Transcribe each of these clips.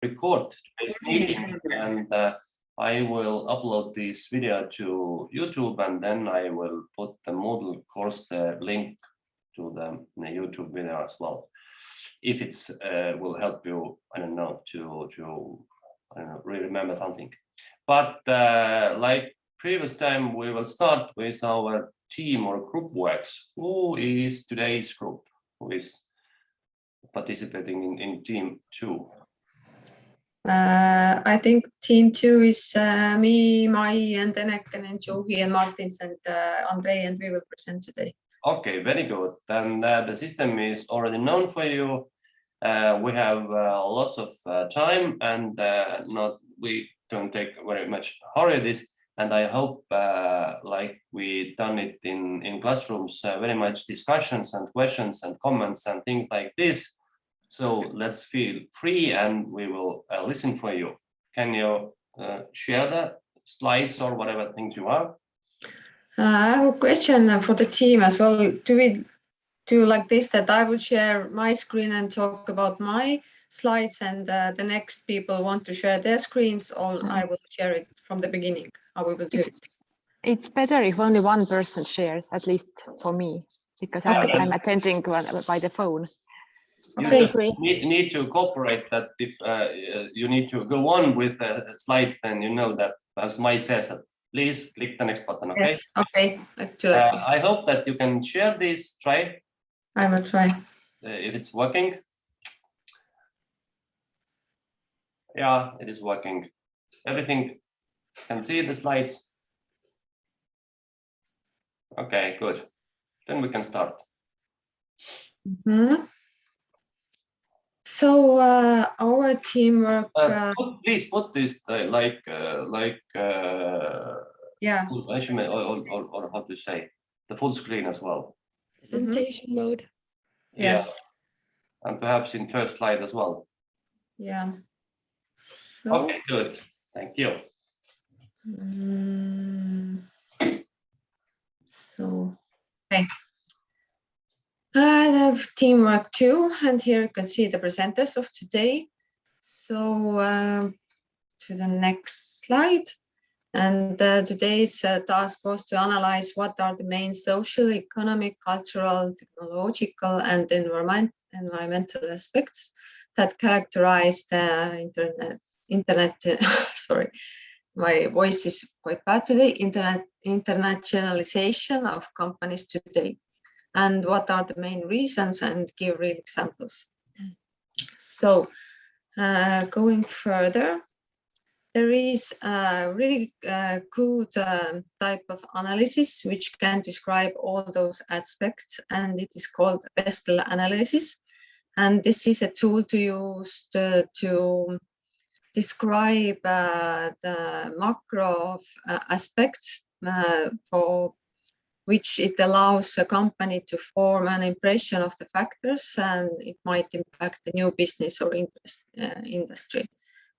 record today's meeting, and I will upload this video to YouTube, and then I will put the Moodle course the link to the YouTube video as well. If it's will help you, I don't know, to I don't know, remember something. But like previous time, we will start with our team or group works. Who is today's group? Who is participating in team 2? I think team 2 is me, Mai, and Eneken, and Joey, and Martins, and Andrei, and we will present today. Okay, very good. Then the system is already known for you. We have lots of time, and we don't take very much hurry this. And I hope, like we done it in classrooms, very much discussions and questions and comments and things like this. So let's feel free, and we will listen for you. Can you share the slides or whatever things you have? I have a question for the team as well. Do we do like this, that I will share my screen and talk about my slides, and the next people want to share their screens, or I will share it from the beginning? How we will do it? It's better if only one person shares, at least for me, because I'm attending by the phone. You need to cooperate that if you need to go on with the slides, then you know that as Mai says that please click the next button. Okay. Yes. Okay. Let's do it. I hope that you can share this. Try. I will try. If it's working. Yeah, it is working. Everything can see the slides. Okay, good. Then we can start. So our teamwork. Please put this yeah. Or how to say, the full screen as well. Presentation mode. Yes. Yeah. And perhaps in first slide as well. Yeah. So, okay, good. Thank you. So, okay. I have teamwork 2, and here you can see the presenters of today. So to the next slide. And today's task was to analyze what are the main social, economic, cultural, technological, and environmental aspects that characterize the internet. Sorry, my voice is quite bad today. Internationalization of companies today, and what are the main reasons, and give real examples. So going further, there is a really good type of analysis which can describe all those aspects, and it is called Vestel analysis. And this is a tool to use to describe the macro aspects for which it allows a company to form an impression of the factors, and it might impact the new business or industry.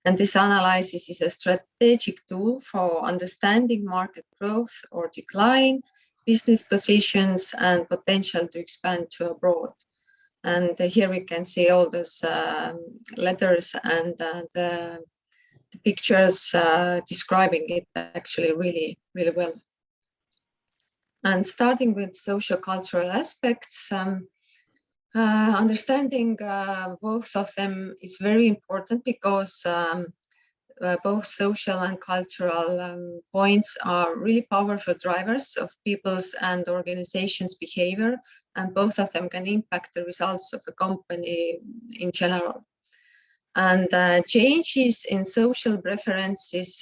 And this analysis is a strategic tool for understanding market growth or decline, business positions, and potential to expand to abroad. And here we can see all those letters and the pictures describing it actually really, really well. And starting with socio-cultural aspects, understanding both of them is very important, because both social and cultural points are really powerful drivers of people's and organizations' behavior, and both of them can impact the results of a company in general. And changes in social preferences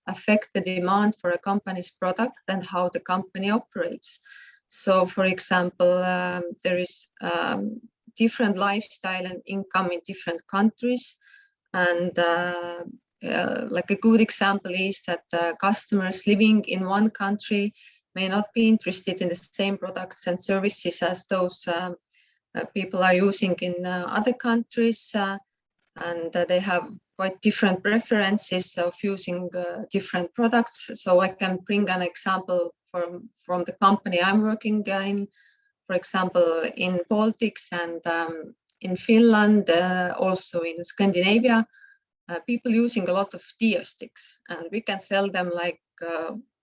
affect the demand for a company's product and how the company operates. So, for example, there is different lifestyle and income in different countries. And like a good example is that customers living in one country may not be interested in the same products and services as those people are using in other countries. And they have quite different preferences of using different products. So I can bring an example from the company I'm working in, for example, in Baltics and in Finland, also in Scandinavia. people using a lot of Dio sticks, and we can sell them like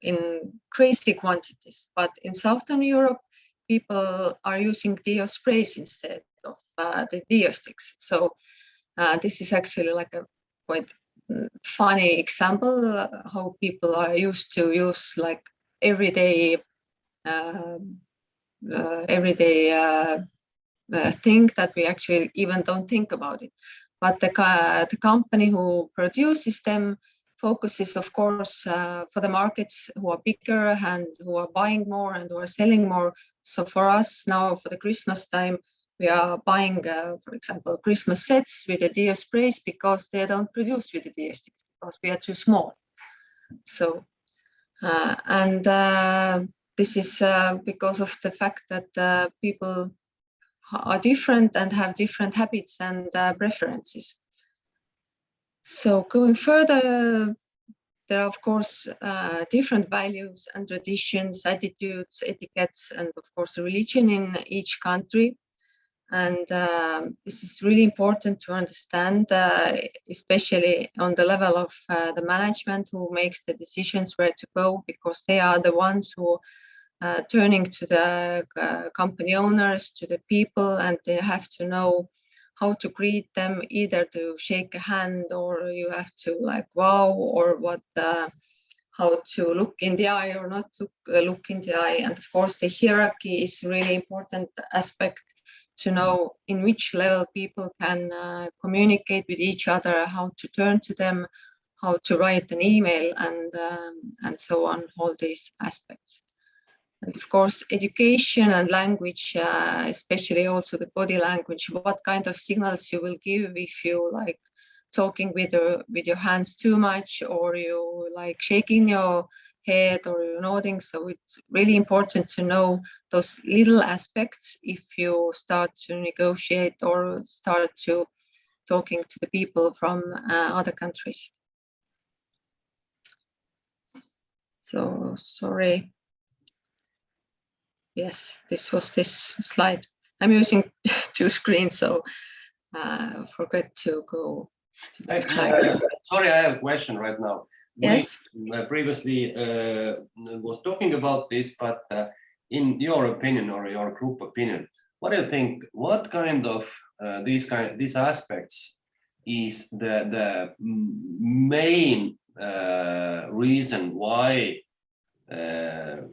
in crazy quantities. But in Southern Europe, people are using Dio sprays instead of the Dio sticks. So this is actually like a quite funny example how people are used to use like everyday thing that we actually even don't think about it. But the company who produces them focuses, of course, for the markets who are bigger and who are buying more and who are selling more. So for us now, for the Christmas time, we are buying, for example, Christmas sets with the Dio sprays because they don't produce with the Dio sticks because we are too small. So, this is because of the fact that people are different and have different habits and preferences. So going further, there are, of course, different values and traditions, attitudes, etiquettes, and of course, religion in each country. And this is really important to understand, especially on the level of the management who makes the decisions where to go, because they are the ones who turning to the company owners, to the people, and they have to know how to greet them, either to shake a hand or you have to like wow, or what how to look in the eye or not to look in the eye. And of course, the hierarchy is really important aspect to know in which level people can communicate with each other, how to turn to them, how to write an email, and so on, all these aspects. And of course, education and language, especially also the body language, what kind of signals you will give if you like talking with your hands too much, or you like shaking your head, or you're nodding. So it's really important to know those little aspects if you start to negotiate or start to talking to the people from other countries. So sorry. Yes, this was this slide. I'm using two screens, so forget to go to the slide. Sorry, I have a question right now. Yes. We previously was talking about this, but in your opinion or your group opinion, what do you think? What kind of these aspects is the main reason why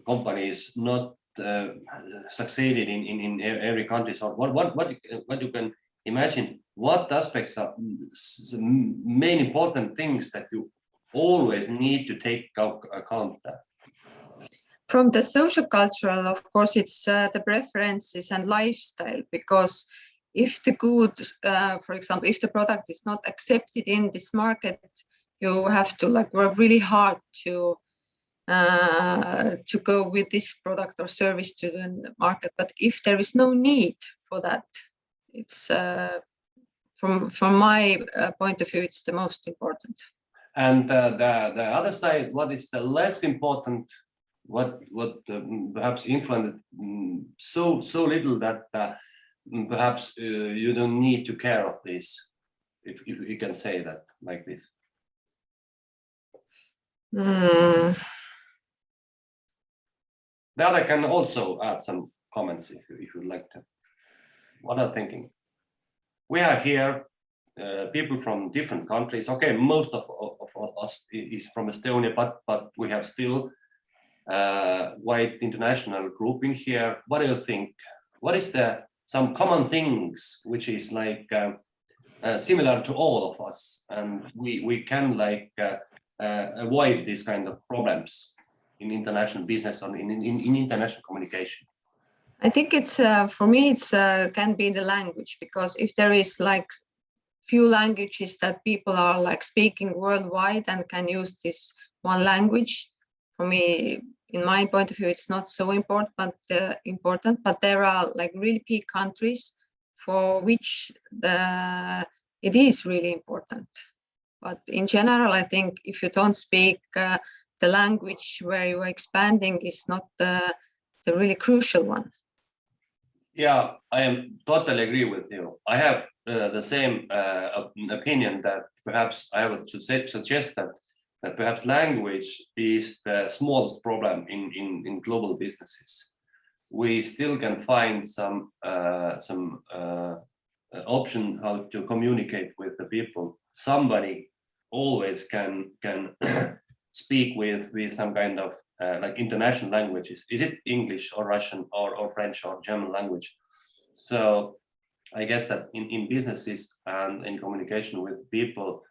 companies not succeeded in every country? So what you can imagine, what aspects are main important things that you always need to take account that? From the social cultural, of course, it's the preferences and lifestyle, because if the good, for example, if the product is not accepted in this market, you have to like work really hard to go with this product or service to the market. But if there is no need for that, it's from my point of view, it's the most important. And the other side, what is the less important? What perhaps influenced so little that perhaps you don't need to care of this, if you can say that like this. The other can also add some comments if you'd like to. What are you thinking? We are here, people from different countries. Okay, most of us is from Estonia, but we have still wide international grouping here. What do you think? What is some common things which is like similar to all of us, and we can like avoid these kind of problems in international business or in international communication? I think it's for me it's can be the language, because if there is like few languages that people are like speaking worldwide and can use this one language, for me, in my point of view, it's not so important. But there are like really big countries for which it is really important. But in general, I think if you don't speak the language where you are expanding, is not the really crucial one. Yeah, I am totally agree with you. I have the same opinion that perhaps I would suggest that perhaps language is the smallest problem in global businesses. We still can find some option how to communicate with the people. Somebody always can speak with some kind of like international languages. Is it English or Russian or French or German language? So I guess that in businesses and in communication with people,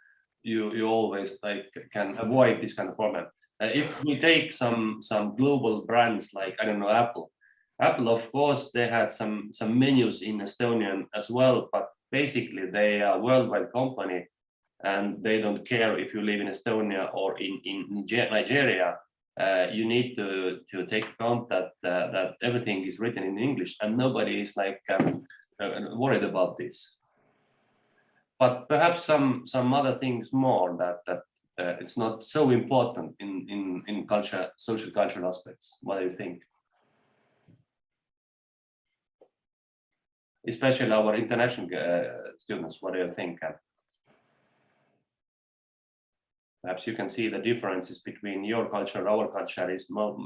you always like can avoid this kind of problem. If we take some global brands like, I don't know, Apple, of course, they had some menus in Estonian as well, but basically they are a worldwide company and they don't care if you live in Estonia or in Nigeria. You need to take account that everything is written in English and nobody is like worried about this. But perhaps some other things more that it's not so important in culture, social cultural aspects. What do you think? Especially our international students, what do you think? Perhaps you can see the differences between your culture, our culture is more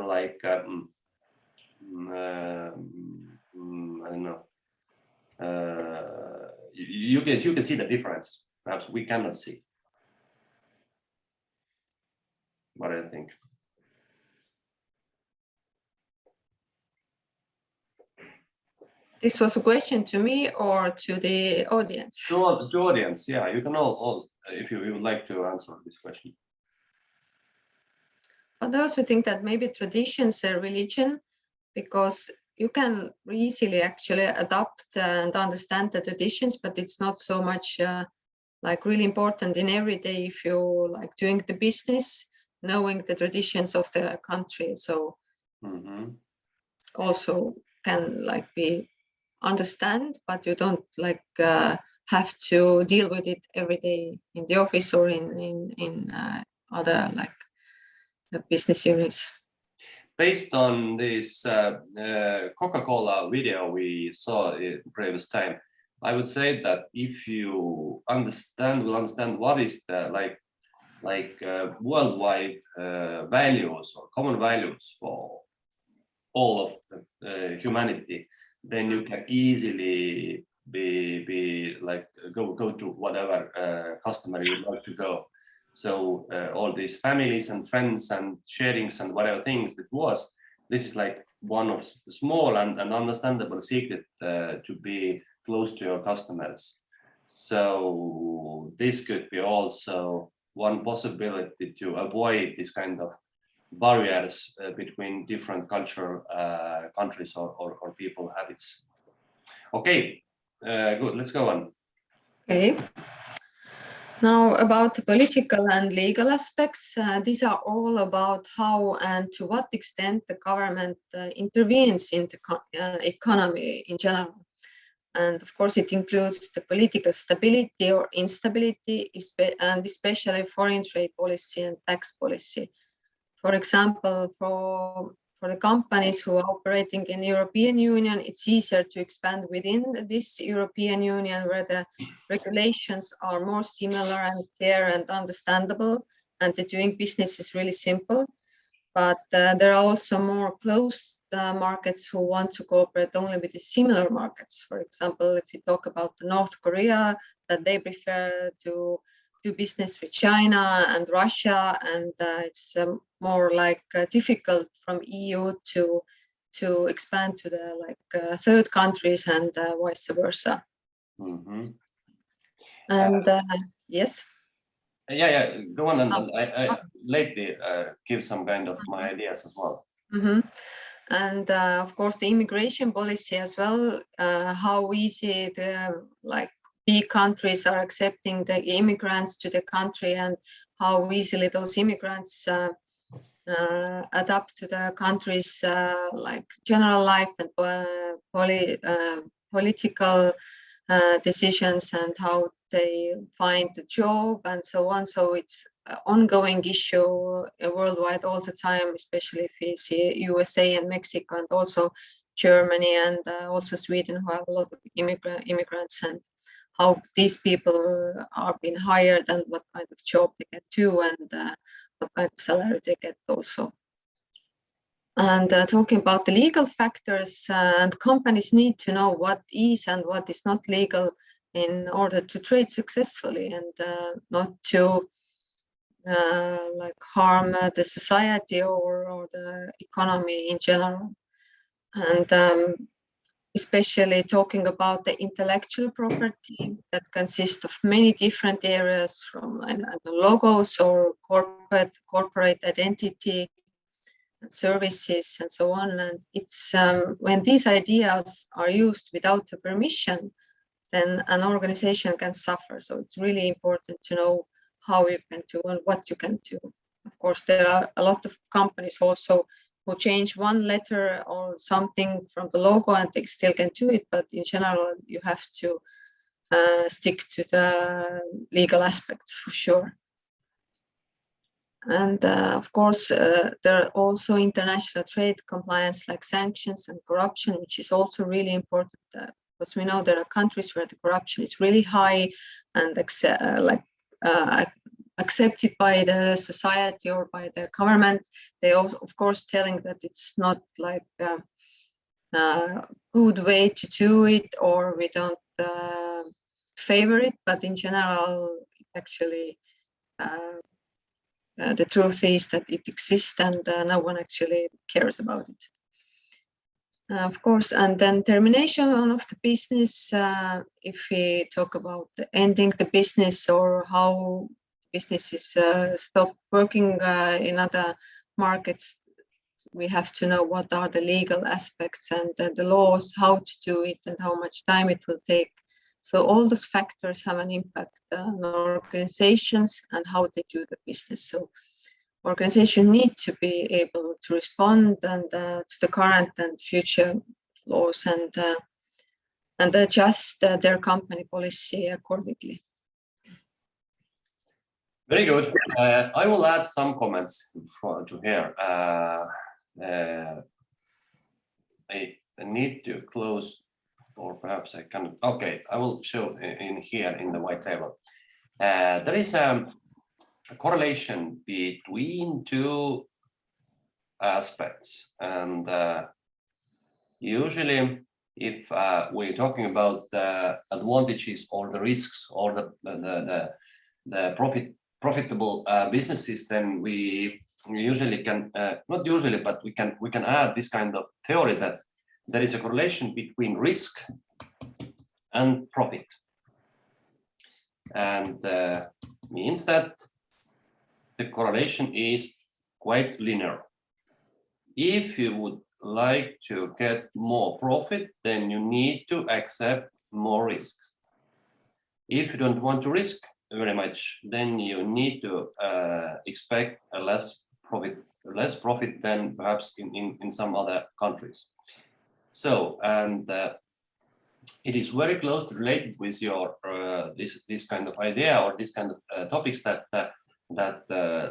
like I don't know. You can see the difference. Perhaps we cannot see. What do you think? This was a question to me or to the audience? To audience, yeah. You can all if you would like to answer this question. But I also think that maybe traditions are religion, because you can easily actually adopt and understand the traditions, but it's not so much like really important in every day if you like doing the business, knowing the traditions of the country. So also can like be understand, but you don't like have to deal with it every day in the office or in other like business units. Based on this Coca-Cola video we saw in previous time, I would say that if you will understand what is the like worldwide values or common values for all of humanity, then you can easily be like go to whatever customer you would like to go. So all these families and friends and sharings and whatever things this is like one of the small and understandable secret to be close to your customers. So this could be also one possibility to avoid this kind of barriers between different cultural countries or people habits. Okay, good, let's go on. Okay. Now about the political and legal aspects, these are all about how and to what extent the government intervenes in the economy in general. And of course, it includes the political stability or instability, and especially foreign trade policy and tax policy. For example, for the companies who are operating in the European Union, it's easier to expand within this European Union where the regulations are more similar and clear and understandable, and the doing business is really simple. But there are also more closed markets who want to cooperate only with the similar markets. For example, if you talk about North Korea, that they prefer to do business with China and Russia, and it's more like difficult from EU to expand to the like third countries and vice versa. And yes. Yeah, go on. And I lately give some kind of my ideas as well. And of course, the immigration policy as well, how easy the like big countries are accepting the immigrants to the country and how easily those immigrants adapt to the country's like general life and political decisions and how they find a job and so on. So it's an ongoing issue worldwide all the time, especially if you see USA and Mexico and also Germany and also Sweden, who have a lot of immigrants, and how these people are being hired and what kind of job they get too, and what kind of salary they get also. And talking about the legal factors, and companies need to know what is and what is not legal in order to trade successfully and not to like harm the society or the economy in general. And especially talking about the intellectual property that consists of many different areas, from logos or corporate identity, services, and so on. And it's when these ideas are used without a permission, then an organization can suffer. So it's really important to know how you can do and what you can do. Of course, there are a lot of companies also who change one letter or something from the logo, and they still can do it. But in general, you have to stick to the legal aspects for sure. And of course, there are also international trade compliance like sanctions and corruption, which is also really important because we know there are countries where the corruption is really high and accepted by the society or by the government. They also, of course, telling that it's not like a good way to do it, or we don't favor it, but in general, it actually the truth is that it exists and no one actually cares about it. Of course, and then termination of the business, if we talk about ending the business or how businesses stop working in other markets, we have to know what are the legal aspects and the laws, how to do it and how much time it will take. So all those factors have an impact on organizations and how they do the business. So organizations need to be able to respond and to the current and future laws and adjust their company policy accordingly. Very good. I will add some comments to here. I need to close, or perhaps I can. Okay, I will show in here in the white table. There is a correlation between two aspects, and usually, if we're talking about the advantages or the risks or the profitable businesses, then we usually can not usually, but we can add this kind of theory that there is a correlation between risk and profit, and means that the correlation is quite linear. If you would like to get more profit, then you need to accept more risk. If you don't want to risk very much, then you need to expect a less profit than perhaps in some other countries. So, and it is very closely related with your this kind of idea or this kind of topics that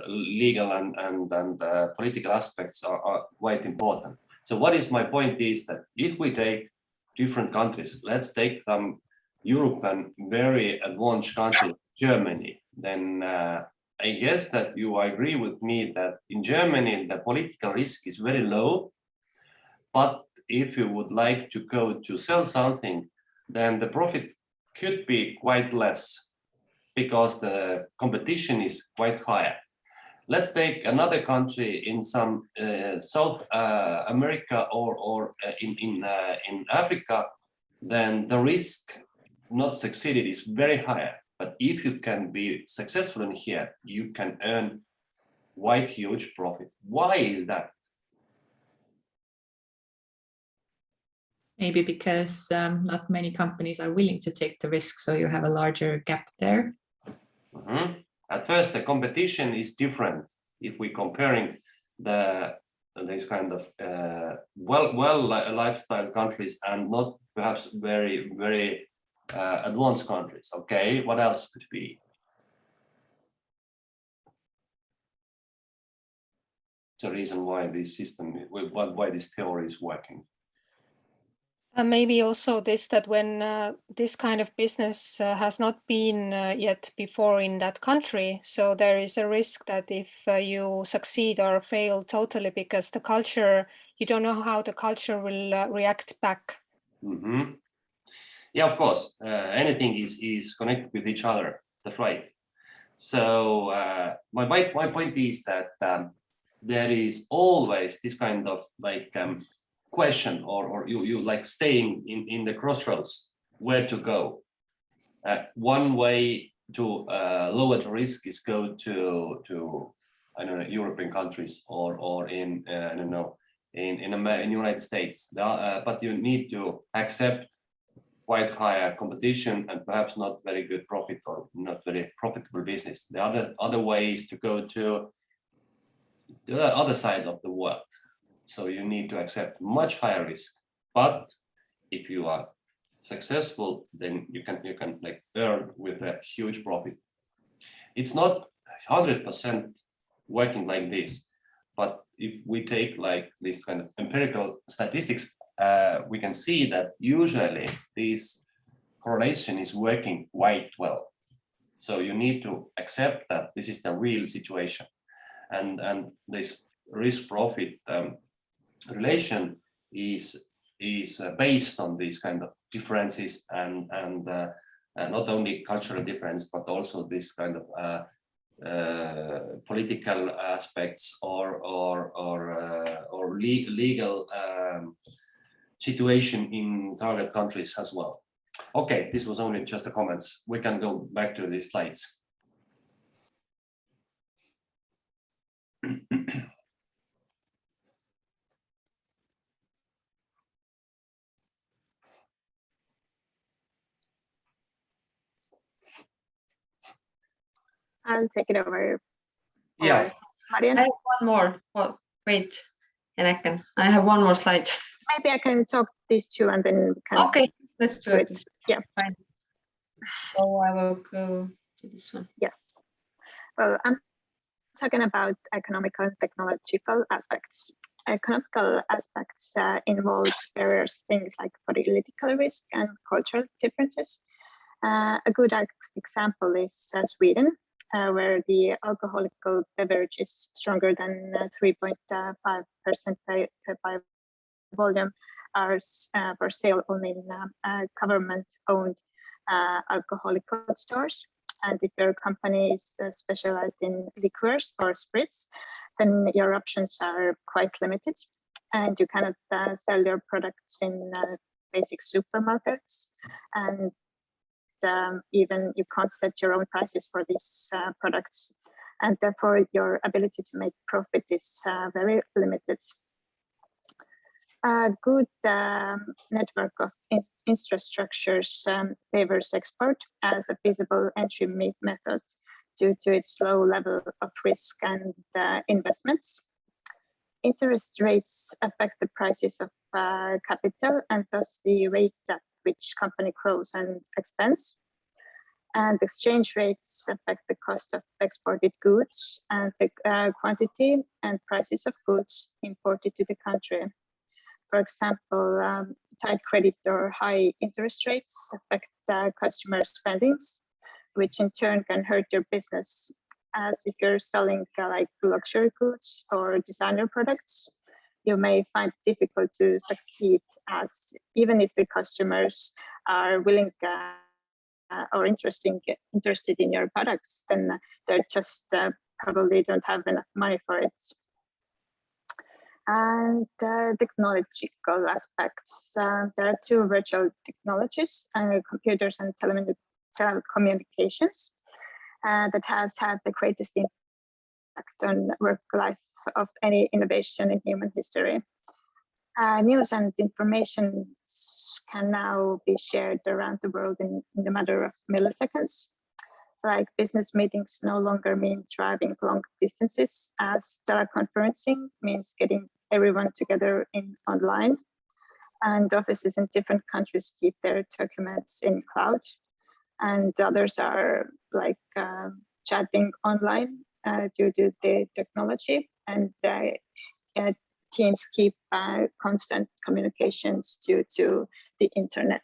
legal and political aspects are quite important. So what is my point is that if we take different countries, let's take some European very advanced country, Germany, then I guess that you agree with me that in Germany the political risk is very low, but if you would like to go to sell something, then the profit could be quite less because the competition is quite higher. Let's take another country in some South America or in Africa, then the risk not succeeded is very higher. But if you can be successful in here, you can earn quite huge profit. Why is that? Maybe because not many companies are willing to take the risk, so you have a larger gap there. Mm-hmm. At first, the competition is different if we're comparing this kind of lifestyle countries and not perhaps very advanced countries. Okay, what else could be? The reason why this system, why this theory is working. Maybe also this, that when this kind of business has not been yet before in that country, so there is a risk that if you succeed or fail totally, because the culture, you don't know how the culture will react back. Mhm. Yeah, of course. Anything is connected with each other. That's right. So my point is that there is always this kind of like question, or you like staying in the crossroads, where to go. One way to lower the risk is go to I don't know, European countries, or in I don't know, in United States. But you need to accept quite higher competition and perhaps not very good profit or not very profitable business. The other way is to go to the other side of the world. So you need to accept much higher risk. But if you are successful, then you can like earn with a huge profit. It's not 100% working like this, but if we take like this kind of empirical statistics, we can see that usually this correlation is working quite well. So you need to accept that this is the real situation, and this risk profit relation is based on these kind of differences, and not only cultural difference, but also this kind of political aspects or legal situation in target countries as well. Okay, this was only just the comments. We can go back to the slides. I'll take it over. Yeah. Marian? I have one more. Well, wait, and I have one more slide. Maybe I can talk these two and then we can. Okay, let's do it. Yeah. Fine. So I will go to this one. Yes. Well, I'm talking about economical and technological aspects. Economical aspects involve various things like political risk and cultural differences. A good example is Sweden, where the alcoholic beverage is stronger than 3.5% by volume, are for sale only in government-owned alcoholic stores. And if your company is specialized in liqueurs or spirits, then your options are quite limited, and you cannot sell your products in basic supermarkets, and even you can't set your own prices for these products, and therefore your ability to make profit is very limited. A good network of infrastructures favors export as a feasible entry method due to its low level of risk and investments. Interest rates affect the prices of capital and thus the rate at which company grows and expands. And exchange rates affect the cost of exported goods and the quantity and prices of goods imported to the country. For example, tight credit or high interest rates affect customer spendings, which in turn can hurt your business. As if you're selling like luxury goods or designer products, you may find it difficult to succeed, as even if the customers are willing or interested in your products, then they just probably don't have enough money for it. And technological aspects. There are two virtual technologies, computers and telecommunications, that has had the greatest impact on work life of any innovation in human history. News and information can now be shared around the world in the matter of milliseconds. Like business meetings no longer mean driving long distances, as teleconferencing means getting everyone together online. And offices in different countries keep their documents in cloud, and others are like chatting online due to the technology. And teams keep constant communications due to the internet.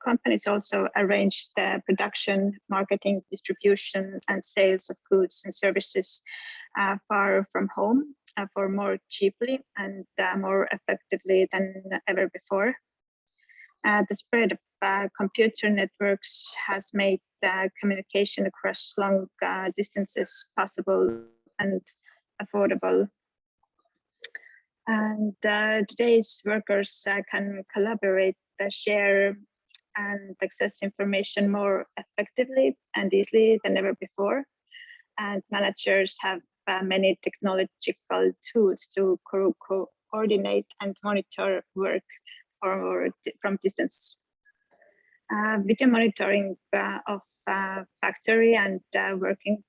Companies also arrange the production, marketing, distribution, and sales of goods and services far from home for more cheaply and more effectively than ever before. The spread of computer networks has made communication across long distances possible and affordable. And today's workers can collaborate, share, and access information more effectively and easily than ever before. And managers have many technological tools to coordinate and monitor work from distance. Video monitoring of factory and working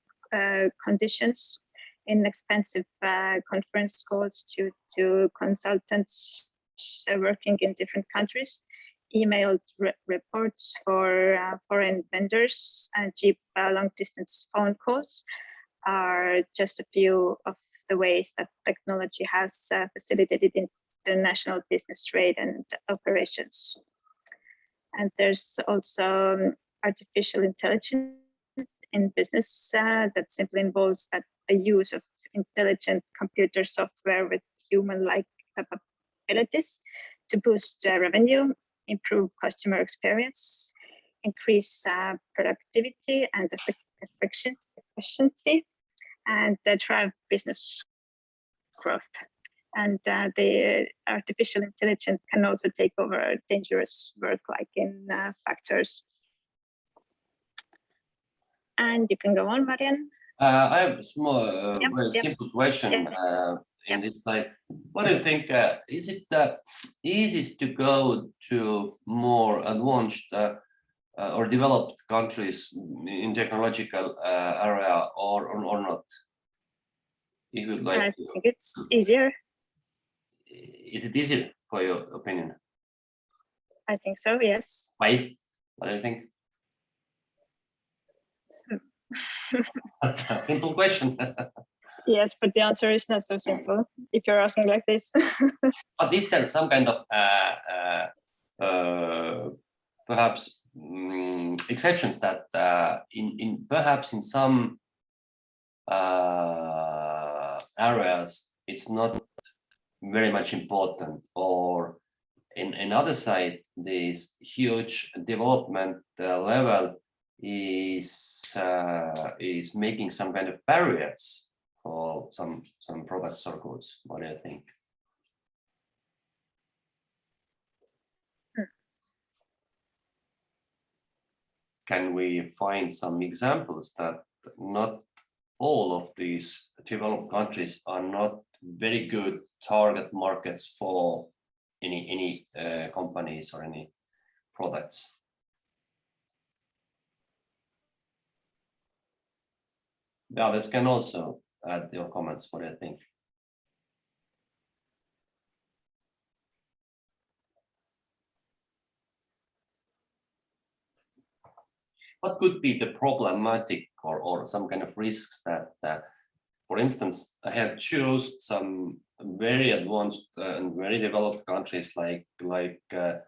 conditions in expensive conference calls to consultants working in different countries, emailed reports for foreign vendors, and cheap long-distance phone calls are just a few of the ways that technology has facilitated international business, trade, and operations. And there's also artificial intelligence in business that simply involves that the use of intelligent computer software with human-like capabilities to boost revenue, improve customer experience, increase productivity and efficiency, and drive business growth. And the artificial intelligence can also take over dangerous work like in factories. And you can go on, Marian. I have a small, very yep. simple question. Yes. It's like, what do you think? Is it easiest to go to more advanced or developed countries in technological area or not? If you'd like I think it's easier. Is it easier for your opinion? I think so, yes. Why? What do you think? Simple question. Yes, but the answer is not so simple if you're asking like this. But is there some kind of perhaps exceptions that perhaps in some areas it's not very much important, or in other side this huge development level is making some kind of barriers for some products or goods? What do you think? Can we find some examples that not all of these developed countries are not very good target markets for any companies or any products? The others can also add your comments. What do you think? What could be the problematic or some kind of risks that for instance, I have chosen some very advanced and very developed countries like I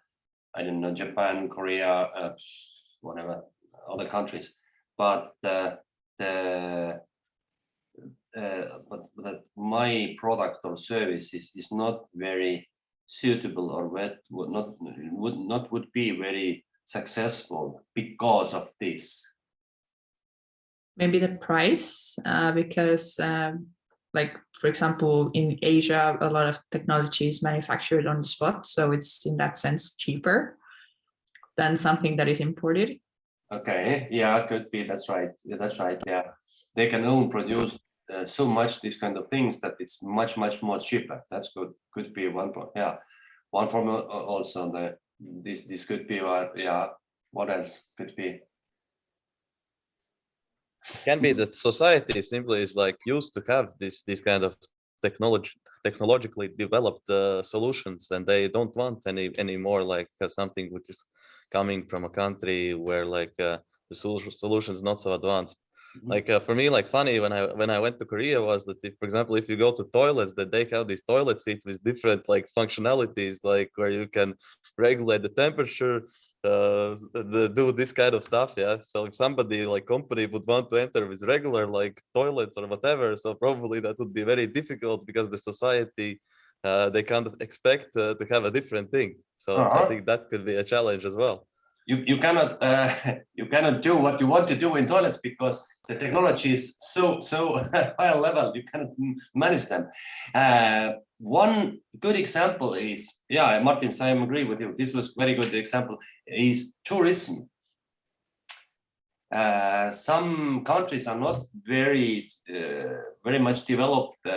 don't know, Japan, Korea, whatever other countries, but that my product or service is not very suitable or would be very successful because of this. Maybe the price, because like, for example, in Asia, a lot of technology is manufactured on the spot. So it's in that sense cheaper than something that is imported. Okay, yeah, could be. That's right. Yeah, that's right. Yeah, they can own produce so much these kind of things that it's much more cheaper. That's good. Could be one point. Yeah, one from also this could be what. Yeah, what else could be? Can be that society simply is like used to have this kind of technologically developed solutions, and they don't want any more like something which is coming from a country where like the solution is not so advanced. Like for me, like funny when I went to Korea was that if, for example, if you go to toilets, that they have these toilet seats with different like functionalities, like where you can regulate the temperature, do this kind of stuff. Yeah. So if somebody like company would want to enter with regular like toilets or whatever, so probably that would be very difficult because the society they can't expect to have a different thing. So I think that could be a challenge as well. You cannot you cannot do what you want to do in toilets because the technology is so high level. You cannot manage them. One good example is, yeah, Martin, I agree with you. This was very good example. Is tourism. Some countries are not very much developed,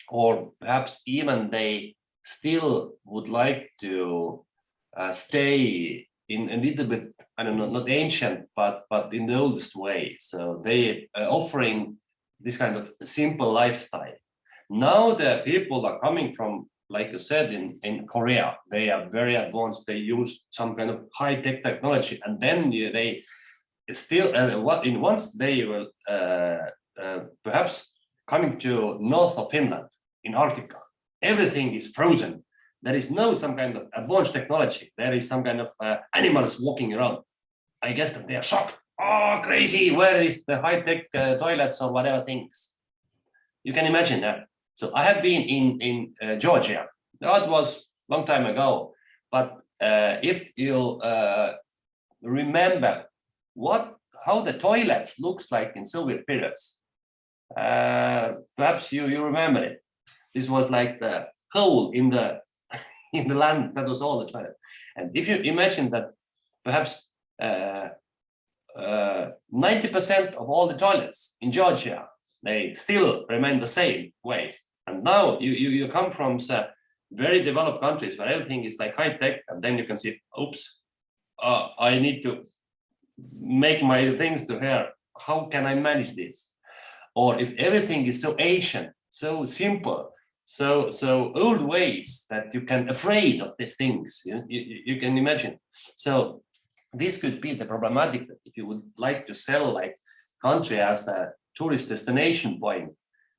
or perhaps even they still would like to stay in a little bit, I don't know, not ancient, but in the oldest way. So they are offering this kind of simple lifestyle. Now the people are coming from, like you said, in Korea, they are very advanced. They use some kind of high-tech technology, and then they still, once they will perhaps coming to north of Finland in Arctica, everything is frozen. There is no some kind of advanced technology. There is some kind of animals walking around. I guess that they are shocked. Oh, crazy! Where is the high-tech toilets or whatever things? You can imagine that. So I have been in Georgia. That was a long time ago. But if you remember how the toilets looks like in Soviet periods, perhaps you remember it. This was like the hole in the land, that was all the toilet. And if you imagine that perhaps 90% of all the toilets in Georgia, they still remain the same ways. And now you come from very developed countries where everything is like high tech, and then you can see, oops, I need to make my things to here. How can I manage this? Or if everything is so ancient, so simple, so old ways that you can afraid of these things, you can imagine. So this could be the problematic that if you would like to sell like country as a tourist destination point,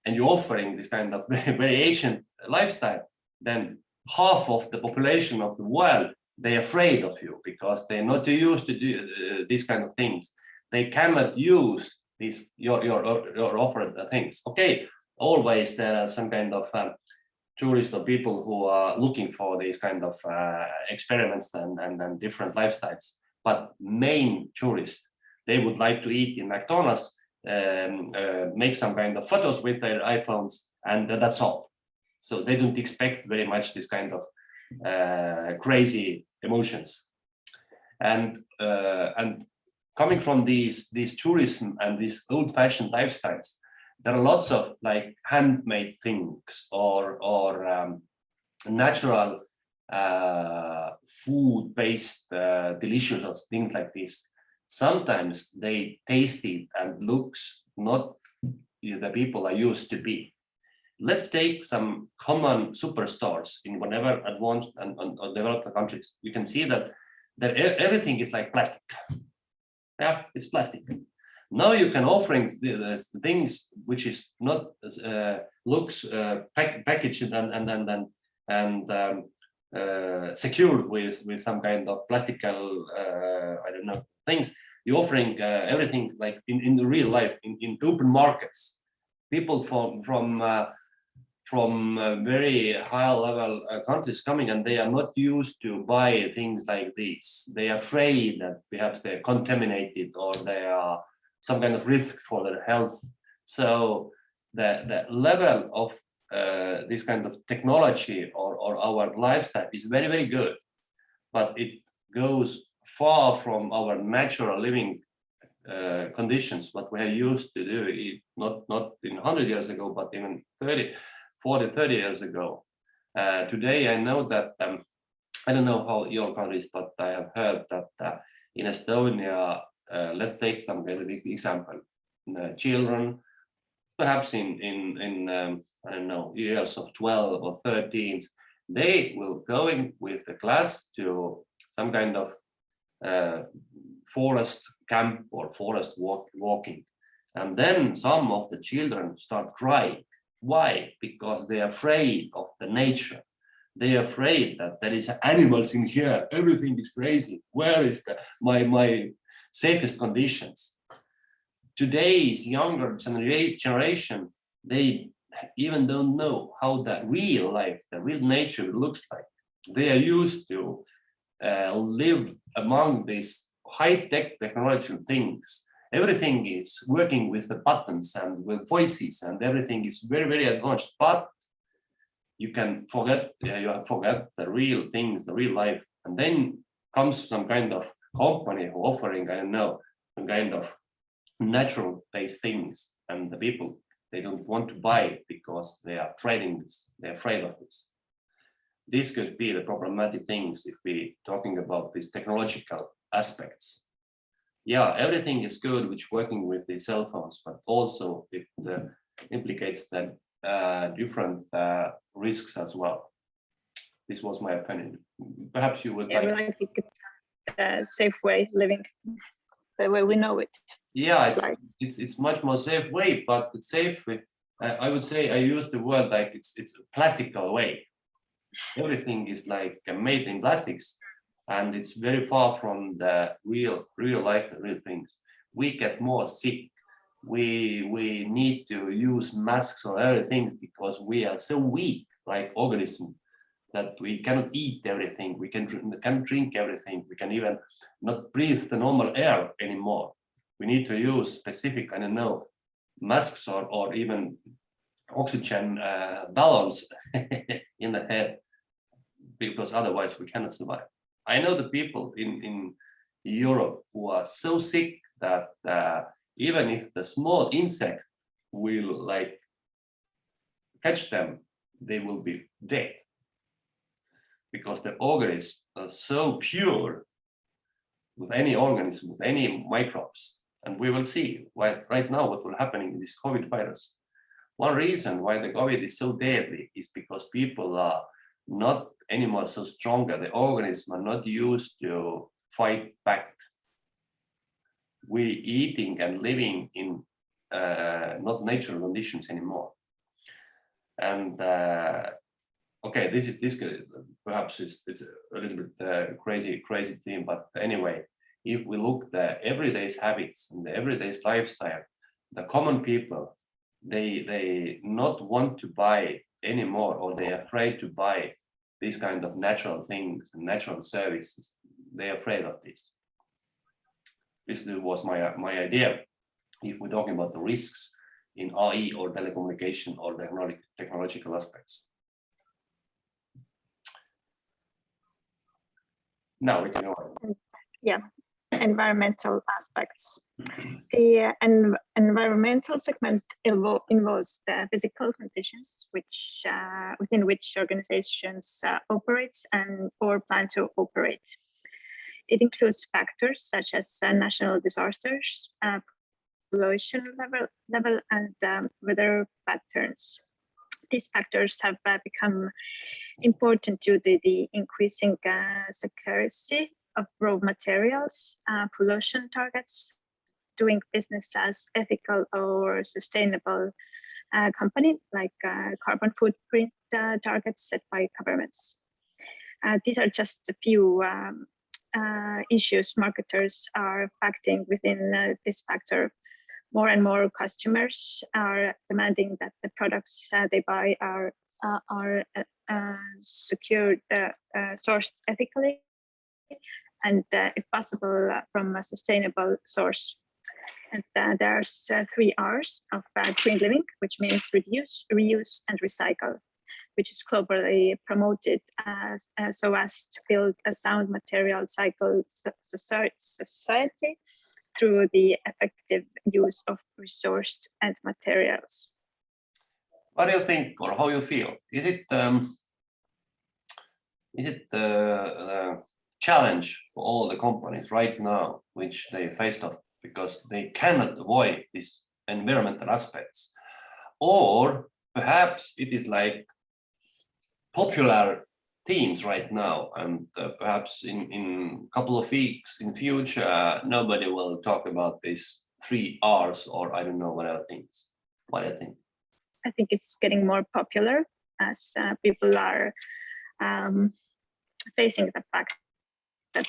and you're offering this kind of very ancient lifestyle, then half of the population of the world, they're afraid of you because they're not used to do these kind of things. They cannot use these your offered things. Okay, always there are some kind of tourists or people who are looking for these kind of experiments and different lifestyles. But main tourists, they would like to eat in McDonald's, make some kind of photos with their iPhones, and that's all. So they don't expect very much this kind of crazy emotions. And coming from these tourism and these old-fashioned lifestyles, there are lots of like handmade things or natural food-based delicious things like this. Sometimes they taste it and looks not the people are used to be. Let's take some common superstores in whatever advanced and developed countries. You can see that everything is like plastic. Yeah, it's plastic. Now you can offering the things which is not looks packaged and secured with some kind of plastical I don't know things. You're offering everything like in the real life in open markets. People from very high level countries coming, and they are not used to buy things like this. They are afraid that perhaps they're contaminated or they are some kind of risk for their health. So the level of this kind of technology or our lifestyle is very, very good, but it goes far from our natural living conditions, what we are used to do, not in 100 years ago, but even 40-30 years ago. Today, I know that, I don't know how your country is, but I have heard that in Estonia, let's take some kind of example. Children, perhaps in I don't know, years of 12 or 13, they will going with the class to some kind of forest camp or forest walking. And then some of the children start crying. Why? Because they're afraid of the nature. They're afraid that there is animals in here. Everything is crazy. Where is my safest conditions? Today's younger generation, they even don't know how the real life, the real nature looks like. They are used to live among these high-tech technological things. Everything is working with the buttons and with voices, and everything is very, very advanced. But you can forget, the real things, the real life. And then comes some kind of company who offering, I don't know, some kind of natural-based things, and the people, they don't want to buy it because they are afraid of this. This could be the problematic things if we talking about these technological aspects. Yeah, everything is good which working with the cell phones, but also it implicates that different risks as well. This was my opinion. Perhaps you would like a safe way living, the way we know it. Yeah, it's much more safe way, but it's safe with, I would say, I use the word like it's a plastical way. Everything is like made in plastics, and it's very far from the real life, real things. We get more sick. We need to use masks or everything because we are so weak, like organism, that we cannot eat everything. We can drink everything. We can even not breathe the normal air anymore. We need to use specific, I don't know, masks or even oxygen balloons in the head, because otherwise we cannot survive. I know the people in Europe who are so sick that even if the small insect will like catch them, they will be dead, because the organisms are so pure with any organism, with any microbes. And we will see right now what will happen in this COVID virus. One reason why the COVID is so deadly is because people are not anymore so stronger. The organisms are not used to fight back. We eating and living in not natural conditions anymore. And okay, this could, perhaps it's a little bit crazy thing, but anyway, if we look the everyday habits and the everyday lifestyle, the common people, they not want to buy anymore, or they're afraid to buy these kind of natural things and natural services. They're afraid of this. This was my idea. If we're talking about the risks in AI or telecommunication or technological aspects. Now we can go on. Yeah, environmental aspects. The environmental segment involves the physical conditions which within which organizations operate or plan to operate. It includes factors such as national disasters, pollution level and weather patterns. These factors have become important due to the increasing scarcity of raw materials, pollution targets, doing business as ethical or sustainable company, like carbon footprint targets set by governments. These are just a few issues marketers are factoring within this factor. More and more customers are demanding that the products they buy are secured, sourced ethically, and if possible from a sustainable source. And there's 3 R's of green living, which means reduce, reuse, and recycle, which is globally promoted so as to build a sound material cycle society through the effective use of resources and materials. What do you think, or how you feel? Is it the challenge for all the companies right now, which they faced off because they cannot avoid these environmental aspects? Or perhaps it is like popular themes right now, and perhaps in a couple of weeks in future, nobody will talk about these 3 R's, or I don't know what other things. What do you think? I think it's getting more popular as people are facing the fact that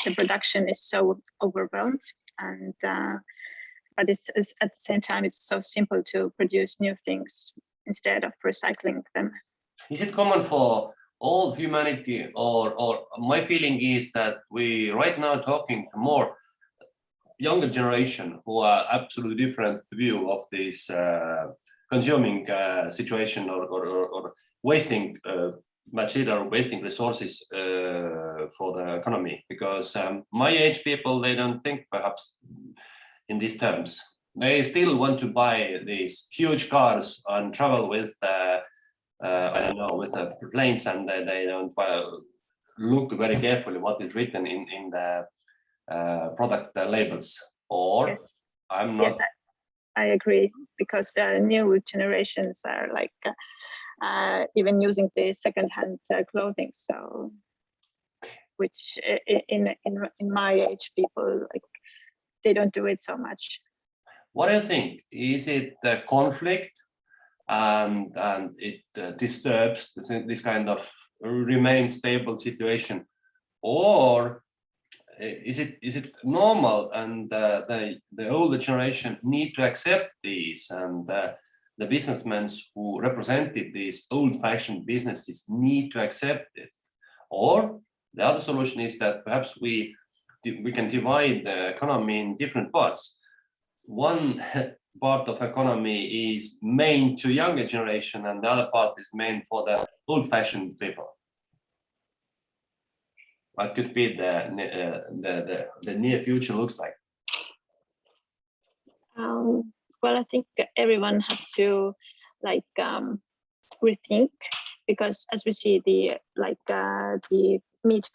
the production is so overwhelmed, and but it's at the same time it's so simple to produce new things instead of recycling them. Is it common for all humanity, or my feeling is that we right now talking to more younger generation who are absolutely different view of this consuming situation, or wasting material, wasting resources for the economy, because my age people, they don't think perhaps in these terms. They still want to buy these huge cars and travel with I don't know, with the planes, and they don't look very carefully what is written in the product labels. Or Yes. I'm not. Yes, I agree, because new generations are like even using the secondhand clothing. So, which in my age people, like, they don't do it so much. What do you think? Is it the conflict and it disturbs this kind of remain stable situation, or is it normal, and the older generation need to accept these, and the businessmen who represented these old-fashioned businesses need to accept it? Or the other solution is that perhaps we can divide the economy in different parts. One part of economy is main to younger generation, and the other part is main for the old-fashioned people. What could be the near future looks like? Well, I think everyone has to like rethink, because as we see the meat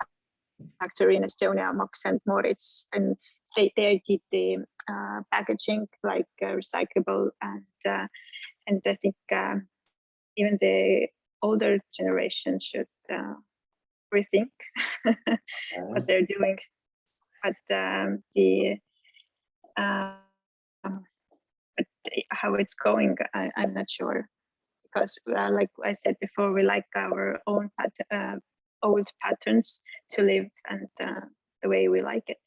factory in Estonia, Mox and Moritz, and they did the packaging like recyclable, and I think even the older generation should rethink what they're doing. But how it's going, I'm not sure, because like I said before, we like our own old patterns to live, and the way we like it.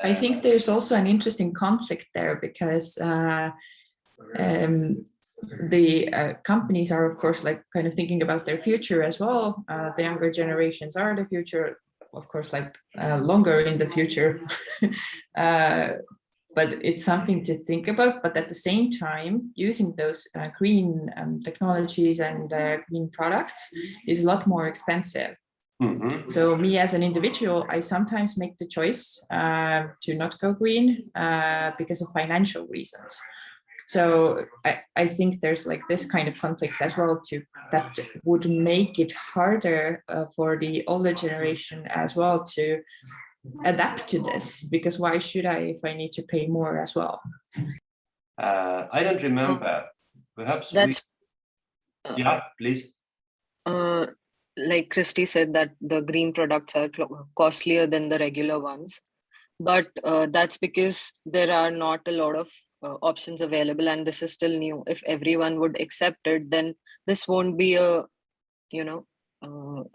I think there's also an interesting conflict there, because the companies are, of course, like kind of thinking about their future as well. The younger generations are the future, of course, like longer in the future. But it's something to think about. But at the same time, using those green technologies and green products is a lot more expensive. Mm-hmm. So me as an individual, I sometimes make the choice to not go green because of financial reasons. So I think there's like this kind of conflict as well, that would make it harder for the older generation as well to adapt to this, because why should I if I need to pay more as well? I don't remember. Perhaps That's yeah, please. Like Christy said, that the green products are costlier than the regular ones, but that's because there are not a lot of options available, and this is still new. If everyone would accept it, then this won't be a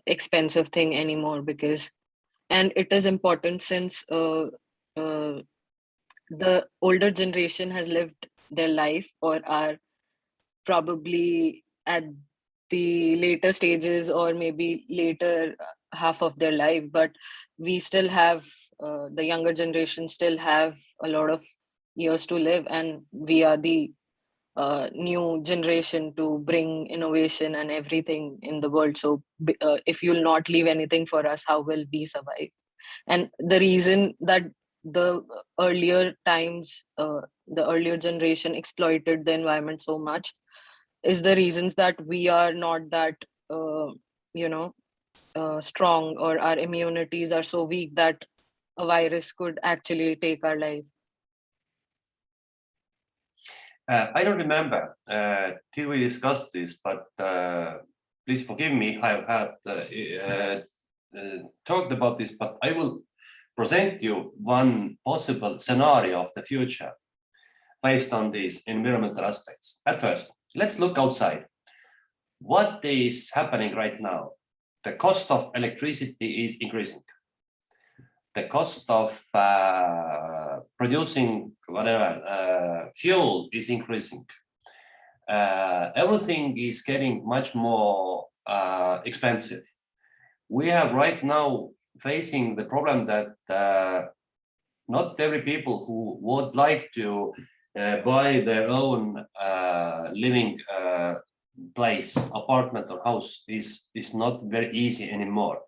expensive thing anymore, because and it is important, since the older generation has lived their life, or are probably at the later stages, or maybe later half of their life, but we still have the younger generation still have a lot of years to live, and we are the new generation to bring innovation and everything in the world. So if you'll not leave anything for us, how will we survive? And the reason that the earlier times, the earlier generation exploited the environment so much is the reasons that we are not that strong, or our immunities are so weak that a virus could actually take our life. I don't remember till we discussed this, but please forgive me. I've had talked about this, but I will present you one possible scenario of the future based on these environmental aspects. At first, let's look outside. What is happening right now? The cost of electricity is increasing. The cost of producing whatever fuel is increasing. Everything is getting much more expensive. We have right now facing the problem that not every people who would like to buy their own living place, apartment or house is not very easy anymore.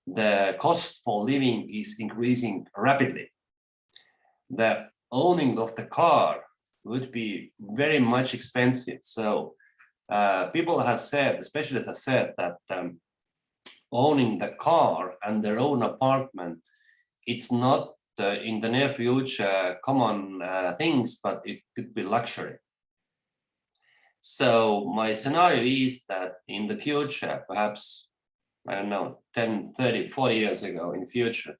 The cost for living is increasing rapidly. The owning of the car would be very much expensive. So people have said, especially have said that owning the car and their own apartment, it's not in the near future common things, but it could be luxury. So my scenario is that in the future, perhaps, I don't know, 10, 30, 40 years ago in future,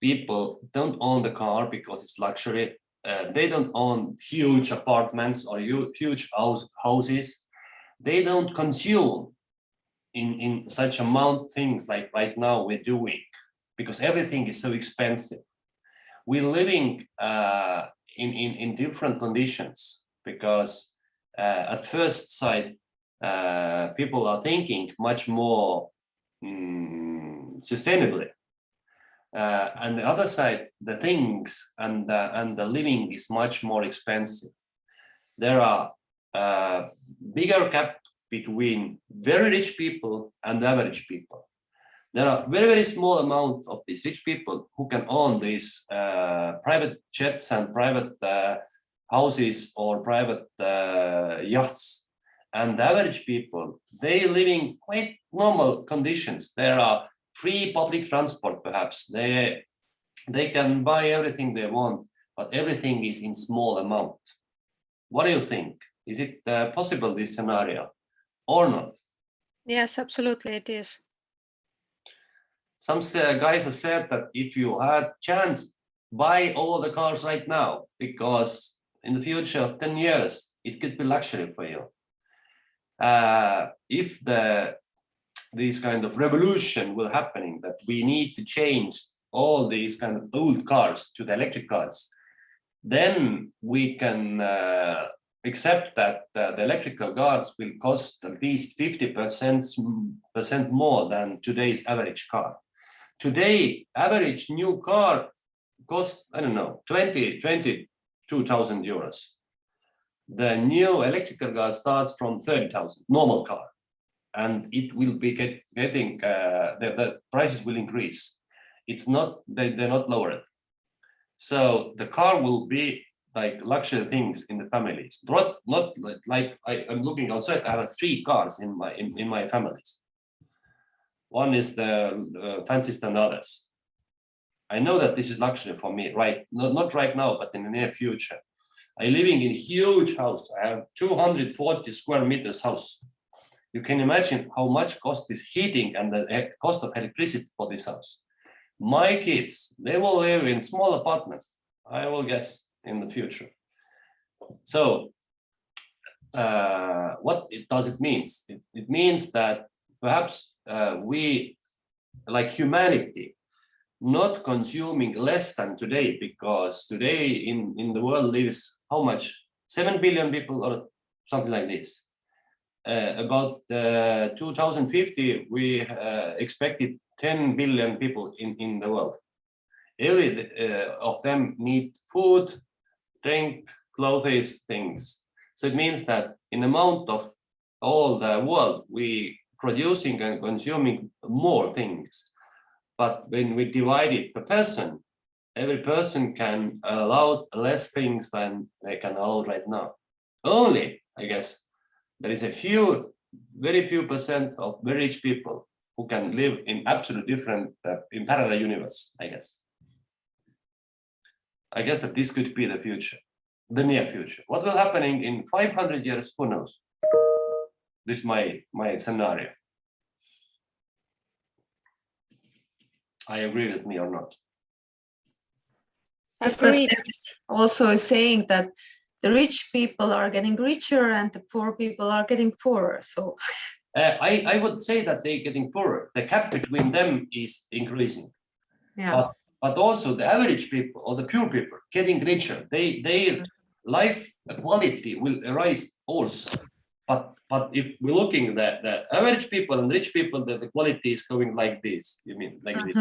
people don't own the car because it's luxury. They don't own huge apartments or huge houses. They don't consume in such amount things like right now we're doing, because everything is so expensive. We're living in different conditions because at first sight, people are thinking much more sustainably. And the other side, the things and the living is much more expensive. There are bigger gap between very rich people and average people. There are very small amount of these rich people who can own these private jets and private houses or private yachts. And the average people, they live in quite normal conditions. There are free public transport, perhaps. They can buy everything they want, but everything is in small amount. What do you think? Is it possible, this scenario, or not? Yes, absolutely it is. Some guys have said that if you had chance, buy all the cars right now, because in the future of 10 years, it could be luxury for you. If this kind of revolution will happening, that we need to change all these kind of old cars to the electric cars, then we can accept that the electrical cars will cost at least 50% more than today's average car. Today, average new car costs, I don't know, 22,000 euros. The new electrical car starts from 30,000, normal car. And it will be getting, the prices will increase. It's not, they're not lowered. So the car will be like luxury things in the families. Not like I'm looking outside, I have 3 cars in my families. One is the fanciest than others. I know that this is luxury for me, right? Not right now, but in the near future. I'm living in a huge house. I have 240 square meters house. You can imagine how much cost is heating and the cost of electricity for this house. My kids, they will live in small apartments, I will guess, in the future. So what does it mean? It means that perhaps we, like humanity, not consuming less than today, because today in the world lives how much? 7 billion people or something like this. About 2050, we expected 10 billion people in the world. Every of them need food, drink, clothes, things. So it means that in amount of all the world, we producing and consuming more things. But when we divide it per person, every person can allow less things than they can allow right now. Only, I guess, there is a few, very few percent of very rich people who can live in absolutely different, in parallel universe, I guess. I guess that this could be the future, the near future. What will happening in 500 years, who knows? This is my scenario. I agree with me or not? Yes, but Agreed. there's also a saying that the rich people are getting richer and the poor people are getting poorer. So I would say that they're getting poorer. The gap between them is increasing. yeah, But also the average people or the poor people getting richer. Their life quality will rise also. But if we're looking at the average people and rich people, that the quality is going like this. You mean like this?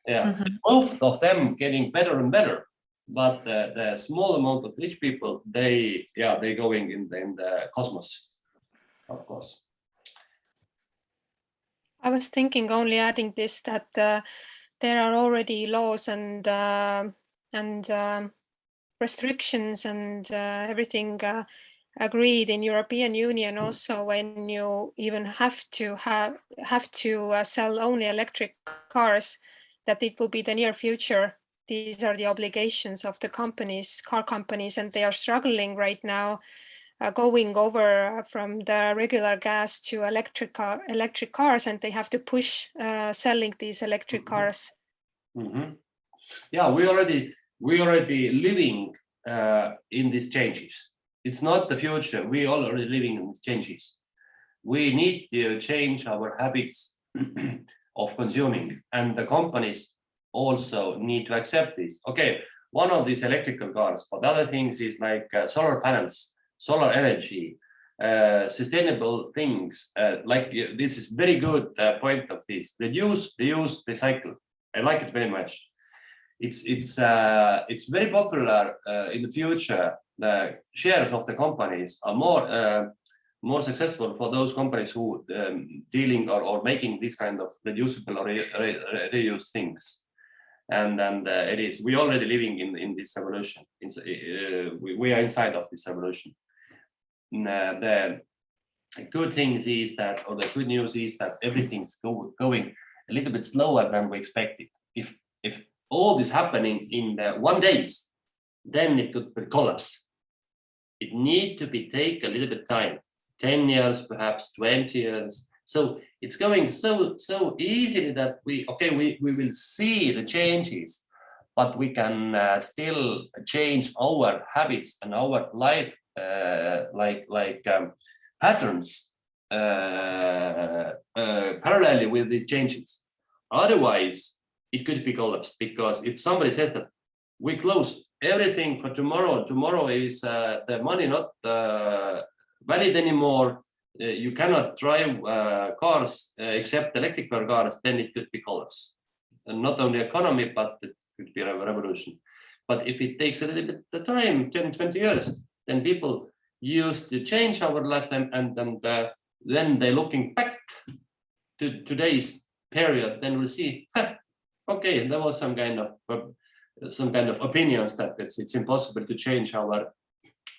Yeah, both of them getting better and better. But the small amount of rich people, they going in the cosmos, of course. I was thinking, only adding this, that there are already laws and restrictions and everything agreed in European Union also, when you even have to sell only electric cars, that it will be the near future. These are the obligations of the car companies, and they are struggling right now, going over from the regular gas to electric cars, and they have to push selling these electric cars. Yeah, we already living in these changes. It's not the future. We already living in these changes. We need to change our habits of consuming, and the companies also need to accept this. Okay, one of these electrical cars, but other things is like solar panels, solar energy, sustainable things. This is very good point of this. Reduce, reuse, recycle. I like it very much. It's very popular in the future. The shares of the companies are more successful for those companies who dealing or making this kind of reducible or reuse things. And it is, we already living in this revolution. We are inside of this revolution. The good things is that, or the good news is that everything's going a little bit slower than we expected. If all this happening in 1 day, then it could collapse. It need to be take a little bit time, 10 years, perhaps 20 years. So it's going so easily that we will see the changes, but we can still change our habits and our life patterns parallelly with these changes. Otherwise, it could be collapsed, because if somebody says that we close everything for tomorrow is the money not valid anymore, you cannot drive cars except electrical cars, then it could be collapse. And not only economy, but it could be a revolution. But if it takes a little bit of time, 10, 20 years, then people used to change our lifetime, and then they're looking back to today's period, then we'll see, okay, there was some kind of opinions that it's impossible to change our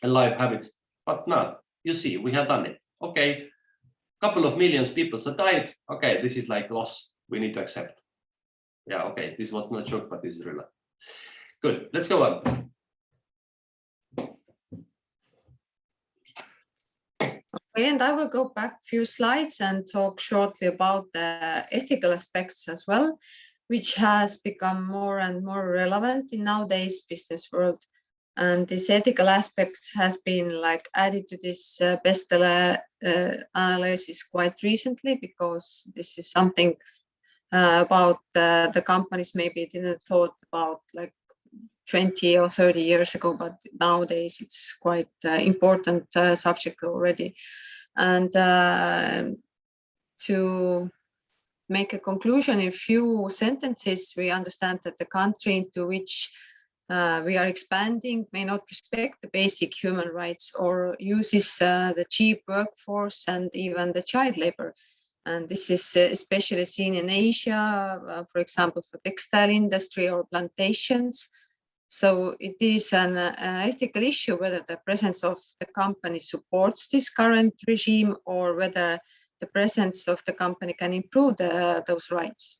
life habits. But now, you see, we have done it. Okay, couple of millions people died. Okay, this is like loss. We need to accept. Yeah, okay, this was not a joke, but this is real. Good, let's go on. Okay, and I will go back a few slides and talk shortly about the ethical aspects as well, which has become more and more relevant in nowadays business world. And this ethical aspects has been like added to this bestseller analysis quite recently, because this is something about the companies maybe didn't thought about like 20 or 30 years ago, but nowadays it's quite important subject already. And to make a conclusion in few sentences, we understand that the country into which we are expanding may not respect the basic human rights, or uses the cheap workforce and even the child labor. And this is especially seen in Asia, for example, for textile industry or plantations. So it is an ethical issue whether the presence of the company supports this current regime, or whether the presence of the company can improve those rights.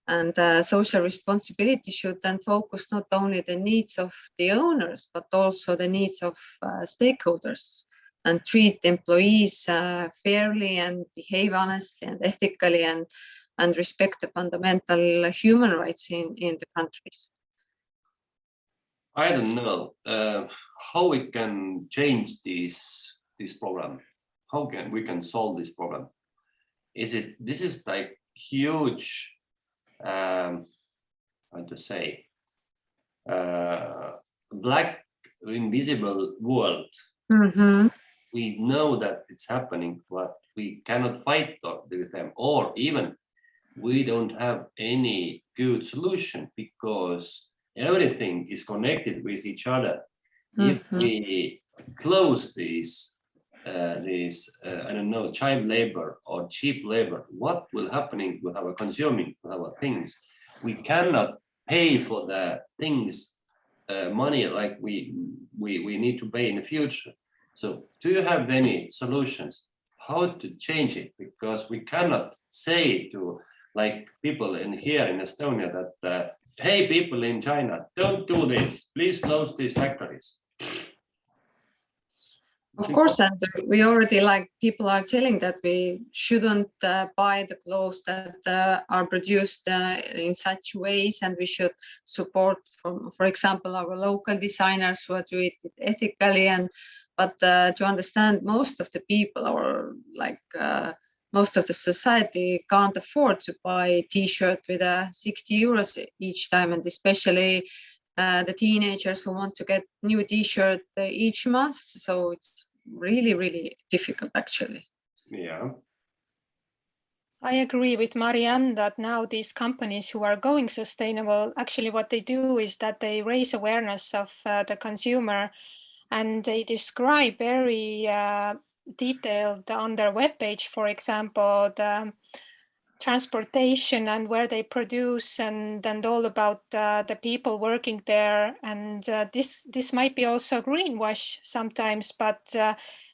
And social responsibility should then focus not only the needs of the owners, but also the needs of stakeholders, and treat employees fairly and behave honestly and ethically, and respect the fundamental human rights in the countries. I don't know how we can change this problem. How can we solve this problem? This is like huge, how to say, black invisible world. We know that it's happening, but we cannot fight with them, or even we don't have any good solution because everything is connected with each other. If we close these I don't know, child labor or cheap labor, what will happening with our consuming, with our things? We cannot pay for the things money like we need to pay in the future. So do you have any solutions how to change it? Because we cannot say to like people in here in Estonia that hey, people in China, don't do this, please close these factories. Of course, and we already like people are telling that we shouldn't buy the clothes that are produced in such ways, and we should support, for example, our local designers who are doing it ethically. But to understand, most of the people, or like most of the society, can't afford to buy a T-shirt with 60 euros each time, and especially the teenagers who want to get new T-shirt each month. So it's really, really difficult, actually. Yeah. I agree with Marianne that now these companies who are going sustainable, actually what they do is that they raise awareness of the consumer, and they describe very detailed on their webpage, for example, the transportation and where they produce, and all about the people working there. And this might be also greenwash sometimes, but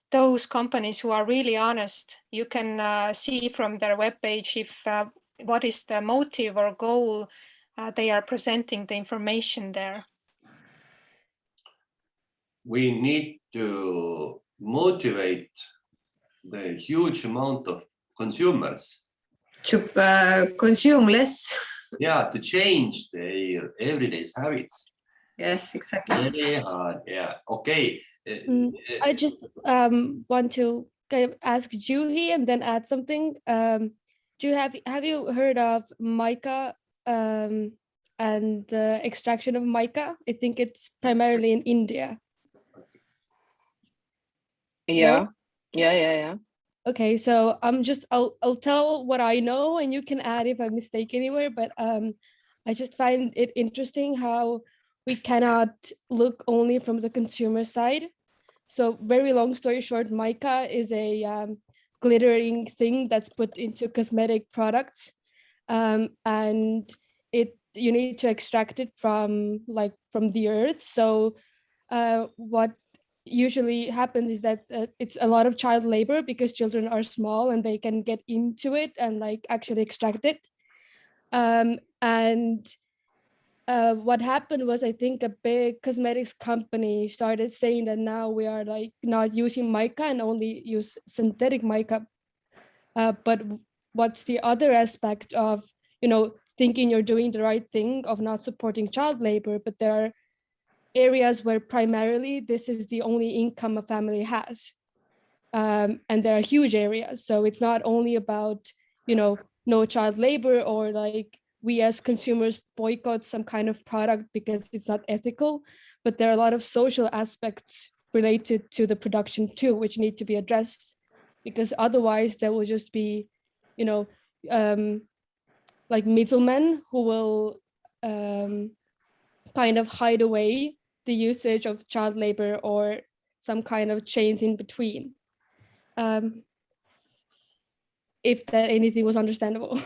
those companies who are really honest, you can see from their webpage if what is the motive or goal they are presenting the information there. We need to motivate the huge amount of consumers to consume less. Yeah, to change their everyday habits. Yes, exactly. Very hard. Yeah. Okay. I just want to kind of ask Juhi and then add something. Have you heard of mica and the extraction of mica? I think it's primarily in India. Yeah. No? Yeah. Okay, so I'll tell what I know, and you can add if I mistake anywhere. But I just find it interesting how we cannot look only from the consumer side. So very long story short, mica is a glittering thing that's put into cosmetic products, and you need to extract it from the earth. So what usually happens is that it's a lot of child labor because children are small and they can get into it and actually extract it. What happened was, I think a big cosmetics company started saying that now we are not using mica and only use synthetic mica. But what's the other aspect of, thinking you're doing the right thing of not supporting child labor, but there are areas where primarily this is the only income a family has. And there are huge areas. So it's not only about, no child labor or we as consumers boycott some kind of product because it's not ethical, but there are a lot of social aspects related to the production too, which need to be addressed, because otherwise there will just be, middlemen who will kind of hide away the usage of child labor or some kind of chains in between. If that anything was understandable.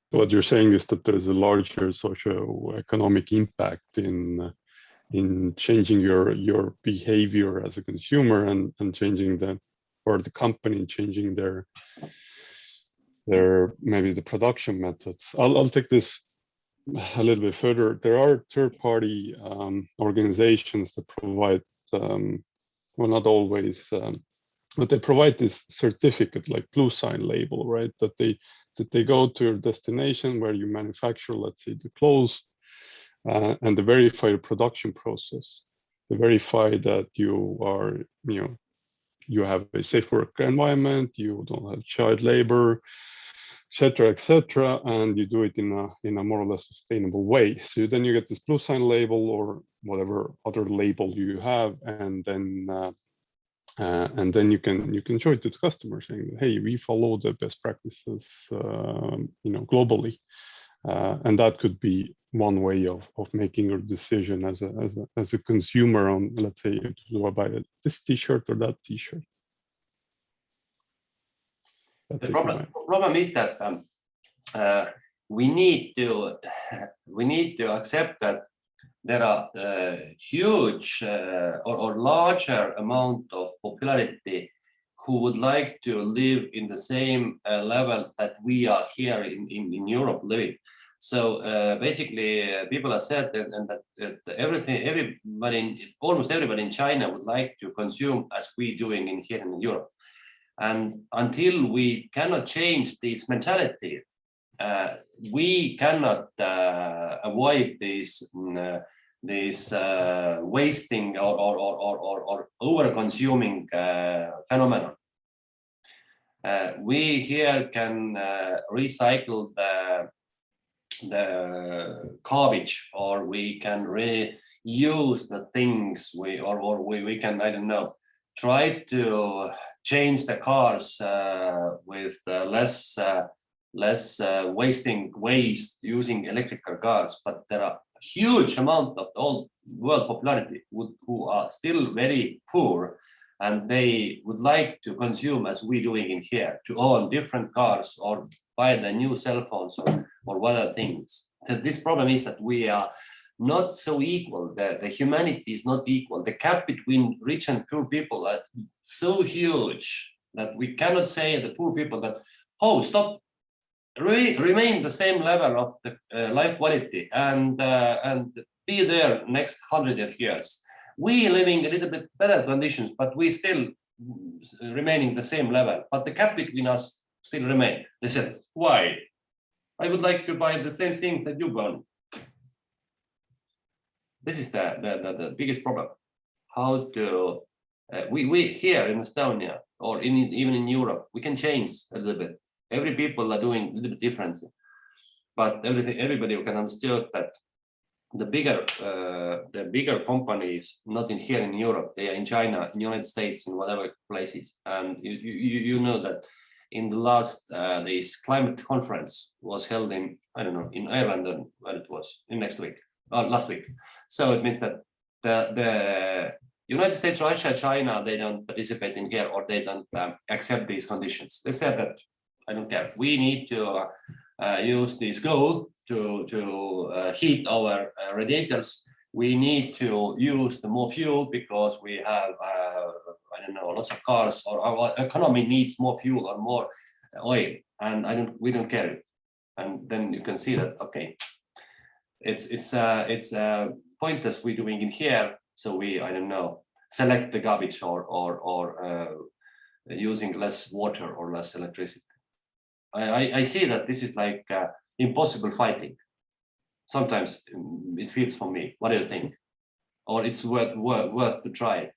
What you're saying is that there's a larger socio-economic impact in changing your behavior as a consumer and changing the company changing their maybe the production methods. I'll take this a little bit further. There are third-party organizations that provide, well, not always, but they provide this certificate like Blue Sign label, right? That they go to your destination where you manufacture, let's say, the clothes, and the verified production process, to verify that you are, you have a safe work environment, you don't have child labor, etc., and you do it in a more or less sustainable way. So then you get this blue sign label or whatever other label you have, and then you can show it to the customer saying, hey, we follow the best practices, globally, and that could be one way of making your decision as a consumer on, let's say, do I buy this T-shirt or that T-shirt. The problem is that we need to accept that there are huge or larger amount of popularity who would like to live in the same level that we are here in Europe living. So basically, people have said that almost everybody in China would like to consume as we doing here in Europe. And until we cannot change this mentality, we cannot avoid this wasting or over-consuming phenomenon. We here can recycle the garbage, or we can reuse the things we can, I don't know, try to change the cars with less wasting waste using electrical cars. But there are huge amount of the whole world popularity who are still very poor, and they would like to consume as we doing in here, to own different cars or buy the new cell phones or other things. So this problem is that we are not so equal. The humanity is not equal. The gap between rich and poor people are so huge that we cannot say the poor people that, oh, stop, remain the same level of the life quality and be there next 100 of years. We living a little bit better conditions, but we still remaining the same level. But the gap between us still remain. They said, why? I would like to buy the same thing that you want. This is the biggest problem. How to we here in Estonia or even in Europe, we can change a little bit. Every people are doing a little bit different, but everybody can understand that the bigger companies, not in here in Europe, they are in China, in United States, in whatever places. And you know that in the last this climate conference was held in, I don't know, in Ireland, and where it was in last week. So it means that the United States, Russia, China, they don't participate in here, or they don't accept these conditions. They said that, I don't care, we need to use this coal to heat our radiators. We need to use the more fuel because we have, I don't know, lots of cars, or our economy needs more fuel or more oil, and we don't care it. And then you can see that, okay, it's pointless we doing in here. So we, I don't know, select the garbage or using less water or less electricity. I see that this is like impossible fighting. Sometimes it feels for me. What do you think? Or it's worth to try?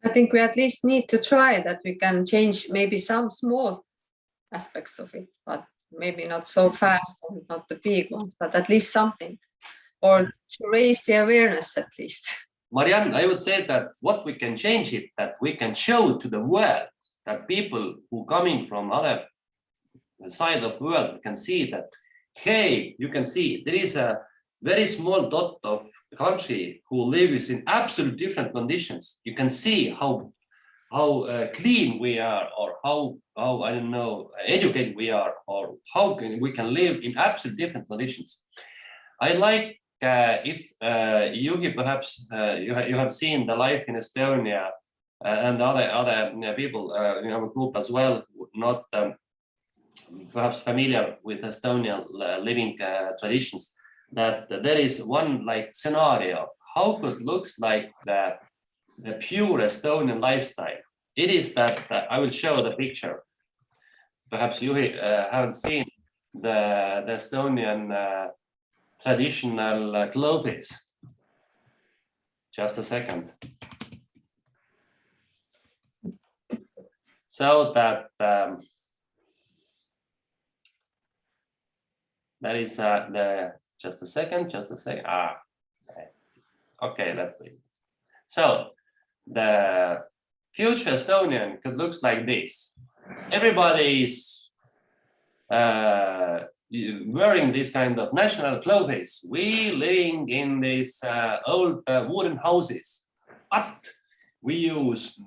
I think we at least need to try that. We can change maybe some small aspects of it, but maybe not so fast and not the big ones, but at least something, or to raise the awareness at least. Marianne, I would say that what we can change it, that we can show to the world that people who coming from other side of the world can see that, hey, you can see there is a very small dot of country who lives in absolute different conditions. You can see how clean we are, or how I don't know, educated we are, or how we can live in absolute different conditions. I like if Juhi, perhaps you have seen the life in Estonia and other people in our group as well, not perhaps familiar with Estonian living traditions, that there is one like scenario how could looks like the pure Estonian lifestyle. It is that I will show the picture. Perhaps you haven't seen the Estonian traditional clothes. Just a second. So that that is the just a second. Okay, let's see. So the future Estonian could look like this. Everybody is wearing this kind of national clothes. We living in these old wooden houses, but we use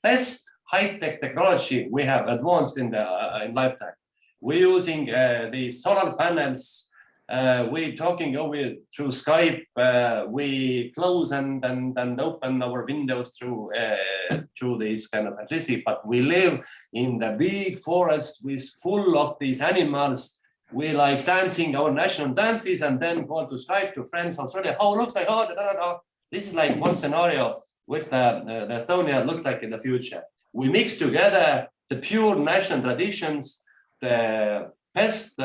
best high-tech technology we have advanced in the in lifetime. We're using the solar panels. We're talking over through Skype. We close and open our windows through this kind of electricity. But we live in the big forest with full of these animals. We like dancing our national dances and then go to Skype to friends Australia. How it looks like? This is like one scenario which the Estonia looks like in the future. We mix together the pure national traditions, the best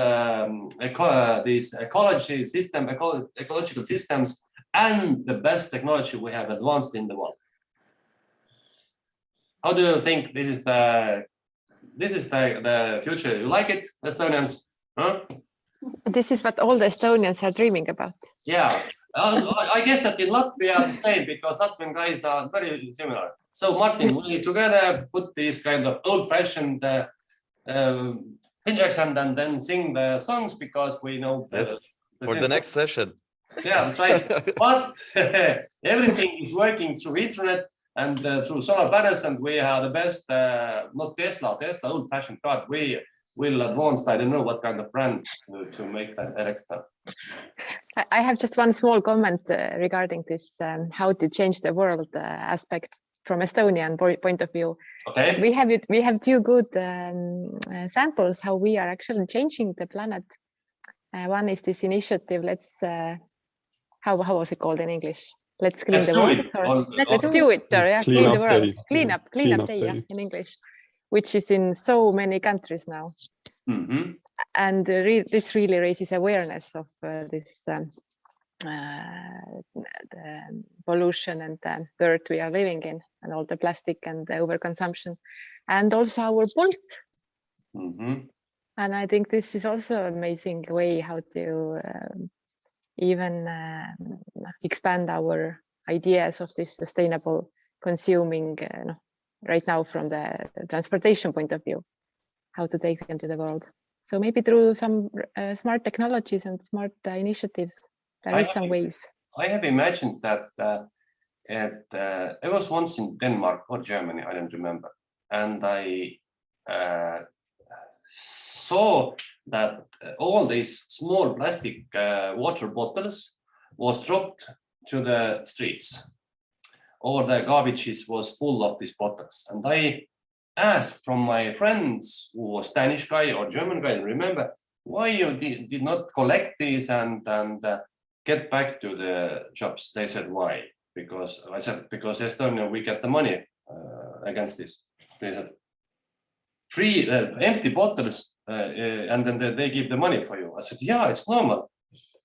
these ecological systems, and the best technology we have advanced in the world. How do you think this is the future? You like it, Estonians? Huh? This is what all the Estonians are dreaming about. Yeah, I guess that in Latvia are the same because Latvian guys are very similar. So Martin, we together put these kind of old-fashioned pinjaks and then sing the songs because we know for the next session. Yeah, that's right. But everything is working through internet and through solar panels, and we are the best. Not Tesla old-fashioned car. We will advance. I don't know what kind of brand to make that electric. I have just one small comment regarding this how to change the world aspect from Estonian point of view. Okay. We have two good samples how we are actually changing the planet. One is this initiative. Let's how was it called in English? Let's clean the world. Let's do it. Yeah, clean the world. Clean up day, yeah, in English, which is in so many countries now. Mm-hmm. And this really raises awareness of this the pollution and the dirt we are living in, and all the plastic and the overconsumption, and also our pult. Mm-hmm. And I think this is also an amazing way how to even expand our ideas of this sustainable consuming right now from the transportation point of view, how to take them to the world. So maybe through some smart technologies and smart initiatives, there is some ways. I have imagined that I was once in Denmark or Germany, I don't remember, and I saw that all these small plastic water bottles was dropped to the streets, or the garbages was full of these bottles, and I asked from my friends who was Danish guy or German guy, remember why you did not collect these and get back to the shops. They said why? Because I said because Estonia we get the money against this. They said free empty bottles and then they give the money for you. I said yeah, it's normal.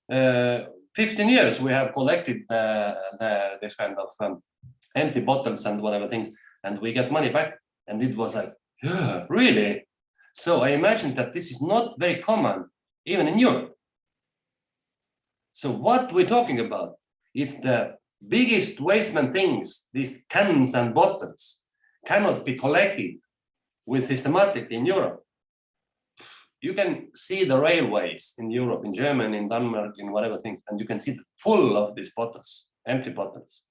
15 years we have collected this kind of empty bottles and whatever things, and we get money back. And it was like, yeah, really? So I imagine that this is not very common, even in Europe. So what we're talking about, if the biggest wasteman things, these cans and bottles, cannot be collected with systematically in Europe, you can see the railways in Europe, in Germany, in Denmark, in whatever things, and you can see full of these bottles, empty bottles.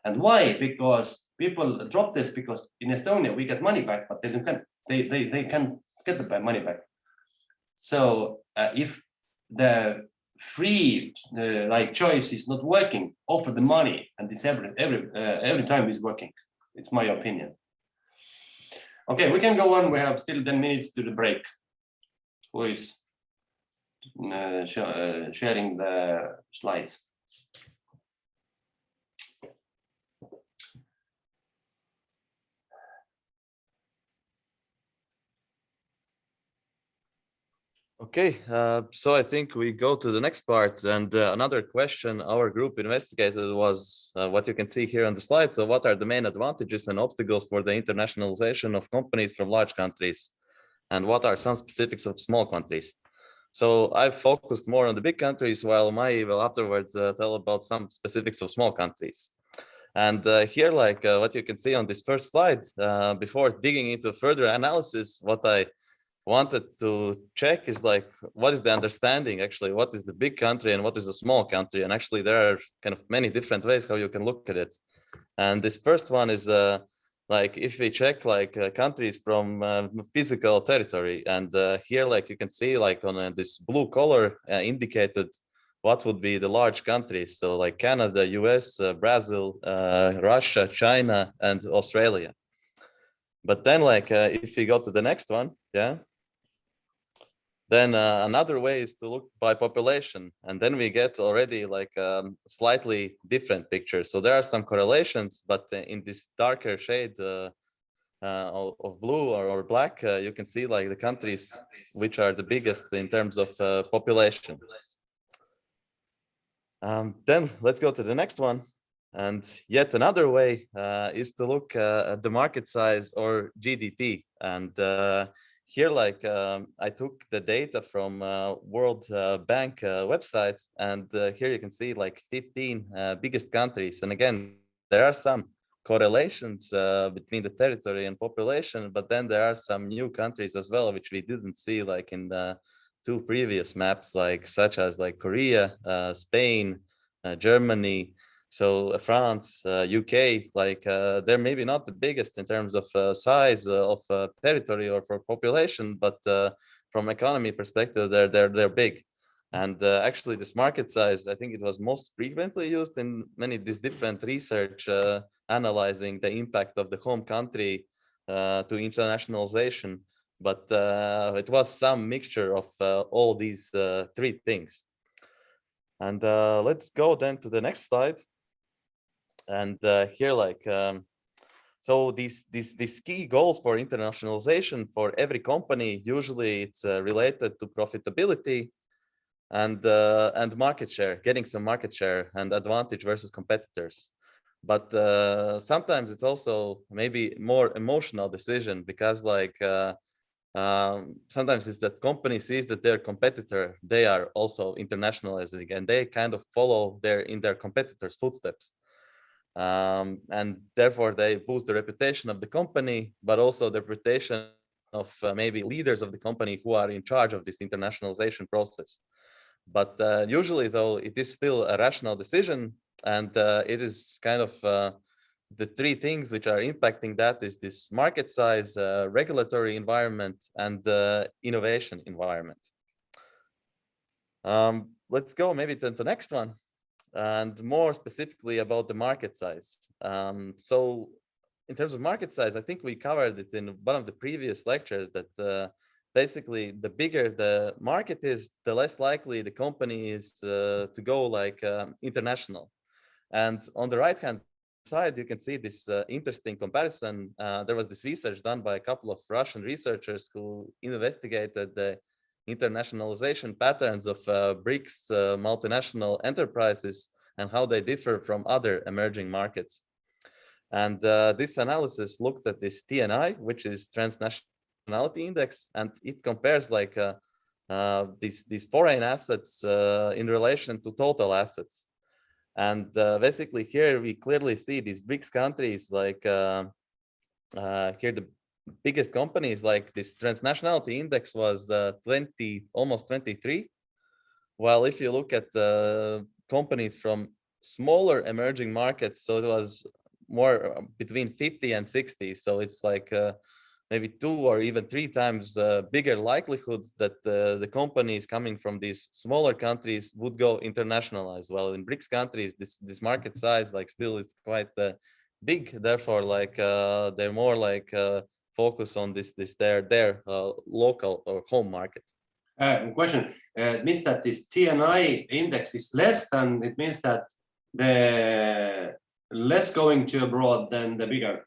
And why? Because people drop this because in Estonia we get money back, but they can't get the money back. So if the free like choice is not working, offer the money, and this every time is working. It's my opinion. Okay, we can go on. We have still 10 minutes to the break. Who is sharing the slides? Okay, so I think we go to the next part, and another question our group investigated was what you can see here on the slide. So what are the main advantages and obstacles for the internationalization of companies from large countries? And what are some specifics of small countries? So I've focused more on the big countries, while Mai will afterwards tell about some specifics of small countries. And here, like what you can see on this first slide, before digging into further analysis, what I wanted to check is like, what is the understanding actually, what is the big country and what is a small country? And actually there are kind of many different ways how you can look at it. And this first one is like if we check like countries from physical territory, and here like you can see like on this blue color indicated what would be the large countries. So like Canada, US, Brazil, Russia, China, and Australia. But then like if we go to the next one, yeah. Then another way is to look by population, and then we get already like slightly different pictures. So there are some correlations, but in this darker shade of blue or black, you can see like the countries which are the biggest in terms of population. Then let's go to the next one. And yet another way is to look at the market size or GDP. And here, like I took the data from World Bank website, and here you can see like 15 biggest countries. And again, there are some correlations between the territory and population, but then there are some new countries as well, which we didn't see like in the 2 previous maps, like such as like Korea, Spain, Germany. So France, UK, like they're maybe not the biggest in terms of size of territory or for population, but from economy perspective, they're big. And actually, this market size, I think it was most frequently used in many of these different research analyzing the impact of the home country to internationalization. But it was some mixture of all these 3 things. And let's go then to the next slide. And here, like, so these key goals for internationalization for every company, usually it's related to profitability and market share, getting some market share and advantage versus competitors. But sometimes it's also maybe more emotional decision, because like sometimes it's that company sees that their competitor, they are also internationalizing, and they kind of follow in their competitors' footsteps. And therefore they boost the reputation of the company, but also the reputation of maybe leaders of the company who are in charge of this internationalization process. But usually though, it is still a rational decision, and it is kind of the 3 things which are impacting that is this market size, regulatory environment, and innovation environment. Let's go maybe to the next one, and more specifically about the market size. So in terms of market size, I think we covered it in one of the previous lectures that basically the bigger the market is, the less likely the company is to go like international. And on the right hand side, you can see this interesting comparison. There was this research done by a couple of Russian researchers who investigated the internationalization patterns of BRICS multinational enterprises and how they differ from other emerging markets. And this analysis looked at this TNI, which is Transnationality Index, and it compares like these foreign assets in relation to total assets. And basically here we clearly see these BRICS countries, like here the biggest companies, like this Transnationality Index was 20, almost 23. While if you look at companies from smaller emerging markets, so it was more between 50 and 60. So it's like maybe 2 or even 3 times bigger likelihood that the companies coming from these smaller countries would go internationalize. Well, in BRICS countries, this market size like still is quite big. Therefore, like they're more like focus on their local or home market. Question. It means that this TNI index is less than, it means that the less going to abroad than the bigger.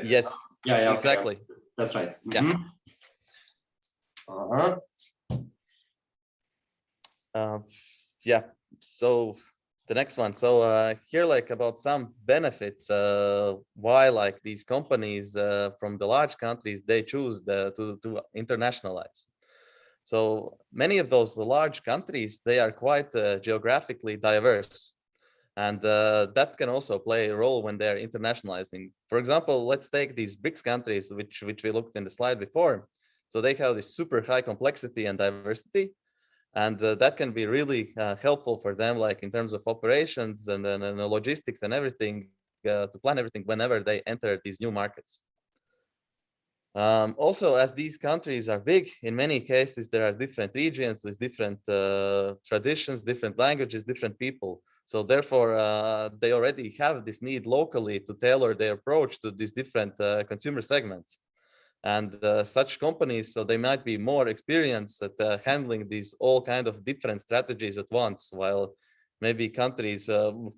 Yes. Yeah, exactly. Okay. That's right. Yeah. Yeah, so the next one. So here, like about some benefits, why like these companies from the large countries, they choose to internationalize. So many of those large countries, they are quite geographically diverse. And that can also play a role when they're internationalizing. For example, let's take these BRICS countries, which we looked in the slide before. So they have this super high complexity and diversity. And that can be really helpful for them, like in terms of operations and logistics and everything, to plan everything whenever they enter these new markets. Also, as these countries are big, in many cases, there are different regions with different traditions, different languages, different people. So therefore, they already have this need locally to tailor their approach to these different consumer segments. And such companies, so they might be more experienced at handling these all kind of different strategies at once, while maybe countries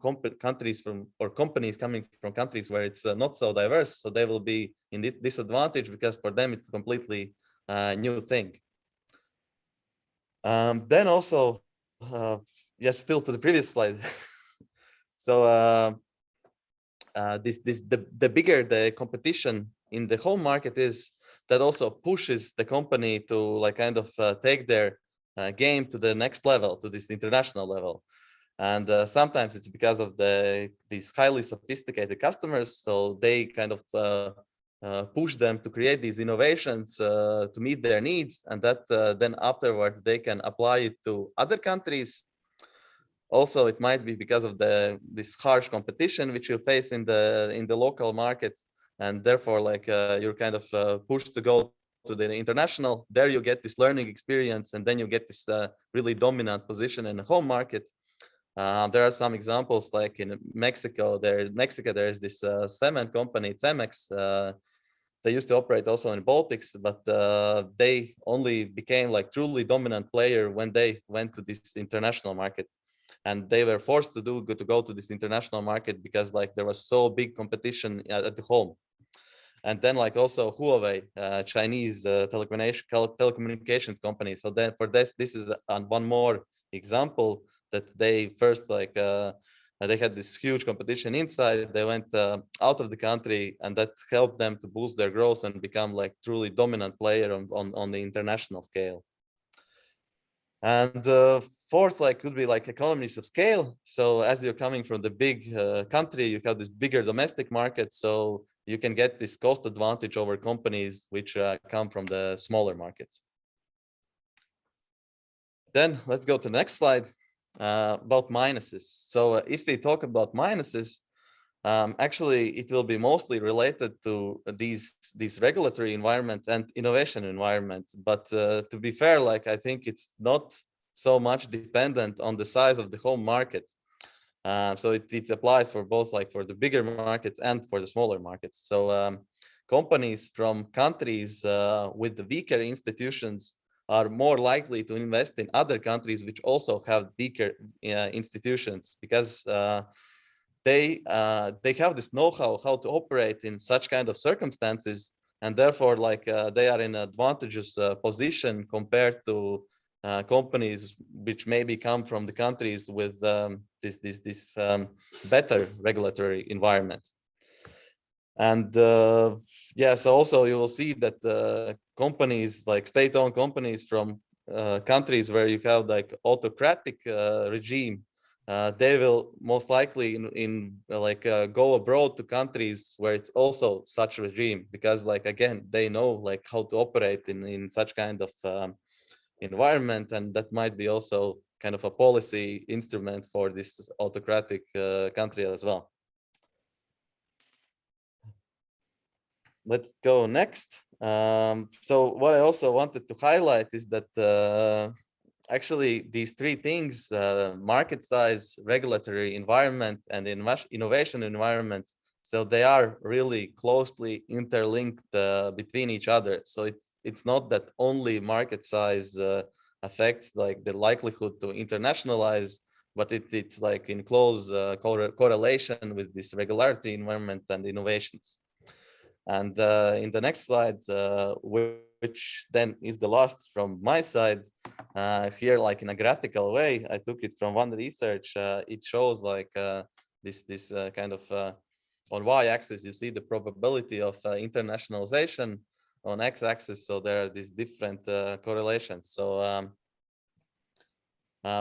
companies coming from countries where it's not so diverse, so they will be in this disadvantage because for them it's a completely new thing. Then also, yes, still to the previous slide. So the bigger the competition in the home market is, that also pushes the company to like kind of take their game to the next level, to this international level. And sometimes it's because of these highly sophisticated customers, so they kind of push them to create these innovations to meet their needs, and that then afterwards they can apply it to other countries. Also, it might be because of this harsh competition which you face in the local market, and therefore like you're kind of pushed to go to the international. There you get this learning experience, and then you get this really dominant position in the home market. There are some examples, like in Mexico. There is this cement company, Cemex. They used to operate also in Baltics, but they only became like truly dominant player when they went to this international market. And they were forced to go to this international market because like there was so big competition at the home. And then like also Huawei, Chinese telecommunications company. So then for this is one more example that they first like they had this huge competition inside. They went out of the country, and that helped them to boost their growth and become like truly dominant player on the international scale. And fourth, like could be like economies of scale. So as you're coming from the big country, you have this bigger domestic market, so you can get this cost advantage over companies which come from the smaller markets. Then let's go to the next slide about minuses. So if we talk about minuses, actually it will be mostly related to these regulatory environment and innovation environment. But to be fair, like I think it's not so much dependent on the size of the home market. So it applies for both, like for the bigger markets and for the smaller markets. So companies from countries with the weaker institutions are more likely to invest in other countries which also have weaker institutions, because they have this know-how how to operate in such kind of circumstances, and therefore like they are in an advantageous position compared to companies which maybe come from the countries with this better regulatory environment. And yeah, so also you will see that companies, like state-owned companies from countries where you have like autocratic regime, they will most likely go abroad to countries where it's also such regime, because like again they know like how to operate in such kind of environment, and that might be also kind of a policy instrument for this autocratic country as well. Let's go next. So what I also wanted to highlight is that actually these three things, market size, regulatory environment, and innovation environment, so they are really closely interlinked between each other. So it's not that only market size affects like the likelihood to internationalize, but it's like in close correlation with this regulatory environment and innovations. And in the next slide, we'll which then is the last from my side. Here, like in a graphical way, I took it from one research. It shows like this kind of on y-axis, you see the probability of internationalization. On x-axis, so there are these different correlations. So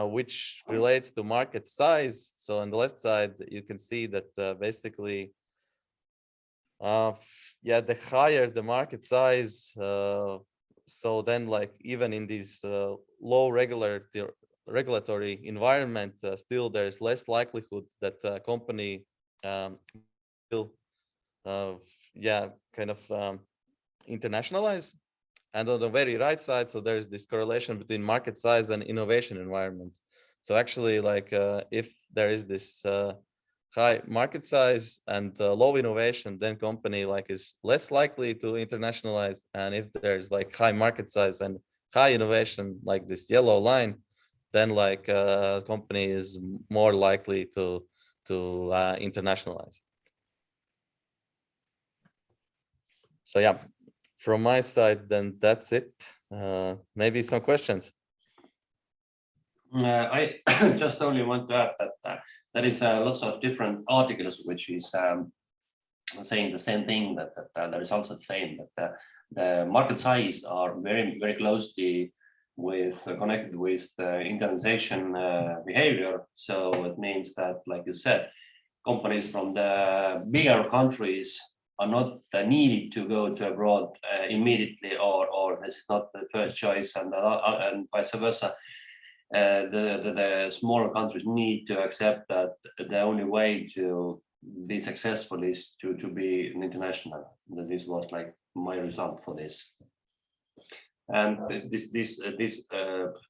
which relates to market size. So on the left side, you can see that basically, yeah, the higher the market size, so then like even in this low regulatory environment, still there's less likelihood that a company will, yeah, kind of internationalize. And on the very right side, so there's this correlation between market size and innovation environment. So actually, like if there is this high market size and low innovation, then company like is less likely to internationalize. And if there's like high market size and high innovation, like this yellow line, then like company is more likely to internationalize. So yeah, from my side, then that's it. Maybe some questions. I just only want to add that there is lots of different articles which is saying the same thing, that the results are the same, that the market size are very closely connected with the internationalization behavior. So it means that, like you said, companies from the bigger countries are not needed to go to abroad immediately, or this is not the first choice, and vice versa. The smaller countries need to accept that the only way to be successful is to be an international. This was like my result for this. And this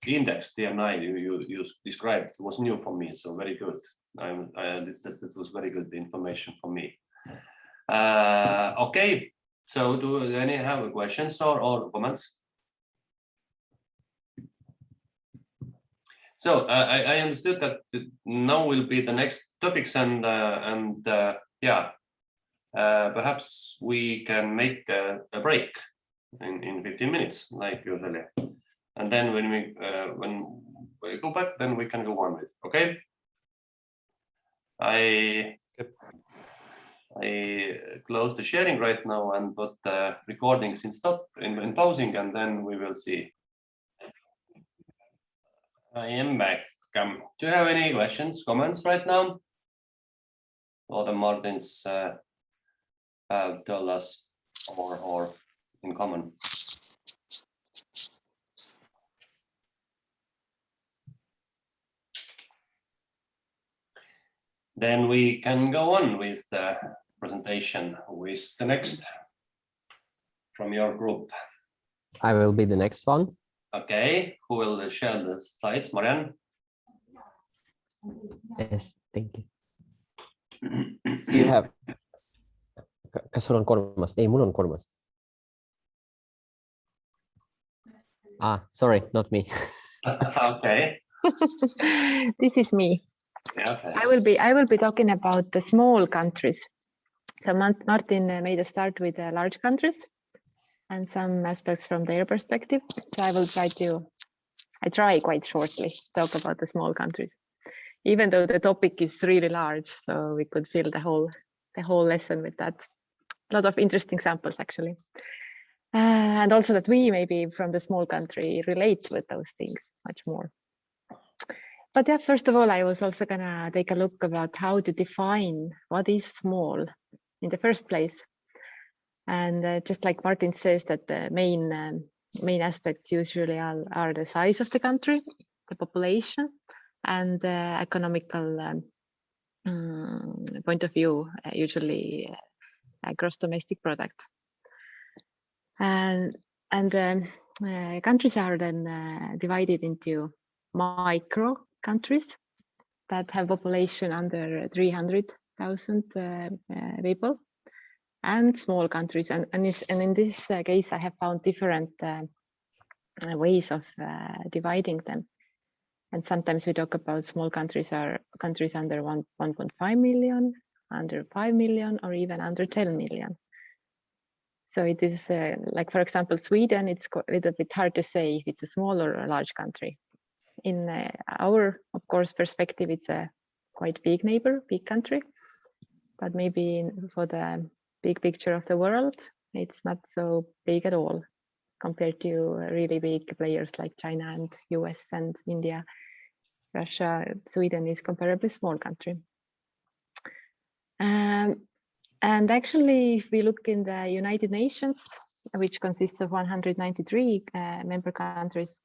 index TNI you described was new for me, so very good. That was very good information for me. Okay, so do any have questions or comments? So I understood that now will be the next topics, and yeah, perhaps we can make a break in 15 minutes, like usually, and then when we go back, then we can go on with. Okay. I close the sharing right now and put the recordings in pausing, and then we will see. I am back. Do you have any questions, comments right now? Or the Martins have told us or in common? Then we can go on with the presentation with the next from your group. I will be the next one. Okay, who will share the slides, Marianne? Yes, thank you. You have. Kas sul on kolmas? Ei, mul on kolmas. Sorry, not me. Okay. This is me. Yeah, okay. I will be talking about the small countries. So Martin made a start with the large countries and some aspects from their perspective. So I will try quite shortly to talk about the small countries, even though the topic is really large. So we could fill the whole lesson with that. A lot of interesting samples actually. And also that we maybe from the small country relate with those things much more. But yeah, first of all, I was also gonna take a look about how to define what is small in the first place. And just like Martin says, that the main aspects usually are the size of the country, the population, and the economical point of view, usually gross domestic product. And countries are then divided into micro countries that have population under 300,000 people, and small countries. And in this case, I have found different ways of dividing them. And sometimes we talk about small countries are countries under 1.5 million, under 5 million, or even under 10 million. So it is like, for example, Sweden, it's a little bit hard to say if it's a small or a large country. In our, of course, perspective, it's a quite big neighbor, big country, but maybe for the big picture of the world, it's not so big at all compared to really big players like China and US and India, Russia. Sweden is comparably small country. And actually, if we look in the United Nations, which consists of 193 member countries,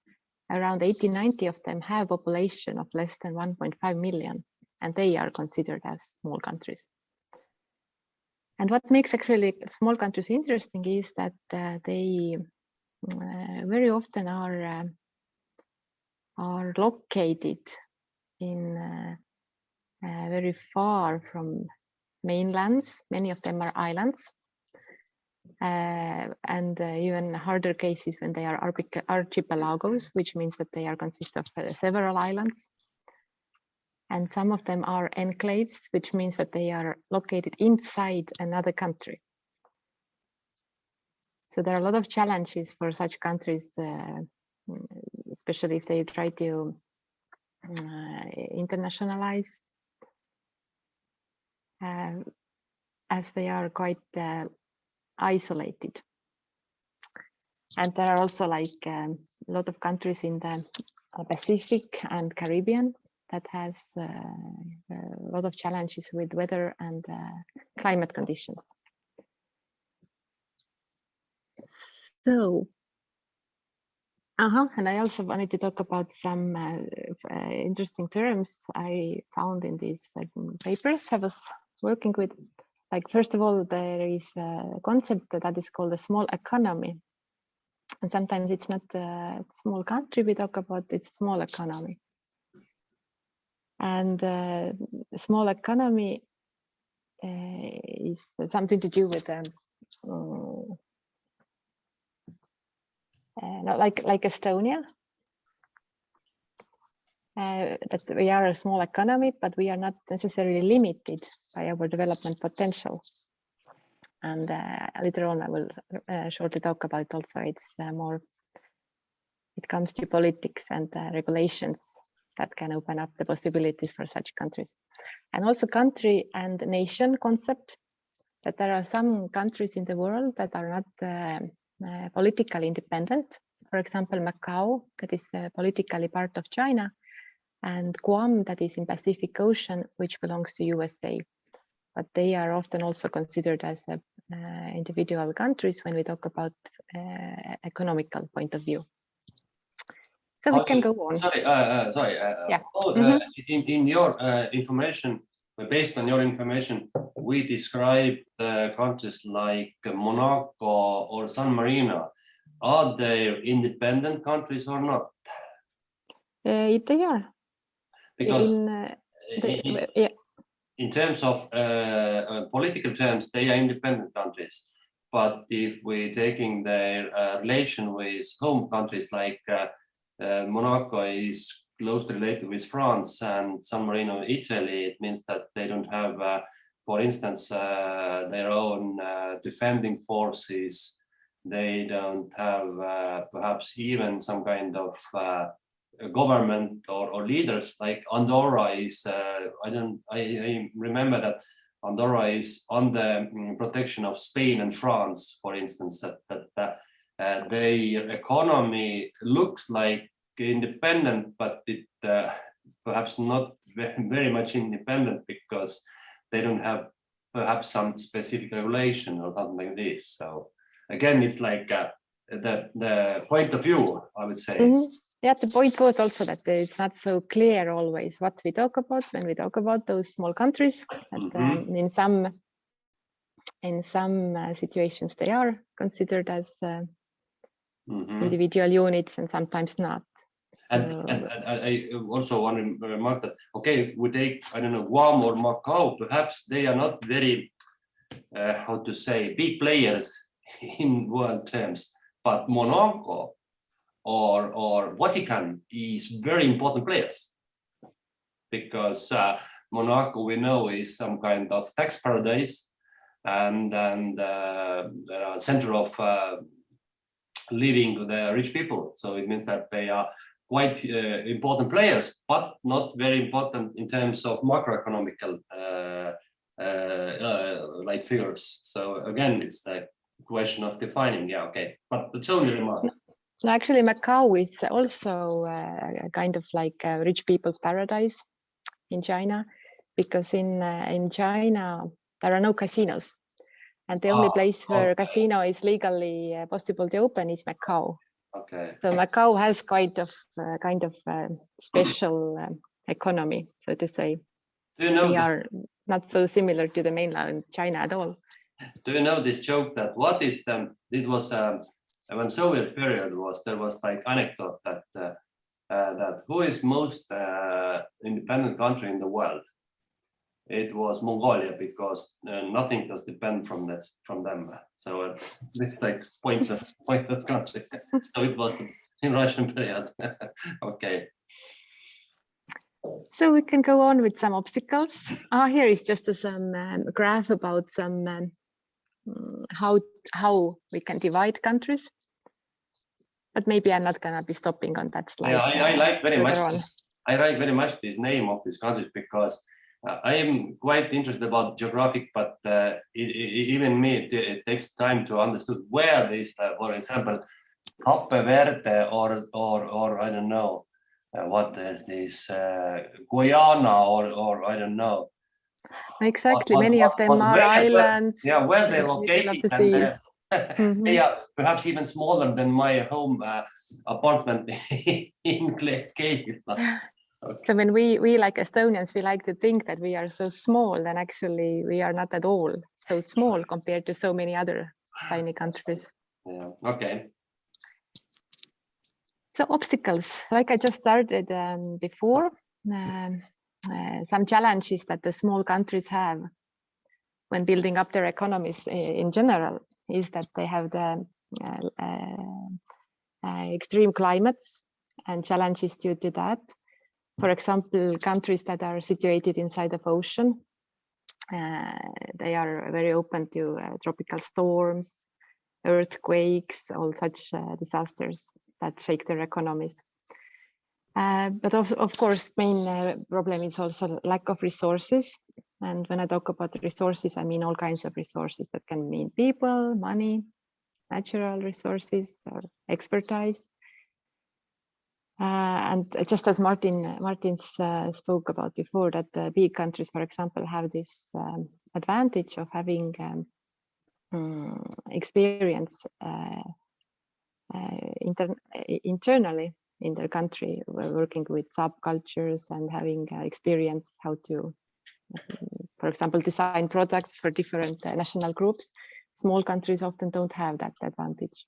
around 80-90 of them have a population of less than 1.5 million, and they are considered as small countries. And what makes actually small countries interesting is that they very often are located in very far from mainlands. Many of them are islands, and even harder cases when they are archipelagos, which means that they are consist of several islands. And some of them are enclaves, which means that they are located inside another country. So there are a lot of challenges for such countries, especially if they try to internationalize, as they are quite isolated. And there are also like a lot of countries in the Pacific and Caribbean that has a lot of challenges with weather and climate conditions. So, and I also wanted to talk about some interesting terms I found in these papers I was working with. Like, first of all, there is a concept that is called a small economy. And sometimes it's not a small country we talk about, it's small economy. And small economy is something to do with not like Estonia, that we are a small economy, but we are not necessarily limited by our development potential. And later on, I will shortly talk about it also. It's more, it comes to politics and regulations that can open up the possibilities for such countries. And also country and nation concept, that there are some countries in the world that are not politically independent. For example, Macau, that is politically part of China, and Guam, that is in Pacific Ocean, which belongs to USA. But they are often also considered as individual countries when we talk about economical point of view. So we can go on. Sorry, Yeah. In your information, based on your information, we described countries like Monaco or San Marino. Are they independent countries or not? They are. Because yeah. In terms of political terms, they are independent countries. But if we're taking their relation with home countries like Monaco is closely related with France and San Marino, Italy, it means that they don't have, for instance, their own defending forces. They don't have perhaps even some kind of government or leaders. Like Andorra is, I remember that Andorra is on the protection of Spain and France, for instance, that their economy looks like independent, but it perhaps not very much independent, because they don't have perhaps some specific regulation or something like this. So again, it's like the point of view, I would say. Mm-hmm. Yeah, the point was also that it's not so clear always what we talk about when we talk about those small countries. That, in some situations they are considered as individual units, and sometimes not. And I also want to remark that, okay, if we take, I don't know, Guam or Macau, perhaps they are not very, how to say, big players in world terms, but Monaco or Vatican is very important players, because Monaco, we know, is some kind of tax paradise, and center of living to the rich people. So it means that they are quite important players, but not very important in terms of macroeconomical like figures. So again, it's the question of defining. Yeah, okay, but the only remark. No, actually, Macau is also kind of like a rich people's paradise in China, because in China there are no casinos, and the only place where a casino is legally possible to open is Macau. Okay. So Macau has kind of special economy, so to say. Do you know they are not so similar to the mainland China at all. Do you know this joke that what is the? It was when Soviet period was, there was like anecdote that that who is most independent country in the world? It was Mongolia, because nothing does depend from them. So it's like pointless country. So it was in Russian period. Okay. So we can go on with some obstacles. Here is just some graph about some how we can divide countries. But maybe I'm not gonna be stopping on that slide. Yeah, I like very much. I like very much this name of these countries, because I am quite interested about geographic, but even me, it takes time to understand where this, for example, Cape Verde or I don't know what is this Guyana or I don't know. Exactly, many of them are islands. Yeah, where they're located. They are perhaps even smaller than my home apartment in Keila. Okay. So when we like Estonians, we like to think that we are so small, and actually we are not at all so small compared to so many other tiny countries. Yeah. Okay. So obstacles, like I just started before, some challenges that the small countries have when building up their economies in general is that they have the extreme climates and challenges due to that. For example, countries that are situated inside of ocean, they are very open to tropical storms, earthquakes, all such disasters that shake their economies. But also, of course, main problem is also lack of resources. And when I talk about resources, I mean all kinds of resources. That can mean people, money, natural resources, or expertise. And just as Martin spoke about before, that the big countries, for example, have this advantage of having experience internally in their country, working with subcultures and having experience how to, for example, design products for different national groups. Small countries often don't have that advantage.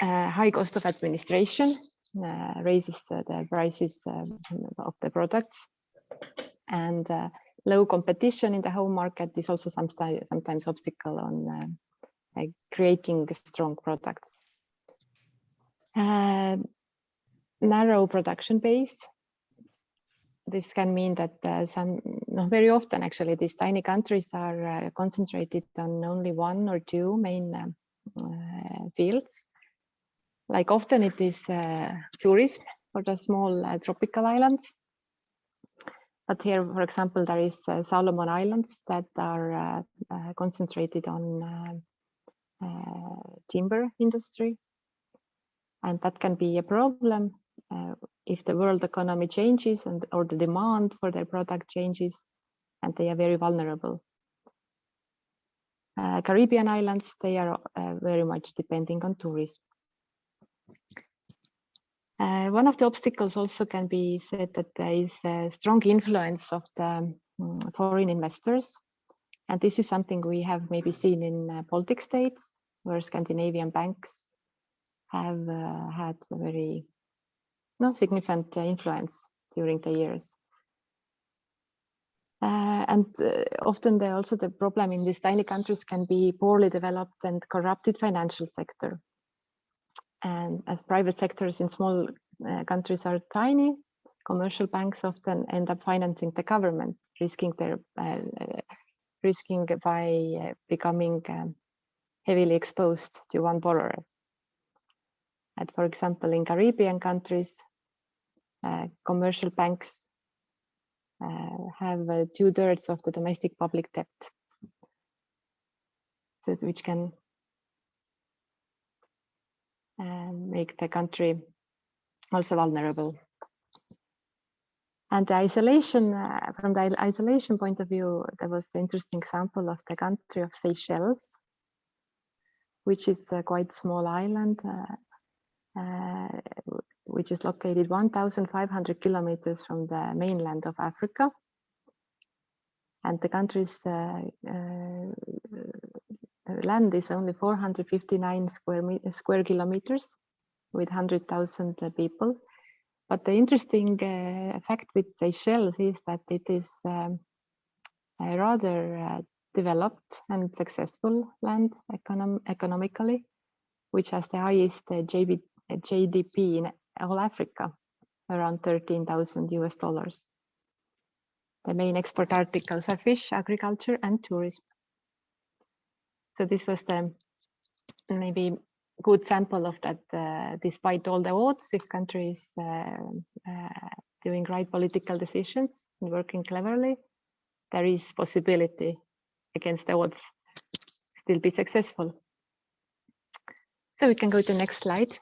High cost of administration raises the prices of the products, and low competition in the home market is also sometimes obstacle on creating strong products. Narrow production base. This can mean that very often actually these tiny countries are concentrated on only one or two main fields. Like often it is tourism for the small tropical islands. But here, for example, there is Solomon Islands that are concentrated on timber industry. And that can be a problem if the world economy changes or the demand for their product changes, and they are very vulnerable. Caribbean islands, they are very much depending on tourism. One of the obstacles also can be said that there is a strong influence of the foreign investors. And this is something we have maybe seen in Baltic states, where Scandinavian banks have had a very significant influence during the years. And often also the problem in these tiny countries can be poorly developed and corrupted financial sector. And as private sectors in small countries are tiny commercial banks often end up financing the government, risking by becoming heavily exposed to one borrower. And for example, in Caribbean countries, commercial banks have 2/3 of the domestic public debt, so which can make the country also vulnerable. And the isolation, from the isolation point of view, there was an interesting example of the country of Seychelles, which is a quite small island, which is located 1,500 kilometers from the mainland of Africa. And the country's land is only 459 square kilometers with 100,000 people. But the interesting fact with Seychelles is that it is a rather developed and successful land economically, which has the highest GDP in all Africa, around $13,000. The main export articles are fish, agriculture, and tourism. So this was the maybe good sample of that. Despite all the odds, if countries doing right political decisions and working cleverly, there is possibility against the odds still be successful. So we can go to the next slide.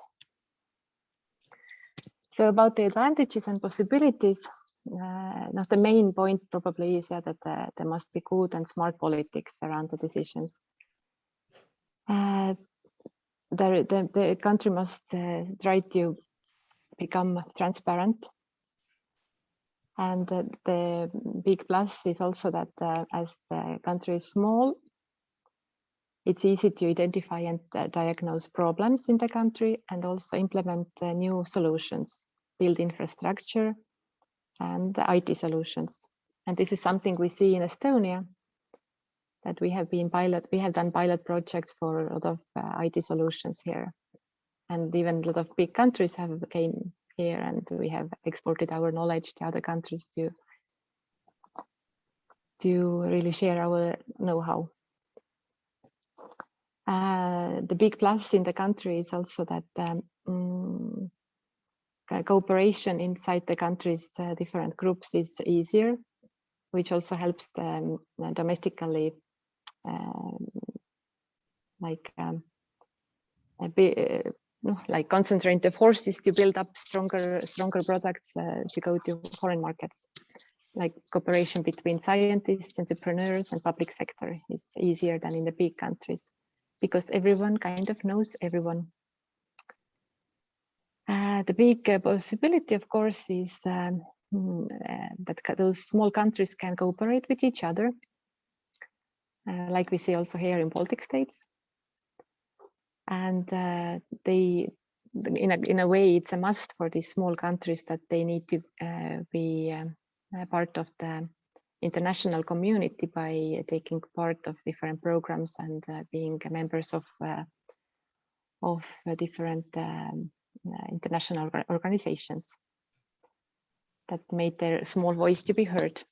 So about the advantages and possibilities, the main point probably is that there must be good and smart politics around the decisions. The country must try to become transparent. And the big plus is also that as the country is small, it's easy to identify and diagnose problems in the country and also implement new solutions, build infrastructure and IT solutions. And this is something we see in Estonia, that we have done pilot projects for a lot of IT solutions here. And even a lot of big countries have came here, and we have exported our knowledge to other countries to really share our know-how. The big plus in the country is also that cooperation inside the country's different groups is easier, which also helps them domestically, like concentrate the forces to build up stronger products to go to foreign markets. Like cooperation between scientists, entrepreneurs, and public sector is easier than in the big countries, because everyone kind of knows everyone. The big possibility, of course, is that those small countries can cooperate with each other, like we see also here in Baltic states. And in a way, it's a must for these small countries that they need to be part of the international community by taking part of different programs and being members of different international organizations that made their small voice to be heard.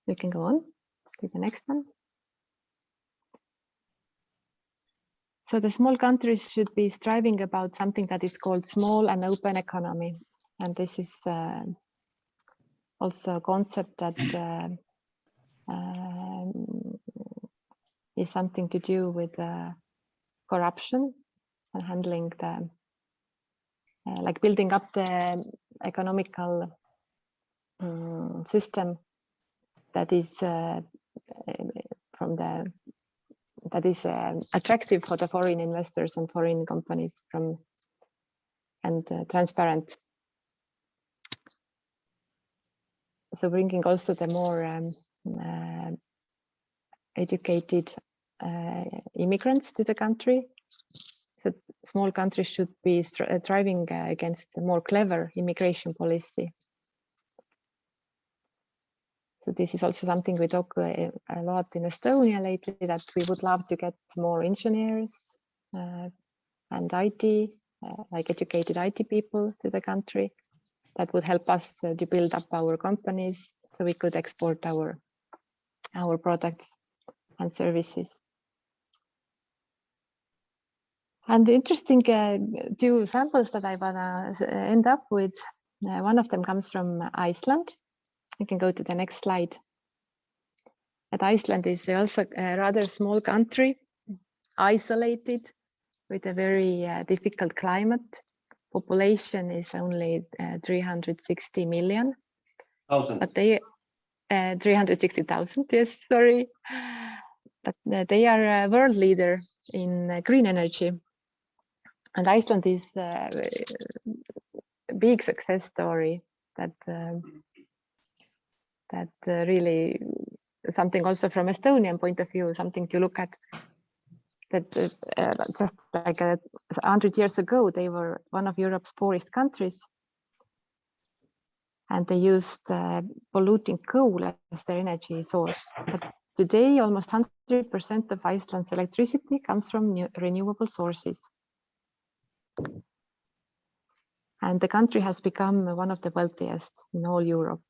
We can go on to the next one. So the small countries should be striving about something that is called small and open economy. And this is also a concept that is something to do with corruption and handling the, like building up the economical system that is attractive for the foreign investors and foreign companies and transparent. So bringing also the more educated immigrants to the country. So small countries should be striving against the more clever immigration policy. So this is also something we talk a lot in Estonia lately, that we would love to get more engineers and IT like educated IT people to the country. That would help us to build up our companies so we could export our products and services. And the interesting two samples that I wanna end up with, one of them comes from Iceland. You can go to the next slide. And Iceland is also a rather small country, isolated with a very difficult climate. Population is only 360 million. But they 360,000, yes, sorry. But they are a world leader in green energy. And Iceland is a big success story that really something also from Estonian point of view, something to look at. That just like 100 years ago, they were one of Europe's poorest countries. And they used polluting coal as their energy source. But today, almost 100% of Iceland's electricity comes from renewable sources. And the country has become one of the wealthiest in all Europe.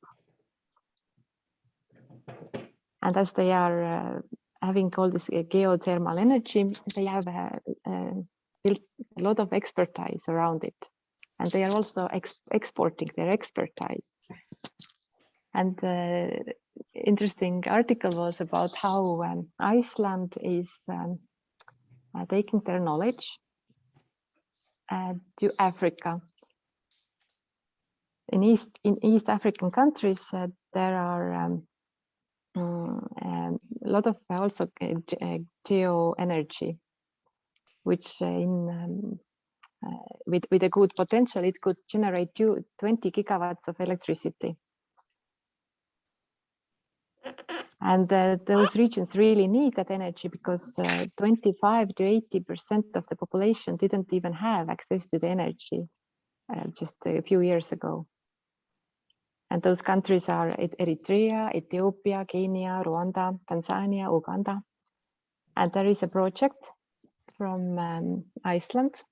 And as they are having all this geothermal energy, they have built a lot of expertise around it. And they are also exporting their expertise. And the interesting article was about how Iceland is taking their knowledge to Africa. In East African countries, there are a lot of also geo energy, which with a good potential, it could generate 20 gigawatts of electricity. And those regions really need that energy because 25 to 80% of the population didn't even have access to the energy just a few years ago. And those countries are Eritrea, Ethiopia, Kenya, Rwanda, Tanzania, Uganda. And there is a project from Iceland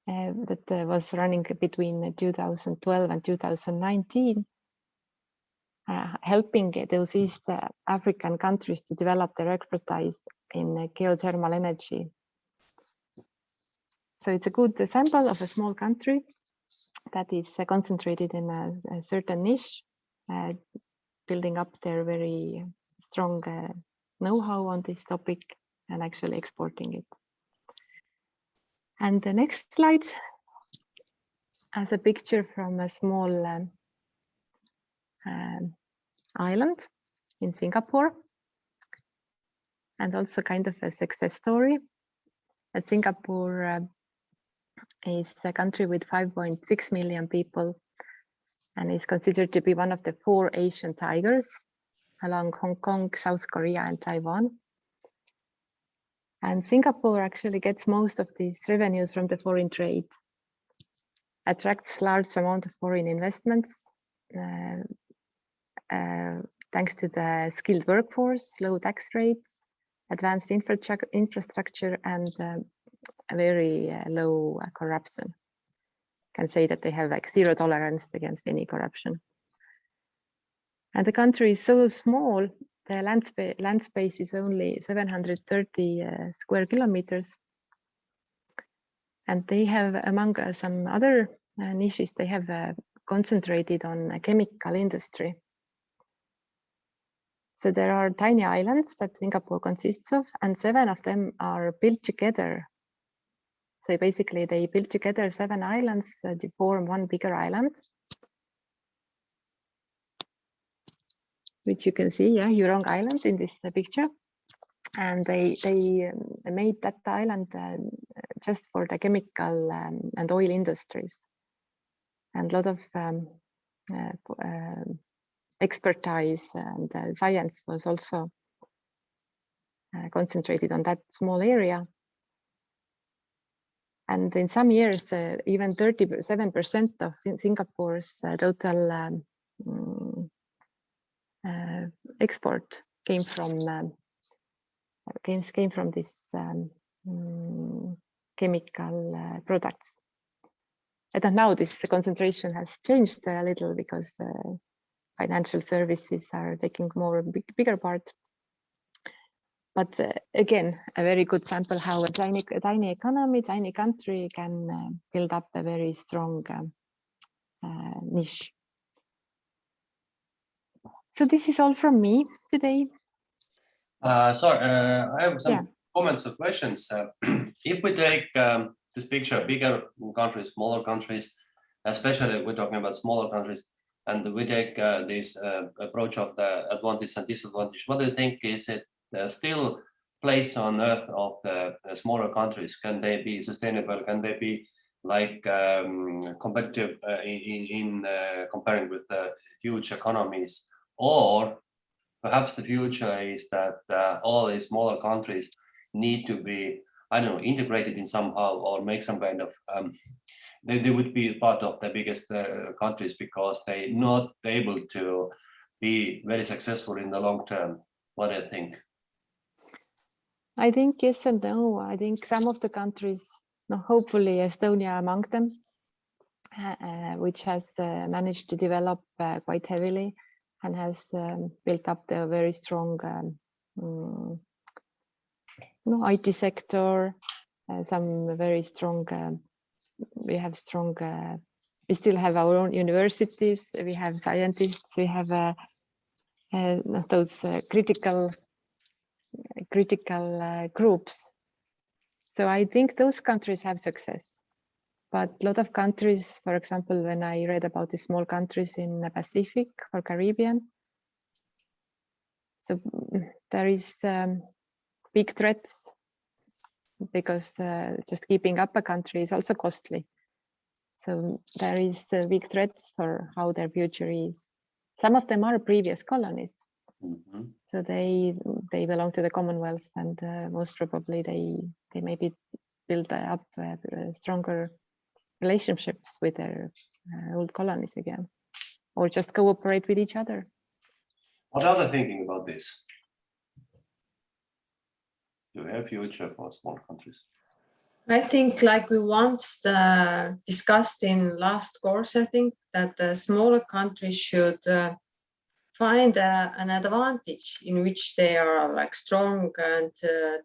that was running between 2012 and 2019, helping those East African countries to develop their expertise in geothermal energy. So it's a good example of a small country that is concentrated in a certain niche, building up their very strong know-how on this topic and actually exporting it. And the next slide has a picture from a small island in Singapore, and also kind of a success story. And Singapore is a country with 5.6 million people and is considered to be one of the 4 Asian tigers along Hong Kong, South Korea, and Taiwan. And Singapore actually gets most of these revenues from the foreign trade, attracts large amount of foreign investments, thanks to the skilled workforce, low tax rates, advanced infrastructure, and a very low corruption. Can say that they have like 0 tolerance against any corruption. And the country is so small, the land space is only 730 square kilometers. And they have, among some other niches, they have concentrated on a chemical industry. So there are tiny islands that Singapore consists of, and 7 of them are built together. So basically they built together 7 islands to form one bigger island, which you can see, yeah, Jurong Island in this picture. And they made that island just for the chemical and oil industries. And a lot of expertise and science was also concentrated on that small area. And in some years, even 37% of Singapore's total export came from this chemical products. And now this concentration has changed a little because financial services are taking bigger part. But again, a very good sample how a tiny economy, tiny country can build up a very strong niche. So this is all from me today. Sorry, I have some comments or questions. If we take this picture, bigger countries, smaller countries, especially we're talking about smaller countries, and we take this approach of the advantage and disadvantage, what do you think is it still place on earth of the smaller countries? Can they be sustainable? Can they be like competitive in comparing with the huge economies? Or perhaps the future is that all these smaller countries need to be, I don't know, integrated in somehow, or make some kind of, they would be part of the biggest countries because they're not able to be very successful in the long term. What do you think? I think yes and no. I think some of the countries, hopefully Estonia among them, which has managed to develop quite heavily and has built up the very strong IT sector, some very strong, we still have our own universities, we have scientists, we have those critical groups. So I think those countries have success. But a lot of countries, for example, when I read about the small countries in the Pacific or Caribbean, so there is big threats because just keeping up a country is also costly. So there is big threats for how their future is. Some of them are previous colonies. Mm-hmm. So they belong to the Commonwealth, and most probably they maybe build up stronger relationships with their old colonies again, or just cooperate with each other. What are they thinking about this? Do you have future for small countries? I think, like we once discussed in last course, I think that the smaller countries should find an advantage in which they are like strong, and to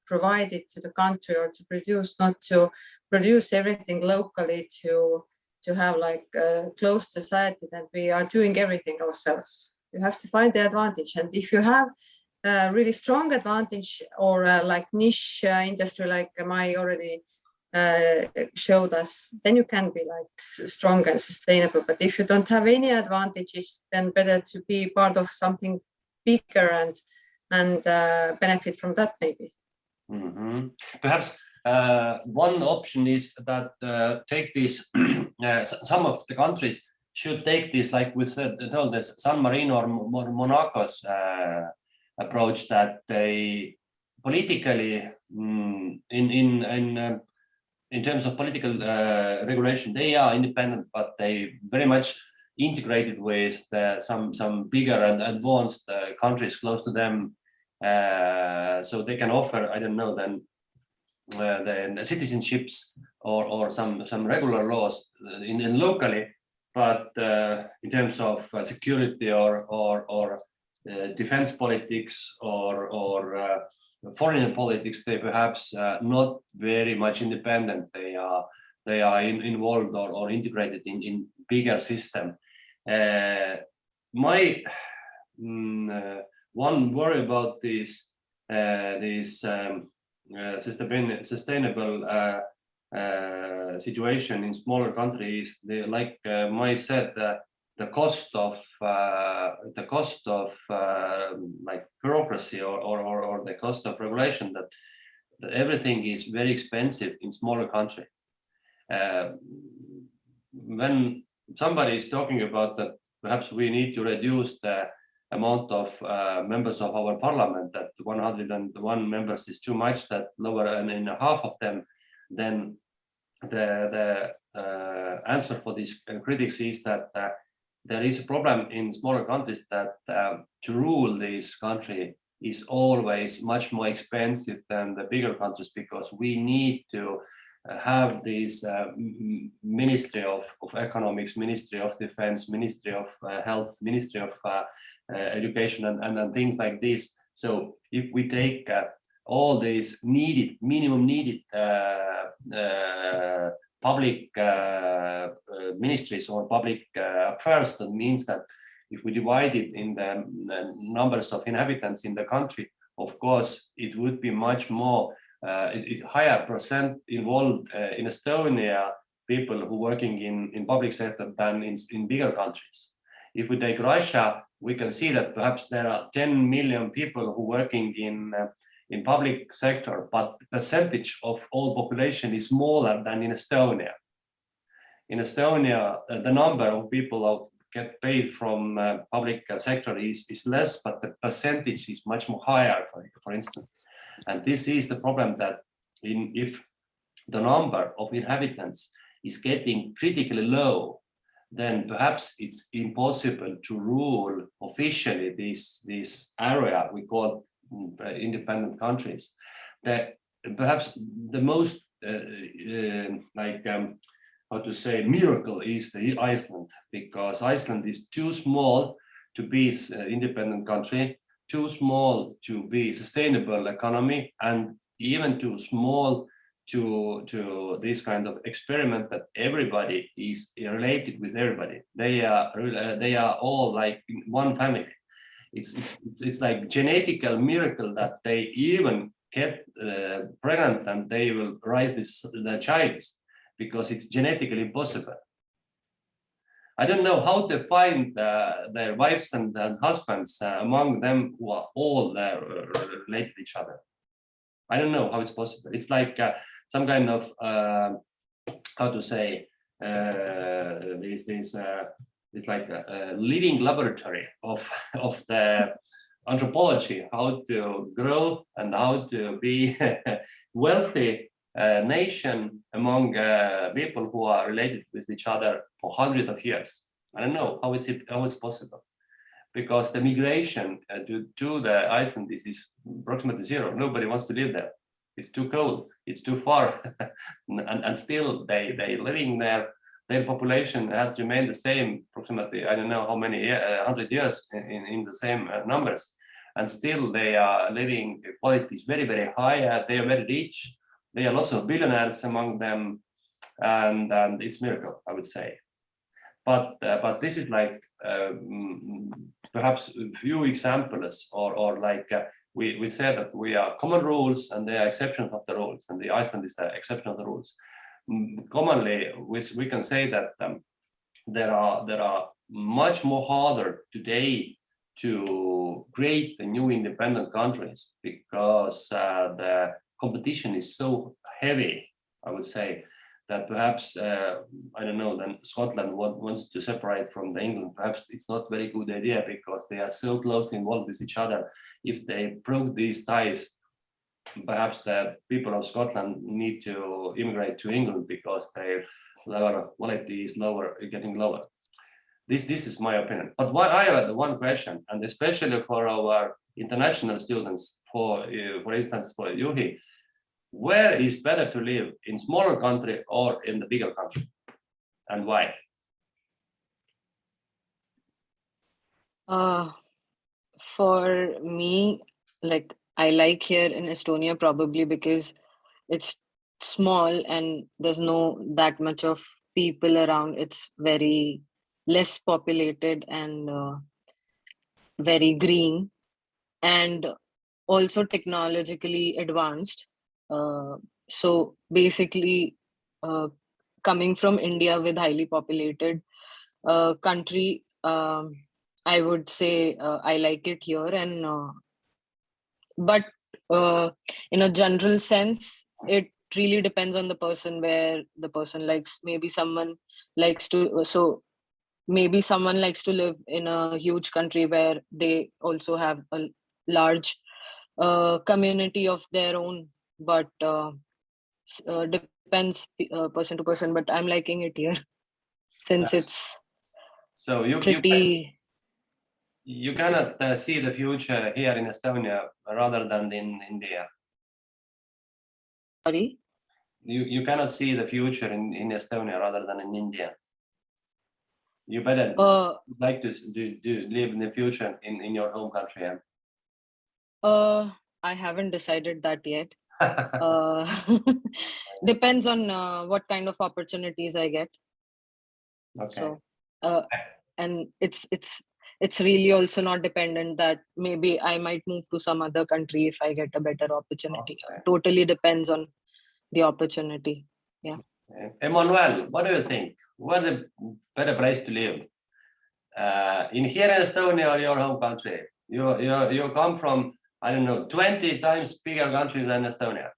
provide it to the country, or to produce, not to produce everything locally, to have like a closed society that we are doing everything ourselves. You have to find the advantage, and if you have a really strong advantage, or like niche industry like Mai already showed us, then you can be like strong and sustainable. But if you don't have any advantages, then better to be part of something bigger and benefit from that maybe. Mm-hmm. Perhaps one option is that take this, some of the countries should take this, like we said, told this San Marino or Monaco's approach, that they politically, in terms of political regulation, they are independent, but they very much integrated with some bigger and advanced countries close to them. So they can offer, I don't know, then the citizenships or some regular laws in locally, but in terms of security or defense politics or foreign politics, they perhaps not very much independent. They are involved or integrated in bigger system. My one worry about this sustainable situation in smaller countries, like Mai said, the cost of like bureaucracy or the cost of regulation, that everything is very expensive in smaller country. When somebody is talking about that, perhaps we need to reduce the amount of members of our parliament, that 101 members is too much, that lower and half of them, then the answer for these critics is that there is a problem in smaller countries, that to rule this country is always much more expensive than the bigger countries, because we need to have this Ministry of Economics, Ministry of Defense, Ministry of Health, Ministry of Education, and things like this. So if we take all these minimum needed public ministries or public affairs, that means that if we divide it in the numbers of inhabitants in the country, of course, it would be much more higher percent involved in Estonia, people who working in public sector than in bigger countries. If we take Russia, we can see that perhaps there are 10 million people who working in public sector, but the percentage of all population is smaller than in Estonia. In Estonia, the number of people who get paid from public sector is less, but the percentage is much more higher, for instance. And this is the problem, that if the number of inhabitants is getting critically low, then perhaps it's impossible to rule officially this area we call independent countries. That perhaps the most how to say miracle is the Iceland, because Iceland is too small to be an independent country, too small to be sustainable economy, and even too small to this kind of experiment that everybody is related with everybody. They are all like one family. It's like genetical miracle that they even get pregnant and they will raise the child, because it's genetically impossible. I don't know how to find their wives and husbands among them who are all related to each other. I don't know how it's possible. It's like some kind of how to say it's like a living laboratory of the anthropology, how to grow and how to be wealthy nation among people who are related with each other for hundreds of years. I don't know how it's possible, because the migration to the Iceland is approximately zero. Nobody wants to live there. It's too cold. It's too far, and still they living there. Their population has remained the same, approximately, I don't know how many 100 years in the same numbers, and still they are living quality is very, very high. They are very rich. There are lots of billionaires among them, and it's a miracle, I would say. But this is like perhaps a few examples, or like we said that we are common rules and there are exceptions of the rules, and the Iceland is the exception of the rules. Commonly, we can say that there are much more harder today to create the new independent countries, because the competition is so heavy, I would say, that perhaps, I don't know, then Scotland wants to separate from the England. Perhaps it's not a very good idea, because they are so closely involved with each other. If they broke these ties, perhaps the people of Scotland need to immigrate to England, because their level of quality is lower, getting lower. This is my opinion. But what I have one question, and especially for our international students, for instance, for Juhi, where is better to live, in smaller country or in the bigger country, and why? For me, like, I like here in Estonia probably because it's small and there's no that much of people around. It's very less populated and very green, and also technologically advanced. So basically, coming from India with highly populated country, I would say I like it here. And but in a general sense, it really depends on the person, where the person likes. Maybe someone likes to live in a huge country where they also have a large community of their own, but depends person to person. But I'm liking it here since it's So you pretty. You cannot see the future here in Estonia rather than in India. Sorry. You cannot see the future in Estonia rather than in India. You better like to live in the future in your home country. Yeah? I haven't decided that yet. Depends on what kind of opportunities I get. Okay. So, and it's really also not dependent that maybe I might move to some other country if I get a better opportunity. Okay. Totally depends on the opportunity. Yeah. Emmanuel, what do you think? What is a better place to live? In here in Estonia or your home country? You come from, I don't know, 20 times bigger country than Estonia.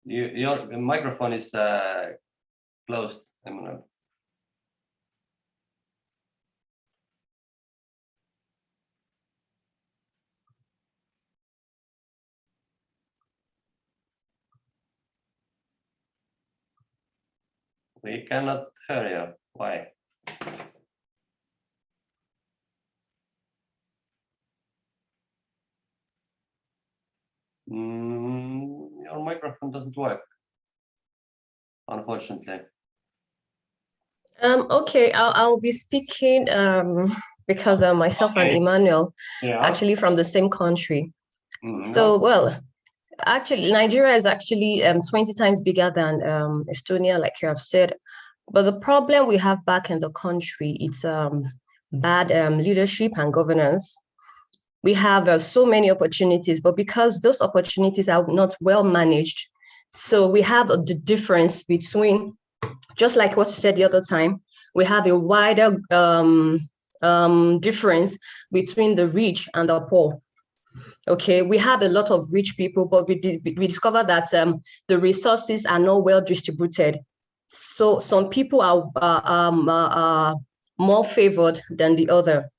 Your microphone is closed, Emmanuel. We cannot hear you. Why? Your microphone doesn't work, unfortunately. Okay, I'll be speaking because myself and Emmanuel actually from the same country. So, well, actually, Nigeria is actually 20 times bigger than Estonia, like you have said. But the problem we have back in the country, it's bad leadership and governance. We have so many opportunities, but because those opportunities are not well managed, so we have the difference between, just like what you said the other time, we have a wider difference between the rich and the poor. Okay, we have a lot of rich people, but we discover that the resources are not well distributed. So some people are more favored than the other.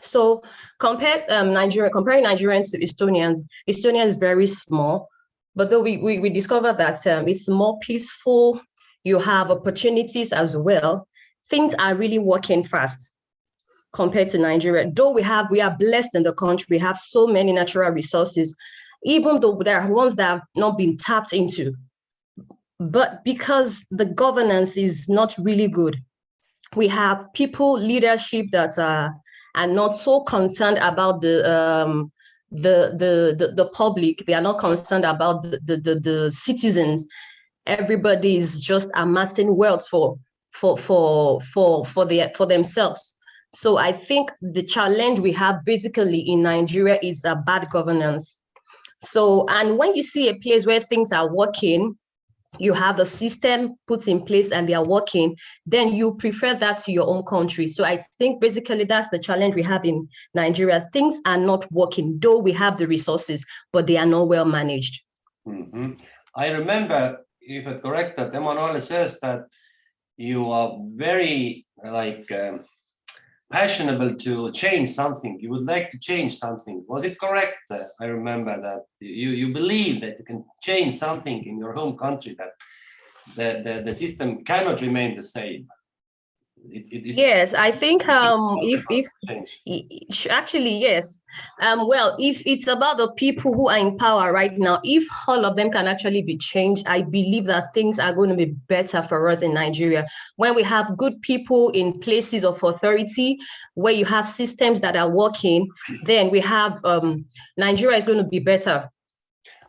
So comparing Nigerians to Estonians, Estonia is very small, but though we discover that it's more peaceful, you have opportunities as well. Things are really working fast compared to Nigeria. Though we are blessed in the country, we have so many natural resources, even though there are ones that have not been tapped into. But because the governance is not really good, we have leadership that are not so concerned about the public. They are not concerned about the citizens. Everybody is just amassing wealth for themselves. So I think the challenge we have basically in Nigeria is a bad governance. So, and when you see a place where things are working, you have the system put in place and they are working, then you prefer that to your own country. So I think basically that's the challenge we have in Nigeria. Things are not working, though we have the resources, but they are not well managed. Mm-hmm. I remember, if I'm correct, that Emmanuel says that you are very passionate to change something. You would like to change something. Was it correct? I remember that you believe that you can change something in your home country, that the system cannot remain the same. Yes, I think actually, yes. Well, if it's about the people who are in power right now, if all of them can actually be changed, I believe that things are going to be better for us in Nigeria. When we have good people in places of authority, where you have systems that are working, then we have Nigeria is going to be better.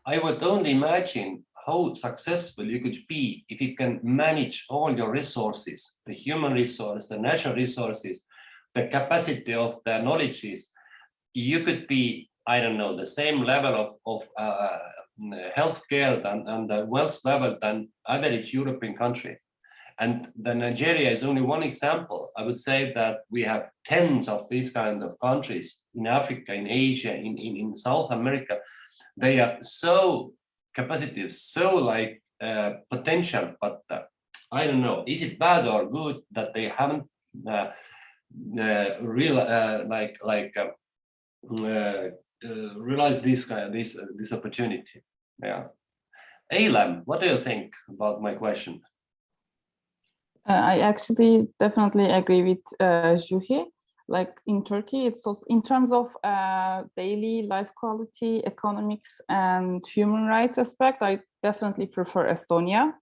I would only imagine how successful you could be if you can manage all your resources, the human resource, the natural resources, the capacity of the knowledges. You could be, I don't know, the same level of healthcare and the wealth level than average European country. And the Nigeria is only one example. I would say that we have tens of these kind of countries in Africa, in Asia, in South America. They are so capacitive, so potential, but I don't know, is it bad or good that they haven't realized this opportunity? Yeah. Eilam, what do you think about my question? I actually definitely agree with Juhi. Like in Turkey, it's also in terms of daily life quality, economics, and human rights aspect. I definitely prefer Estonia,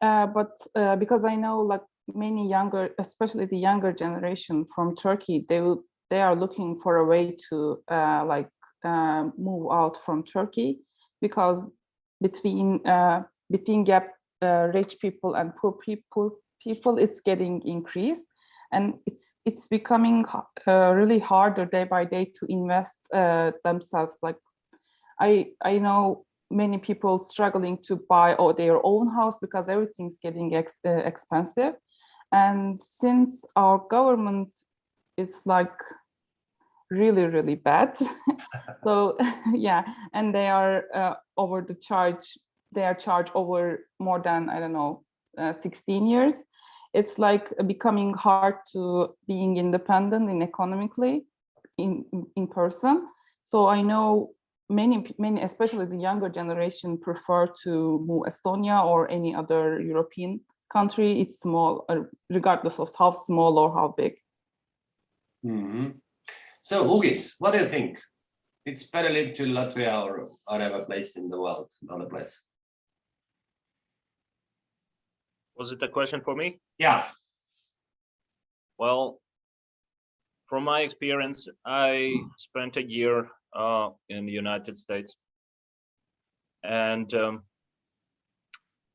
but because I know like many younger, especially the younger generation from Turkey, they are looking for a way to move out from Turkey, because between gap rich people and poor people, it's getting increased, and it's becoming really harder day by day to invest themselves. Like I know many people struggling to buy their own house because everything's getting expensive, and since our government is like really bad, so yeah, and they are over the charge. They are charged over more than, I don't know, 16 years. It's like becoming hard to being independent in economically in person. So I know many, especially the younger generation, prefer to move Estonia or any other European country. It's small, regardless of how small or how big. Mm-hmm. So Ugis, what do you think? It's better live to Latvia or other place in the world, another place? Was it a question for me? Yeah. Well, from my experience, I spent a year in the United States. And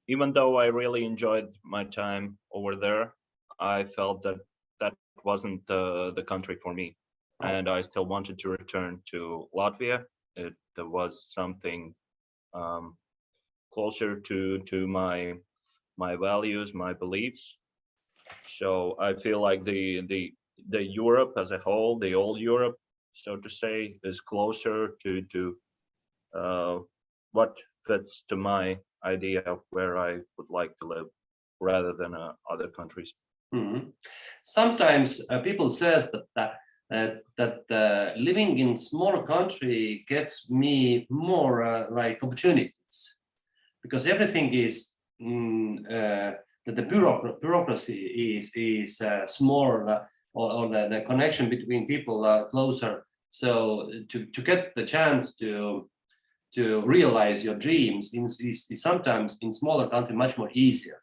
even though I really enjoyed my time over there, I felt that that wasn't the country for me. And I still wanted to return to Latvia. It was something closer to my values, my beliefs. So I feel like the Europe as a whole, the old Europe, so to say, is closer to what fits to my idea of where I would like to live, rather than other countries. Mm-hmm. Sometimes people says that living in small country gets me more like opportunities, because everything is that the bureaucracy is small, or the connection between people closer. So to get the chance to realize your dreams is sometimes in smaller country much more easier.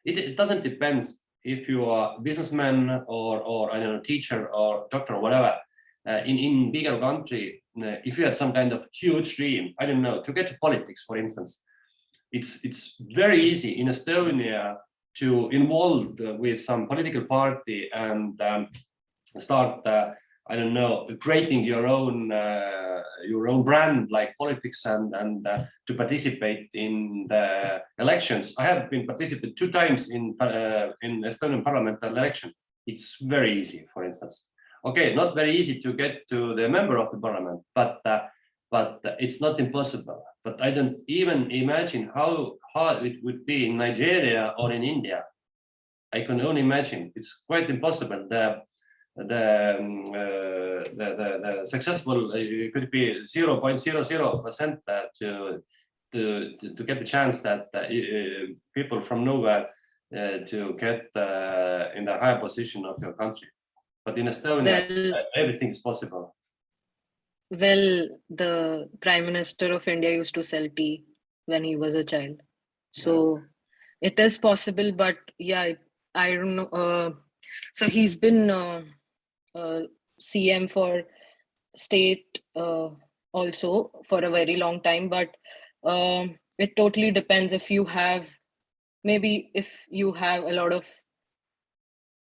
It doesn't depend if you are a businessman or I don't know, teacher or doctor or whatever. In bigger country, if you had some kind of huge dream, I don't know, to get to politics, for instance, it's very easy in Estonia to involve with some political party and start I don't know, creating your own brand like politics and to participate in the elections. I have been participated 2 times in Estonian parliamentary election. It's very easy, for instance. Okay, not very easy to get to the member of the parliament, but it's not impossible. But I don't even imagine how hard it would be in Nigeria or in India. I can only imagine. It's quite impossible. The successful could be 0.00% to get the chance that people from nowhere to get in the higher position of your country. But in Estonia, everything is possible. Well, the Prime Minister of India used to sell tea when he was a child. So it is possible, but yeah, I don't know. So he's been CM for state also for a very long time, but it totally depends if you have, maybe if you have a lot of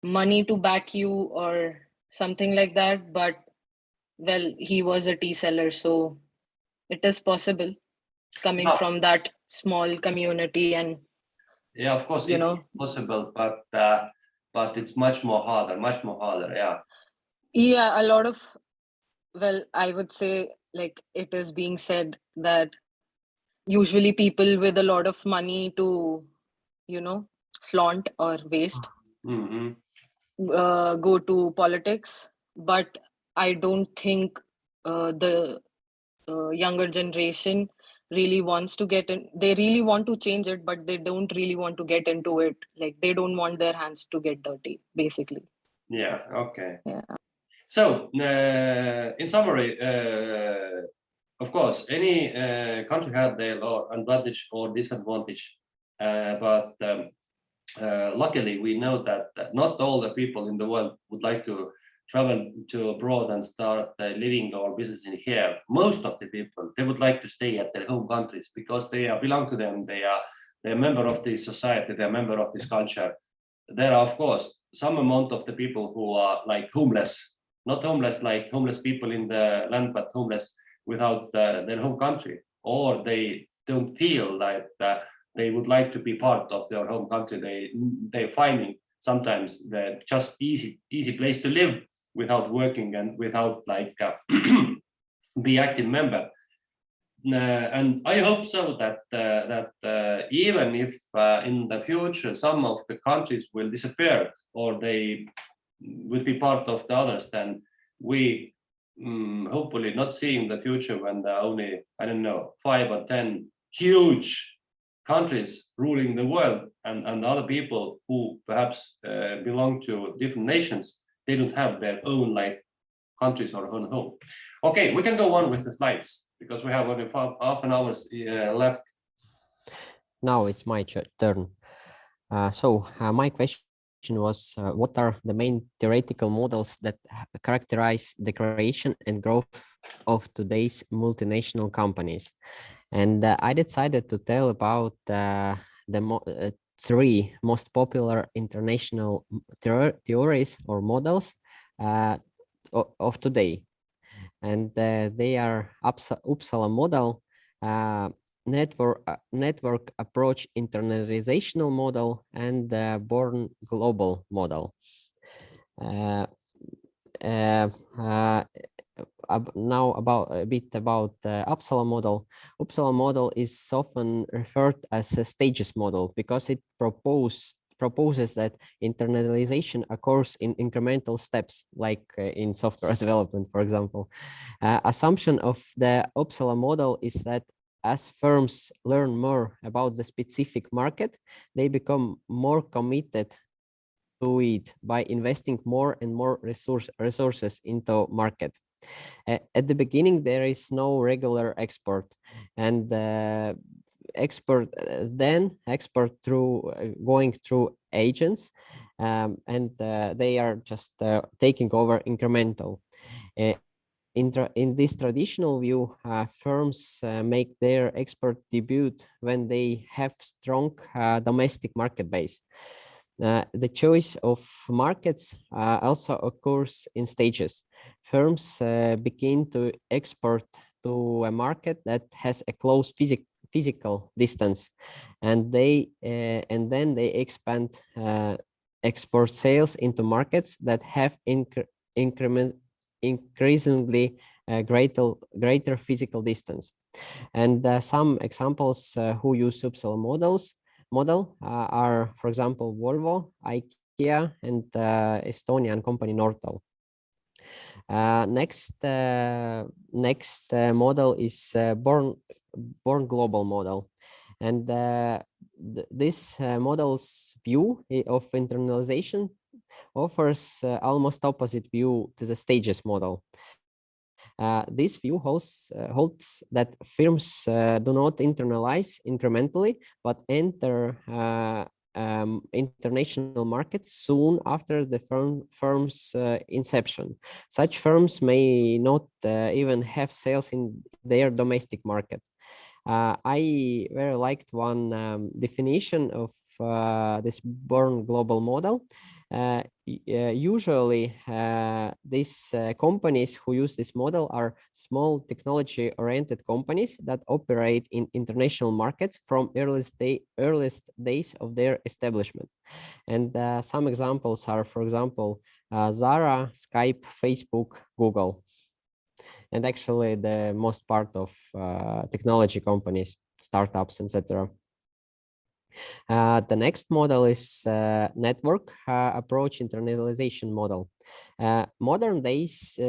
money to back you or something like that. But well, he was a tea seller, so it is possible coming from that small community. And yeah, of course, it's possible, but it's much more harder. Yeah, a lot of, well, I would say, like, it is being said that usually people with a lot of money to, flaunt or waste go to politics. But I don't think the younger generation really wants to get in, they really want to change it, but they don't really want to get into it. Like they don't want their hands to get dirty, basically. Yeah, okay. Yeah. So, in summary, of course, any country had their advantage or disadvantage, but luckily we know that not all the people in the world would like to travel to abroad and start living or business in here. Most of the people, they would like to stay at their home countries because they belong to them. They're a member of this society. They're a member of this culture. There are, of course, some amount of the people who are like homeless, not homeless like homeless people in the land, but homeless without their home country, or they don't feel like they would like to be part of their home country. They're finding sometimes the just easy place to live without working and without like be active member. And I hope so that even if in the future some of the countries will disappear or they will be part of the others, then we hopefully not see in the future when there are only, I don't know, 5 or 10 huge countries ruling the world, and other people who perhaps belong to different nations, they don't have their own like countries or own home. Okay, we can go on with the slides because we have only half an hour left. Now it's my turn. So my question was, what are the main theoretical models that characterize the creation and growth of today's multinational companies? And I decided to tell about the 3 most popular international theories or models of today. And they are Uppsala model, network approach internalizational model, and Born global model. Now a bit about Uppsala model. Uppsala model is often referred as a stages model because it proposes that internalization occurs in incremental steps, like in software development, for example. Assumption of the Uppsala model is that as firms learn more about the specific market, they become more committed to it by investing more and more resources into market. At the beginning, there is no regular export, and export through going through agents, and they are just taking over incremental. In this traditional view, firms make their export debut when they have strong domestic market base. The choice of markets also occurs in stages. Firms begin to export to a market that has a close physical distance, and then they expand export sales into markets that have increasingly greater physical distance. And some examples who use Uppsala model are, for example, Volvo, IKEA, and Estonian company Nortal. Next model is Born global model, and this model's view of internalization offers almost opposite view to the stages model. This view holds that firms do not internalize incrementally, but enter international markets soon after the firm's inception. Such firms may not even have sales in their domestic market. I very liked one definition of this Born global model. Usually, these companies who use this model are small technology-oriented companies that operate in international markets from earliest days of their establishment. And some examples are, for example, Zara, Skype, Facebook, Google, and actually the most part of technology companies, startups, etc. The next model is network approach internalization model. Modern days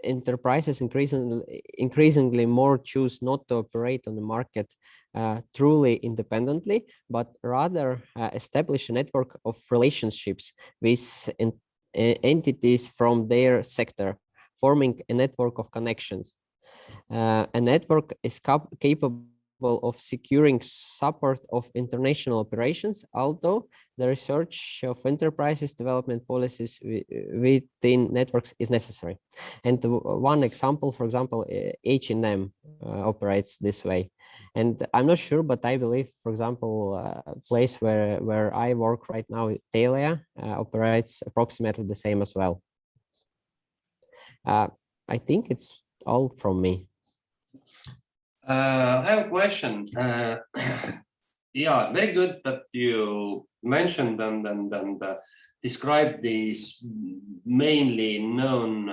enterprises increasingly more choose not to operate on the market truly independently, but rather establish a network of relationships with entities from their sector, forming a network of connections. A network is capable of securing support of international operations, although the research of enterprises development policies within networks is necessary. And one example, for example, H&M operates this way. And I'm not sure, but I believe, for example, a place where I work right now, Telia, operates approximately the same as well. I think it's all from me. I have a question. Yeah, very good that you mentioned and described these mainly known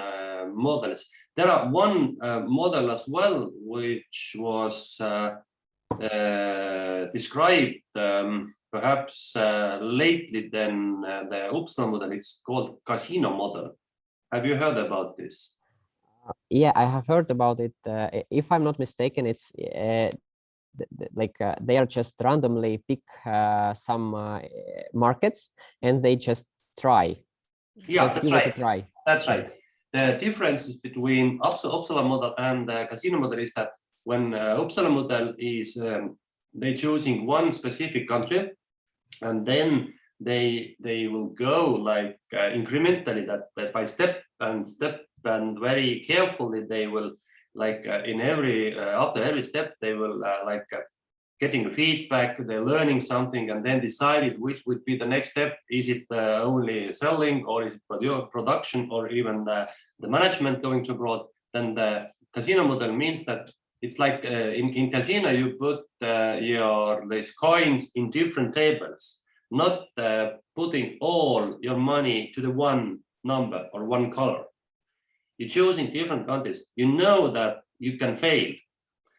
models. There are one model as well, which was described perhaps lately than the Uppsala model. It's called casino model. Have you heard about this? Yeah, I have heard about it. If I'm not mistaken, it's they are just randomly pick some markets and they just try. Yeah, just that's give right. it a try. That's right. The differences between Uppsala model and the casino model is that when Uppsala model is they choosing one specific country, and then they will go like incrementally, that by step and very carefully they will like in every after every step they will getting feedback, they're learning something, and then decided which would be the next step. Is it only selling, or is it production, or even the management going to abroad? Then the casino model means that it's like in casino you put these coins in different tables, not putting all your money to the one number or one color. You're choosing different countries. You know that you can fail,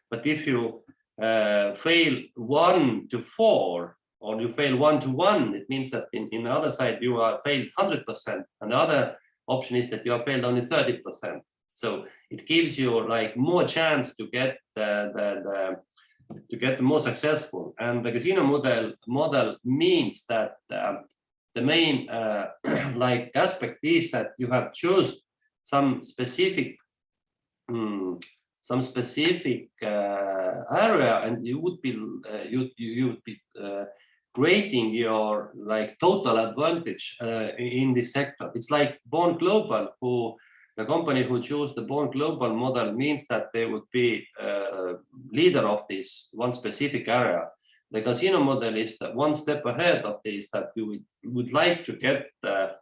but if you fail 1 to 4 or you fail 1 to 1, it means that in the other side you are failed 100%, and the other option is that you are failed only 30%. So it gives you like more chance to get the more successful. And the casino model means that the main like aspect is that you have choose some specific area, and you would be creating your like total advantage in this sector. It's like Born Global, the company who chose the Born Global model means that they would be leader of this one specific area. The casino model is the one step ahead of this, that you would like to get the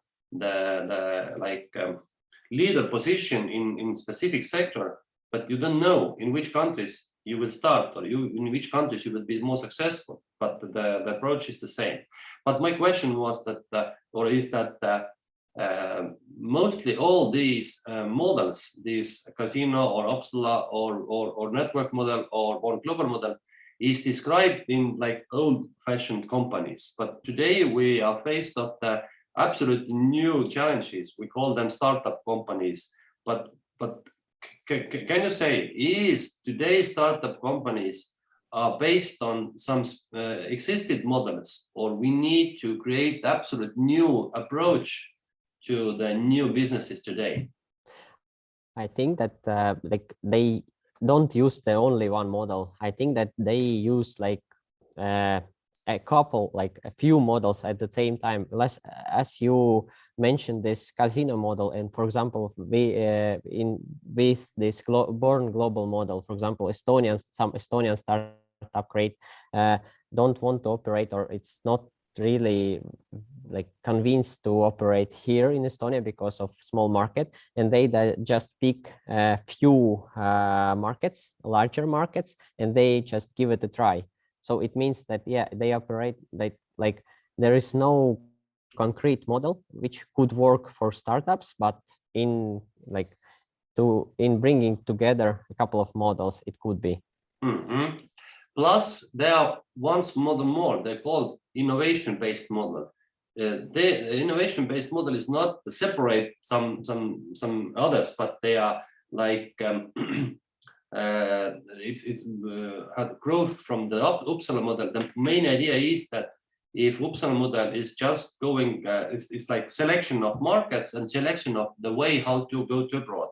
leader position in specific sector, but you don't know in which countries you will start, or in which countries you will be more successful. But the approach is the same. But my question was that, mostly all these models, this casino or Uppsala or network model or Born Global model, is described in like old-fashioned companies. But today we are faced with the absolutely new challenges. We call them startup companies. But can you say, is today's startup companies are based on some existing models, or we need to create absolute new approach to the new businesses today? I think that like they don't use the only one model. I think that they use like a couple, like a few models at the same time. As you mentioned, this casino model, and for example, with this Born Global model, for example, some Estonian startup don't want to operate, or it's not really like convinced to operate here in Estonia because of small market, and they just pick a few markets, larger markets, and they just give it a try. So it means that, yeah, they operate like there is no concrete model which could work for startups, but in bringing together a couple of models, it could be. Mm-hmm. Plus, there are one model more. They call innovation-based model. The innovation-based model is not separate some others, but they are like it's had growth from the Uppsala model. The main idea is that if Uppsala model is just going, it's like selection of markets and selection of the way how to go to abroad,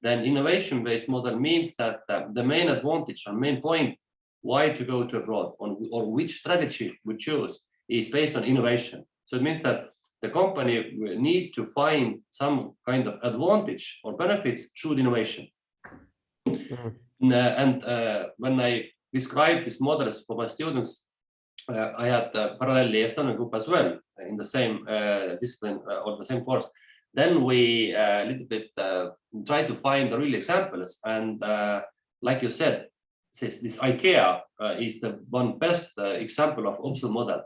then innovation-based model means that the main advantage or main point why to go to abroad or which strategy we choose is based on innovation. So it means that the company will need to find some kind of advantage or benefits through innovation. And when I describe these models for my students, I had parallelly Estonian group as well in the same discipline or the same course. Then we a little bit try to find the real examples. And like you said, this IKEA is the one best example of Uppsala model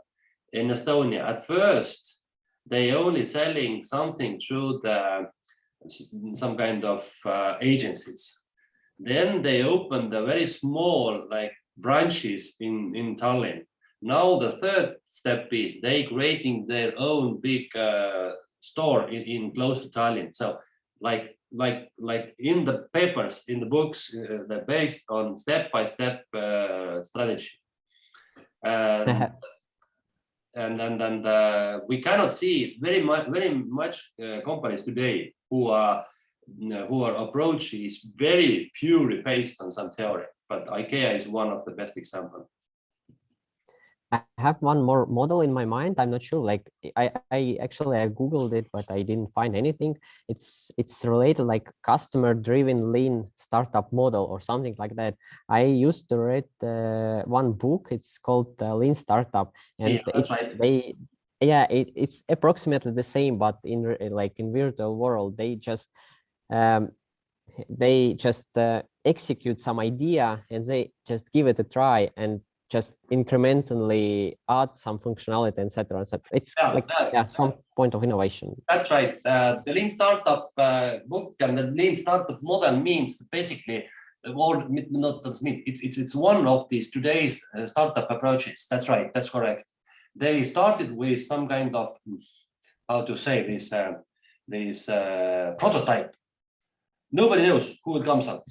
in Estonia. At first, they only selling something through some kind of agencies. Then they opened a very small like branches in Tallinn. Now the third step is they creating their own big store in close to Tallinn. So like in the papers, in the books, they're based on step-by-step strategy. And we cannot see very much companies today who are approach is very purely based on some theory, but IKEA is one of the best examples. I have one more model in my mind. I'm not sure. Like I googled it, but I didn't find anything. It's related like customer-driven lean startup model or something like that. I used to read one book. It's called Lean Startup, and it's approximately the same, but in virtual world, they just execute some idea and they just give it a try and just incrementally add some functionality, etc. It's some point of innovation. That's right. The Lean Startup book and the Lean Startup model means basically, it's one of these today's startup approaches. That's right. That's correct. They started with some kind of, how to say this prototype. Nobody knows who it comes out.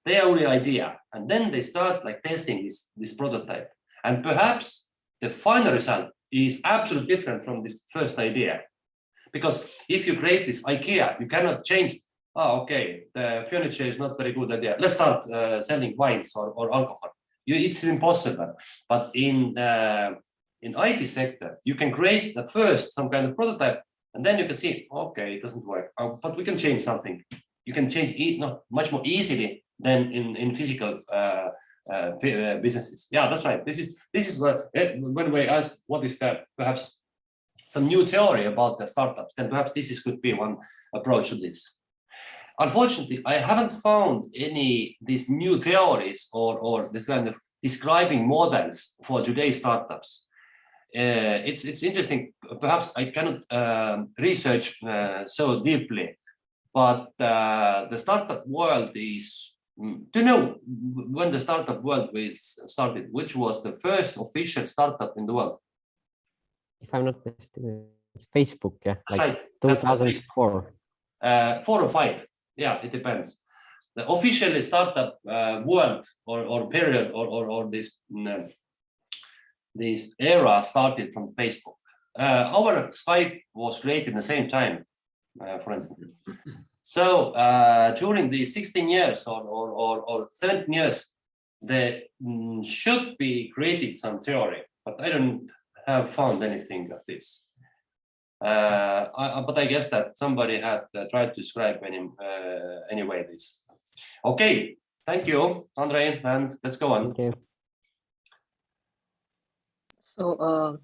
They have the idea, and then they start like testing this prototype, and perhaps the final result is absolutely different from this first idea, because if you create this IKEA, you cannot change. Oh, okay, the furniture is not very good idea. Let's start selling wines or alcohol. It's impossible. But in IT sector, you can create at first some kind of prototype, and then you can see, okay, it doesn't work, but we can change something. You can change it much more easily than in physical businesses. Yeah, that's right. This is what when we ask what is perhaps some new theory about the startups, then perhaps could be one approach to this. Unfortunately, I haven't found any these new theories or this kind of describing models for today's startups. It's interesting. Perhaps I cannot research so deeply, but the startup world is. Do you know when the startup world started? Which was the first official startup in the world? If I'm not mistaken, it's Facebook. Yeah, like right. 2004. 4 or 5. Yeah, it depends. The official startup world or period or this era started from Facebook. Our Skype was created at the same time, for instance. So during the 16 years or 17 years, there should be created some theory, but I don't have found anything of this. But I guess that somebody had tried to describe anyway this. Okay, thank you, Andrei, and let's go on. Okay. So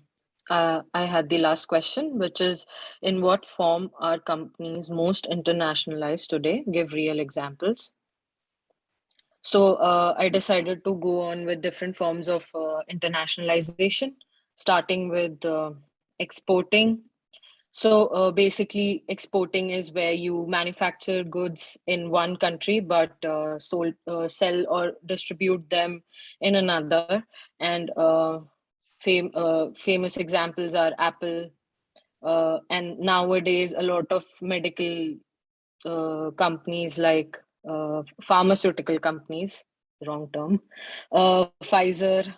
I had the last question, which is, in what form are companies most internationalized today? Give real examples. So I decided to go on with different forms of internationalization, starting with exporting. So basically, exporting is where you manufacture goods in one country, but sell or distribute them in another. And famous examples are Apple, and nowadays a lot of medical companies like pharmaceutical companies, wrong term, Pfizer.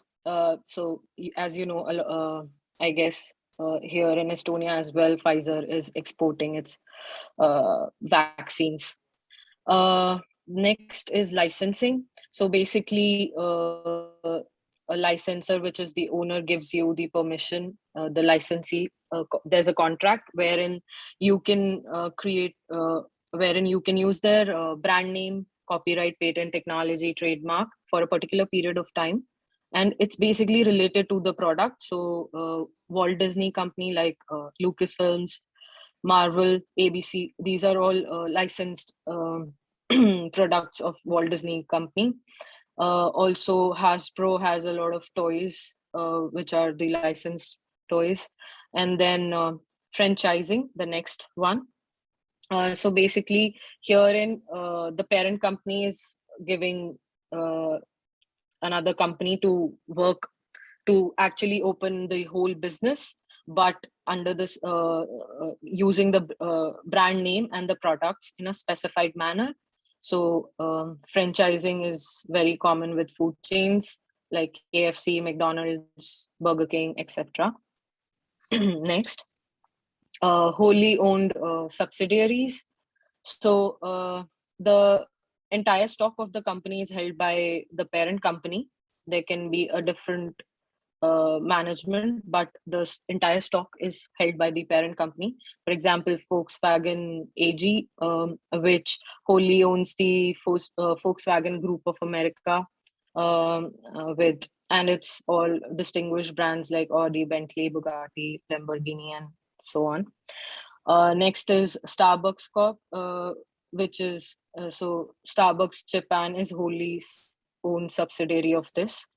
So as you know, I guess here in Estonia as well, Pfizer is exporting its vaccines. Next is licensing. So basically, a licensor, which is the owner, gives you the permission. The licensee, there's a contract wherein you can wherein you can use their brand name, copyright, patent, technology, trademark for a particular period of time, and it's basically related to the product. So Walt Disney Company, like Lucasfilms, Marvel, ABC, these are all licensed products of Walt Disney Company. Also, Hasbro has a lot of toys, which are the licensed toys. And then franchising, the next one. So basically, herein, the parent company is giving another company to work to actually open the whole business, but under this using the brand name and the products in a specified manner. So franchising is very common with food chains like KFC, McDonald's, Burger King, etc. Next, wholly owned subsidiaries. So the entire stock of the company is held by the parent company. There can be a different management, but the entire stock is held by the parent company. For example, Volkswagen AG, which wholly owns the Volkswagen Group of America, and it's all distinguished brands like Audi, Bentley, Bugatti, Lamborghini, and so on. Next is Starbucks Corp, which is so Starbucks Japan is wholly owned subsidiary of this.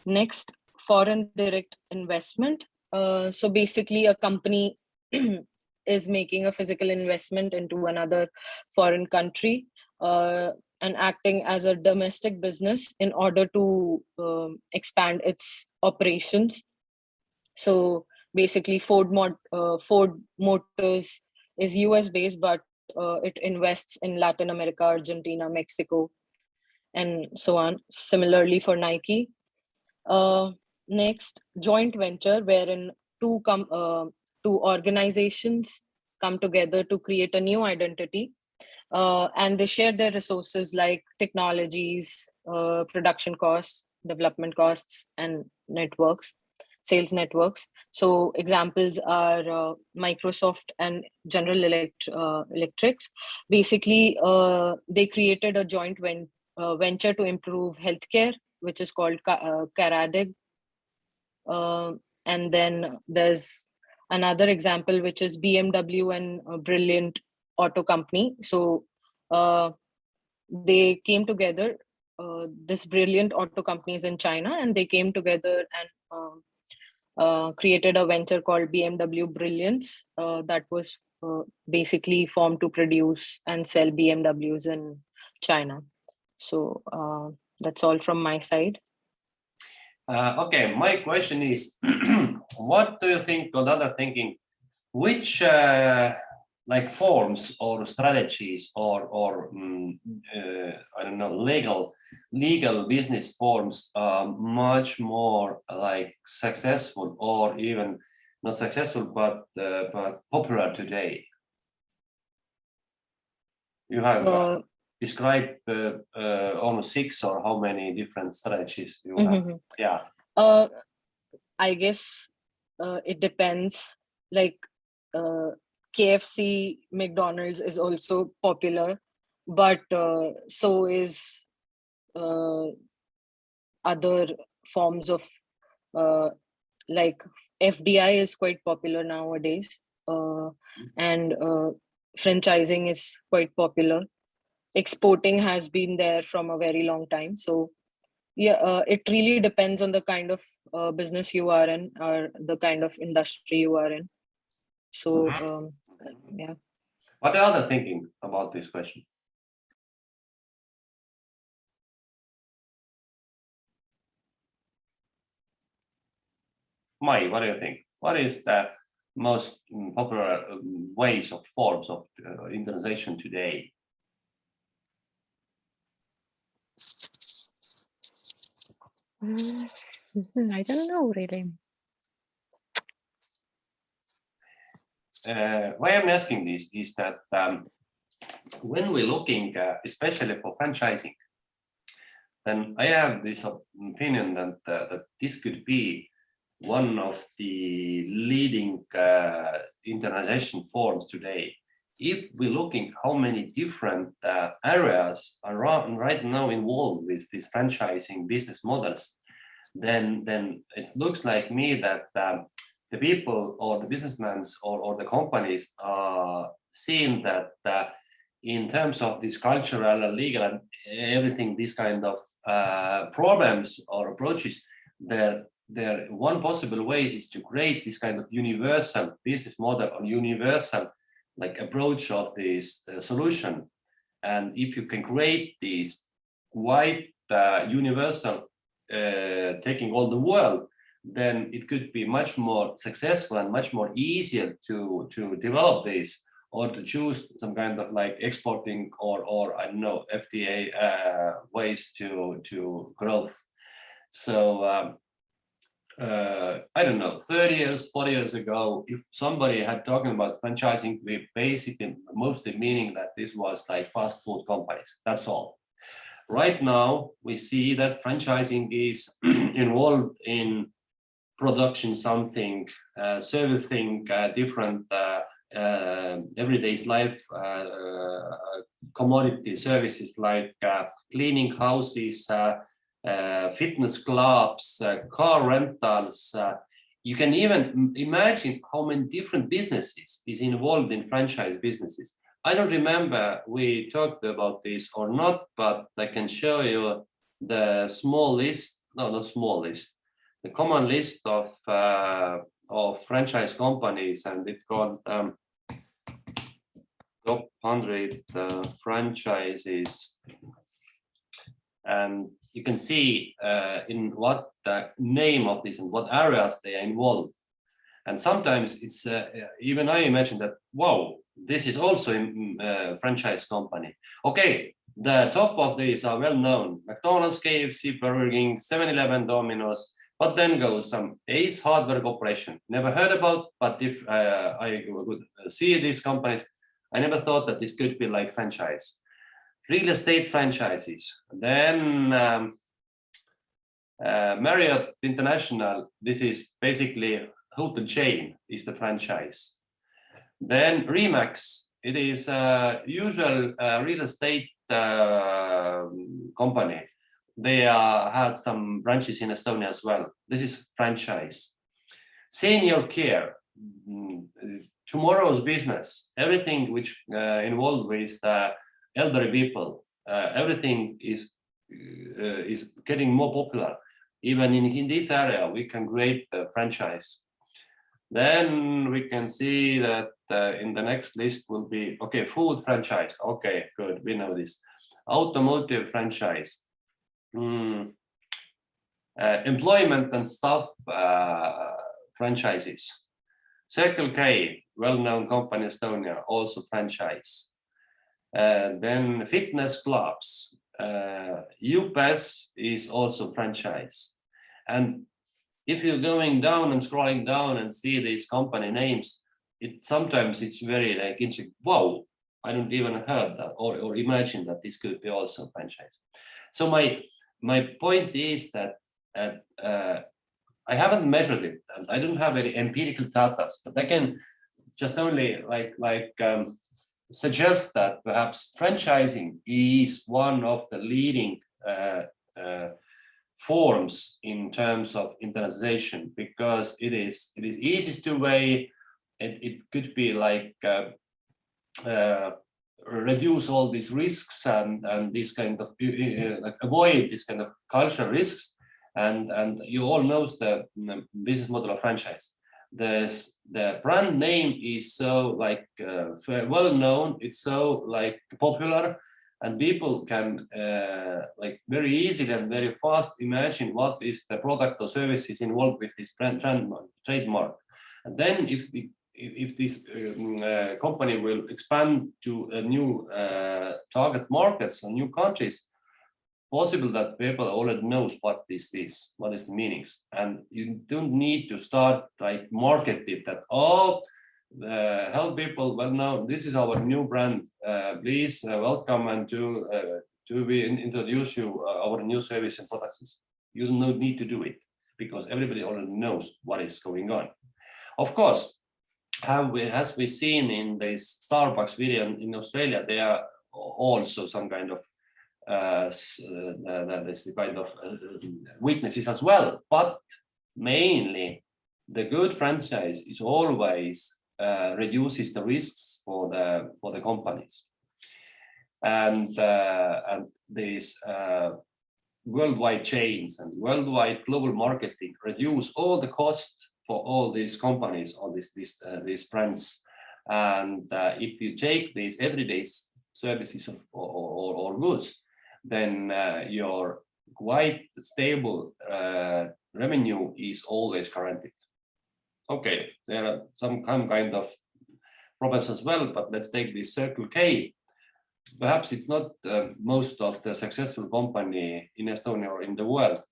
Next, foreign direct investment. So basically, a company is making a physical investment into another foreign country and acting as a domestic business in order to expand its operations. So basically, Ford Motors is US based, but it invests in Latin America, Argentina, Mexico, and so on. Similarly for Nike. Next, joint venture, wherein two organizations come together to create a new identity, and they share their resources like technologies, production costs, development costs, and sales networks. So examples are Microsoft and General Electric. Basically, they created a joint venture to improve healthcare, which is called Caradig. And then there's another example, which is BMW and Brilliant Auto Company. So they came together, this Brilliant Auto Company is in China, and they came together and created a venture called BMW Brilliance that was basically formed to produce and sell BMWs in China. So that's all from my side. Okay, my question is, what do you think, or other thinking, which like forms or strategies or I don't know, legal business forms are much more like successful, or even not successful, but popular today? You have described almost 6 or how many different strategies you have. Yeah. I guess it depends. Like KFC, McDonald's is also popular, but so is other forms of like FDI is quite popular nowadays, and franchising is quite popular. Exporting has been there from a very long time. So yeah, it really depends on the kind of business you are in or the kind of industry you are in. So yeah. What are other thinking about this question? Mai, what do you think? What is the most popular ways of forms of internationalization today? I don't know really. Why I'm asking this is that when we're looking, especially for franchising, then I have this opinion that, that this could be one of the leading internationalization forms today. If we're looking how many different areas are right now involved with these franchising business models, then it looks like me that the people or the businessmen or the companies are seeing that in terms of this cultural and legal and everything, these kind of problems or approaches, there one possible way is to create this kind of universal business model or universal like approach of this solution. And if you can create this quite universal taking all the world, then it could be much more successful and much more easier to develop this, or to choose some kind of like exporting or I don't know, FTA ways to growth. So I don't know, 30 years, 40 years ago, if somebody had talking about franchising, we basically mostly meaning that this was like fast food companies, that's all. Right now, we see that franchising is involved in production something, servicing different everyday life commodity services like cleaning houses, fitness clubs, car rentals. You can even imagine how many different businesses is involved in franchise businesses. I don't remember we talked about this or not, but I can show you the small list, no, not small list, the common list of franchise companies, and it's called top 100 franchises. And you can see in what the name of this and what areas they are involved. And sometimes it's even I imagine that, wow, this is also a franchise company. Okay, the top of these are well known: McDonald's, KFC, Burger King, 7-Eleven, Domino's. But then goes some Ace Hardware Corporation. Never heard about, but if I would see these companies, I never thought that this could be like franchise. Real estate franchises. Then Marriott International. This is basically hotel chain is the franchise. Then Remax. It is a usual real estate company. They had some branches in Estonia as well. This is franchise. Senior care, tomorrow's business, everything which involved with elderly people, everything is getting more popular. Even in this area, we can create a franchise. Then we can see that in the next list will be, okay, food franchise. Okay, good, we know this. Automotive franchise. Employment and staff franchises. Circle K, well-known company in Estonia, also franchise. Then fitness clubs. UPS is also franchise. And if you're going down and scrolling down and see these company names, sometimes it's very like, wow, I don't even heard that or imagine that this could be also franchise. So my point is that I haven't measured it, and I don't have any empirical data, but I can just only suggest that perhaps franchising is one of the leading forms in terms of internationalization, because it is easiest to way. It could be like reduce all these risks and this kind of avoid this kind of cultural risks, and you all know the business model of franchise. The brand name is so like well known, it's so like popular, and people can like very easily and very fast imagine what is the product or services involved with this brand trademark. And then if this company will expand to a new target markets and new countries, possible that people already knows what is this, what is the meanings, and you don't need to start like market it that help people. Well, now this is our new brand. Please welcome and to we introduce you our new service and products. You don't need to do it because everybody already knows what is going on. Of course, as we seen in this Starbucks video in Australia, there are also some kind of that is the kind of weaknesses as well. But mainly, the good franchise is always reduces the risks for the companies, and these worldwide chains and worldwide global marketing reduce all the cost for all these companies or these brands. And if you take these everyday services or goods, then your quite stable revenue is always guaranteed. Okay, there are some kind of problems as well, but let's take this Circle K. Perhaps it's not most of the successful company in Estonia or in the world,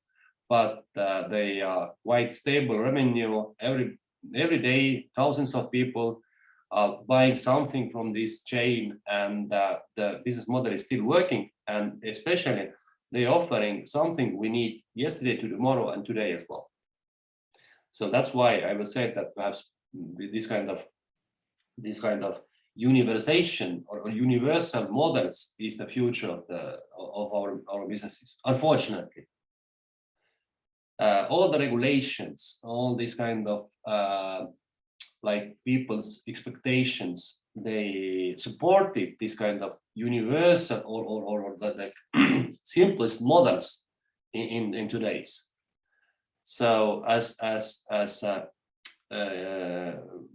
but they are quite stable revenue. Every day, thousands of people are buying something from this chain, and the business model is still working. And especially, they're offering something we need yesterday to tomorrow and today as well. So that's why I would say that perhaps this kind of universalization or universal models is the future of our businesses. Unfortunately, all the regulations, all these kind of like people's expectations, they supported this kind of universal or the simplest models in today's. So as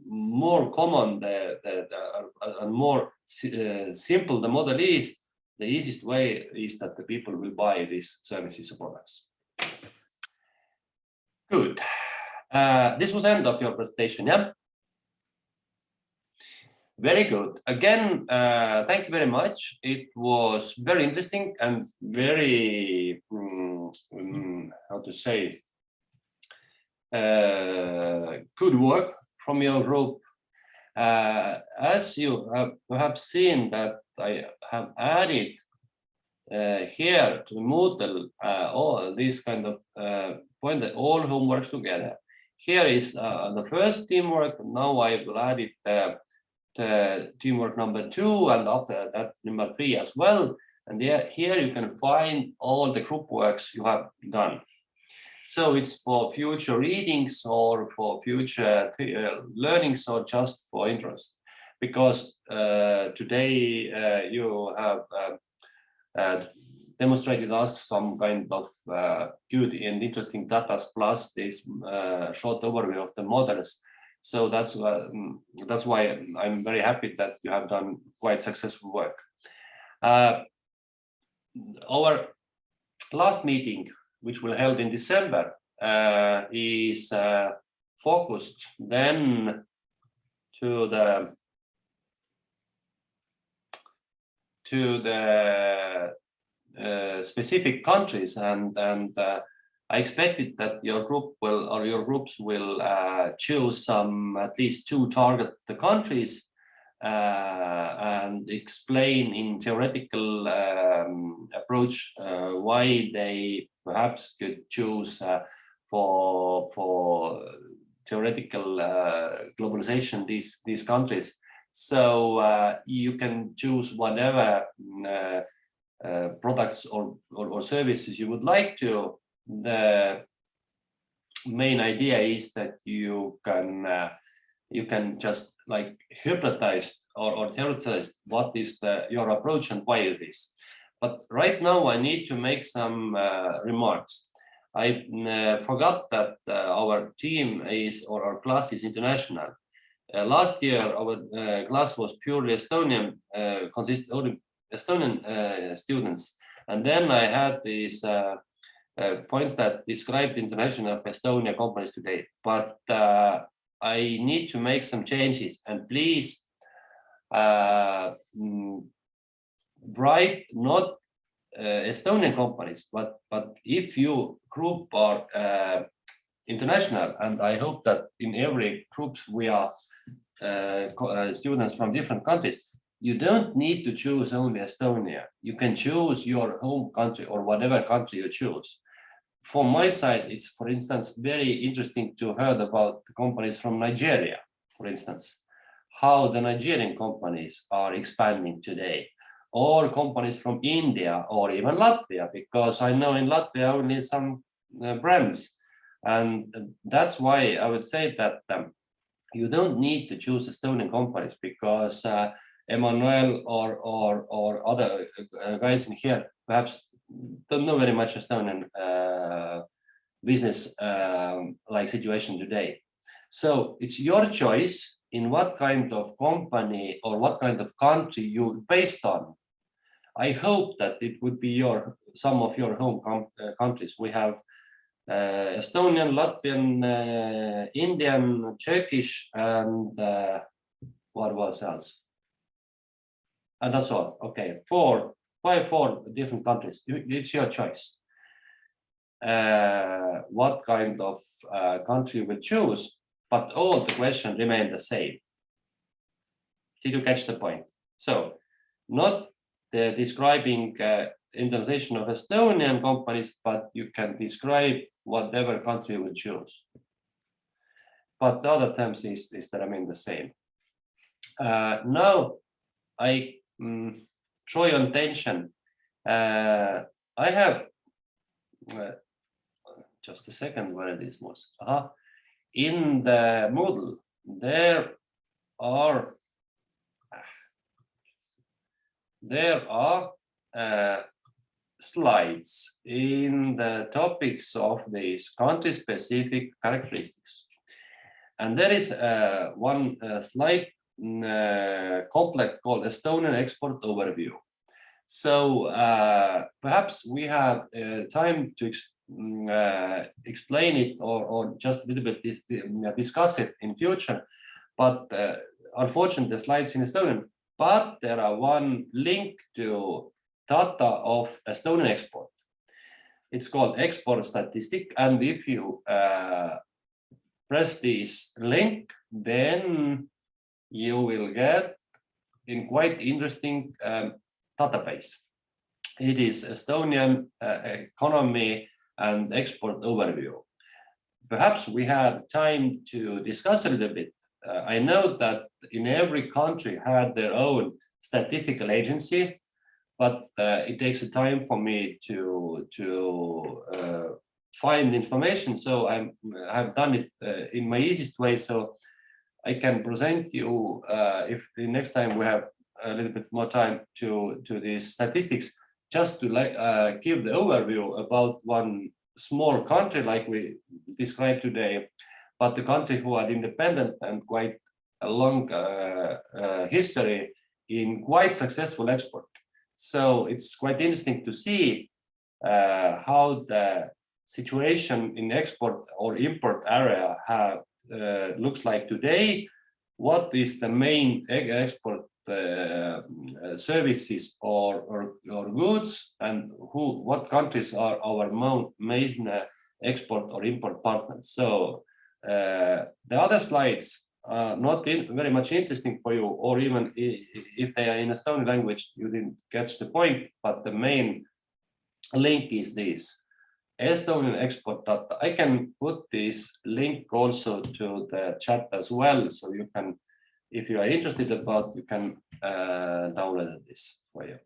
more common and more simple the model is, the easiest way is that the people will buy these services or products. Good. This was the end of your presentation, yeah? Very good. Again, thank you very much. It was very interesting and very, how to say, good work from your group. As you have perhaps seen that I have added here to Moodle all these kind of point that all homeworks together. Here is the first teamwork. Now I will add it the teamwork number 2, and after that number 3 as well. And here you can find all the group works you have done. So it's for future readings or for future learnings or just for interest. Because today you have demonstrated us some kind of good and interesting data plus this short overview of the models. So that's why I'm very happy that you have done quite successful work. Our last meeting, which will held in December, is focused then to the specific countries, and I expected that your group will, or your groups will choose some at least 2 target the countries and explain in theoretical approach why they perhaps could choose for theoretical globalization these countries. So you can choose whatever products or services you would like to. The main idea is that you can just like hypnotize or theorize what is your approach and why is this. But right now I need to make some remarks. I forgot that our team is, or our class is international. Last year our class was purely Estonian, consisted only Estonian students, and then I had these points that describe the international of Estonia companies today. But I need to make some changes, and please write not Estonian companies, but if you group are international, and I hope that in every groups we are students from different countries, you don't need to choose only Estonia. You can choose your home country or whatever country you choose. From my side, it's, for instance, very interesting to hear about the companies from Nigeria, for instance, how the Nigerian companies are expanding today, or companies from India or even Latvia, because I know in Latvia only some brands. And that's why I would say that you don't need to choose Estonian companies, because Emmanuel or other guys in here perhaps don't know very much Estonian business like situation today. So it's your choice in what kind of company or what kind of country you're based on. I hope that it would be some of your home countries. We have Estonian, Latvian, Indian, Turkish, and what was else? And that's all. Okay, four different countries. It's your choice. What kind of country you will choose, but all the questions remain the same. Did you catch the point? So, not describing internationalization of Estonian companies, but you can describe whatever country you will choose. But the other terms is that remain the same. Now, I draw your attention. I have just a second where this was. In the Moodle, there are slides in the topics of these country-specific characteristics. And there is one slide complex called Estonian Export Overview. So perhaps we have time to explain it or just a little bit discuss it in future. But unfortunately, the slides in Estonian, but there are one link to data of Estonian export. It's called export statistic. And if you press this link, then you will get in quite interesting database. It is Estonian economy and export overview. Perhaps we have time to discuss a little bit. I know that in every country had their own statistical agency, but it takes a time for me to find information. So I've done it in my easiest way. So I can present you if the next time we have a little bit more time to these statistics, just to give the overview about one small country like we described today, but the country who are independent and quite a long history in quite successful export. So it's quite interesting to see how the situation in export or import area looks like today. What is the main export services or goods, and what countries are our main export or import partners? So the other slides are not very much interesting for you, or even if they are in Estonian language, you didn't catch the point. But the main link is this Estonian export data. I can put this link also to the chat as well, so you can, if you are interested about, you can download this for you.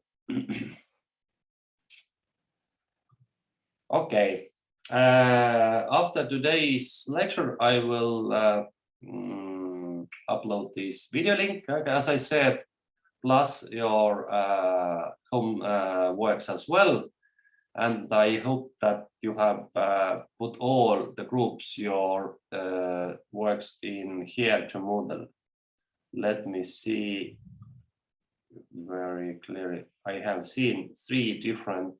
Okay. After today's lecture, I will upload this video link, as I said, plus your home works as well. And I hope that you have put all the groups, your works in here to Moodle. Let me see very clearly. I have seen 3 different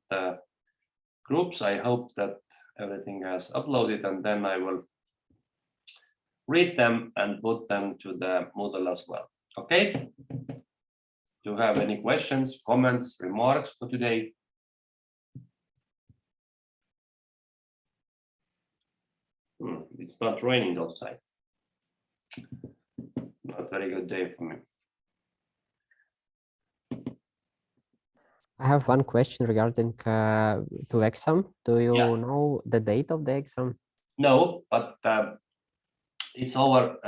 groups. I hope that everything has uploaded, and then I will read them and put them to the Moodle as well. Okay? Do you have any questions, comments, remarks for today? it's not raining outside. Not very good day for me. I have one question regarding to exam. Do you know the date of the exam? No, but it's our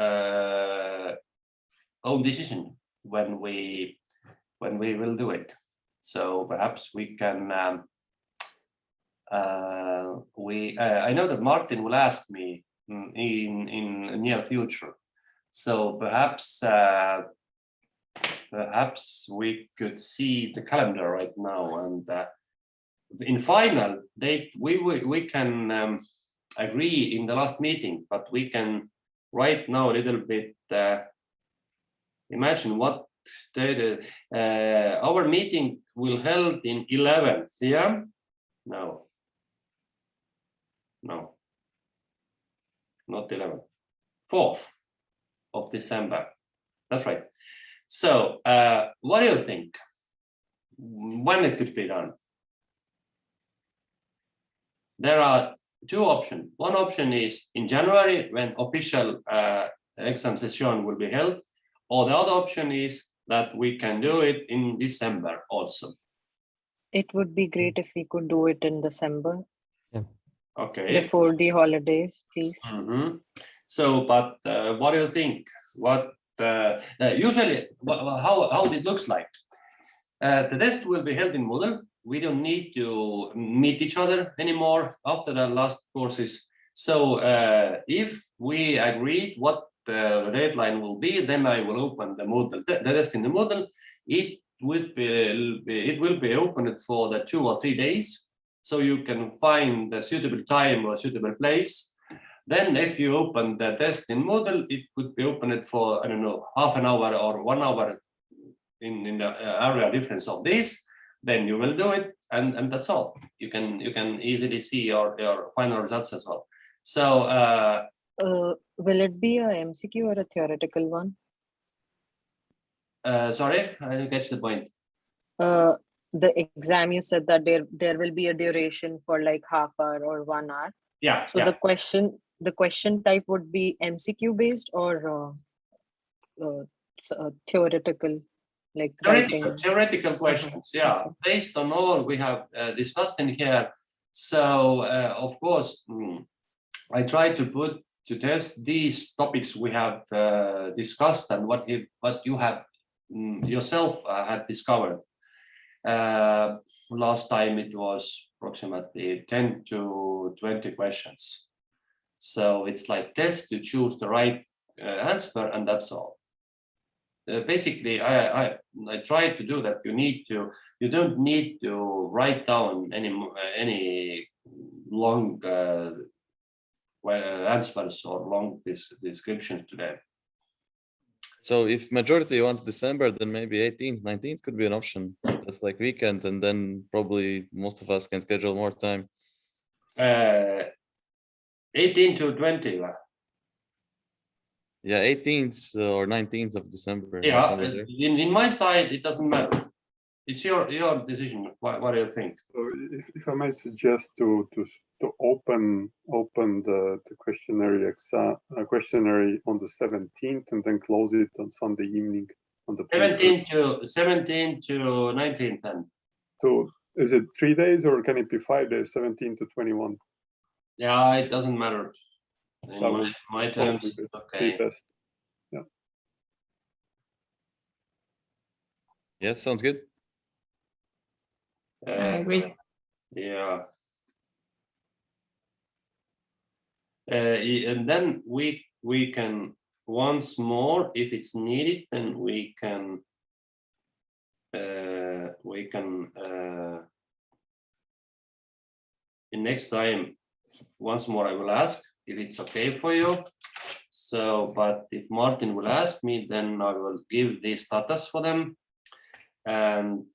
own decision when we will do it. So perhaps we can. I know that Martin will ask me in near future. So perhaps we could see the calendar right now, and in final date we can agree in the last meeting, but we can right now a little bit imagine what our meeting will held in 11th. Yeah, no, not 11th, 4th of December. That's right. So what do you think? When it could be done? There are two options. One option is in January when official exam session will be held, or the other option is that we can do it in December also. It would be great if we could do it in December. Yeah. Okay. Before the holidays, please. Mm-hmm. So, but what do you think? What usually how it looks like? The test will be held in Moodle. We don't need to meet each other anymore after the last courses. So if we agreed what the deadline will be, then I will open the Moodle, the test in the Moodle. It will be opened for the 2 or 3 days, so you can find a suitable time or a suitable place. Then if you open the test in Moodle, it could be opened for, I don't know, half an hour or 1 hour in the area difference of this. Then you will do it, and that's all. You can easily see your final results as well. So will it be a MCQ or a theoretical one? Sorry, I didn't catch the point. The exam, you said that there will be a duration for like half hour or 1 hour. Yeah. So the question type would be MCQ based or theoretical, like theoretical questions. Yeah, based on all we have discussed in here. So of course, I try to put to test these topics we have discussed and what you have yourself had discovered. Last time it was approximately 10 to 20 questions. So it's like test to choose the right answer, and that's all. Basically, I try to do that. You don't need to write down any long answers or long descriptions to them. So if majority wants December, then maybe 18th, 19th could be an option. That's like weekend, and then probably most of us can schedule more time. 18 to 20. Yeah, 18th or 19th of December. Yeah, in my side, it doesn't matter. It's your decision. What do you think? So if I may suggest to open the questionnaire on the 17th and then close it on Sunday evening on the 17 to 19th then. So is it 3 days or can it be 5 days, 17 to 21? Yeah, it doesn't matter. In my terms, okay. Best. Yeah. Yeah, sounds good. I agree. Yeah. And then we can once more, if it's needed, then we can the next time once more I will ask if it's okay for you. So, but if Martin will ask me, then I will give the status for them. And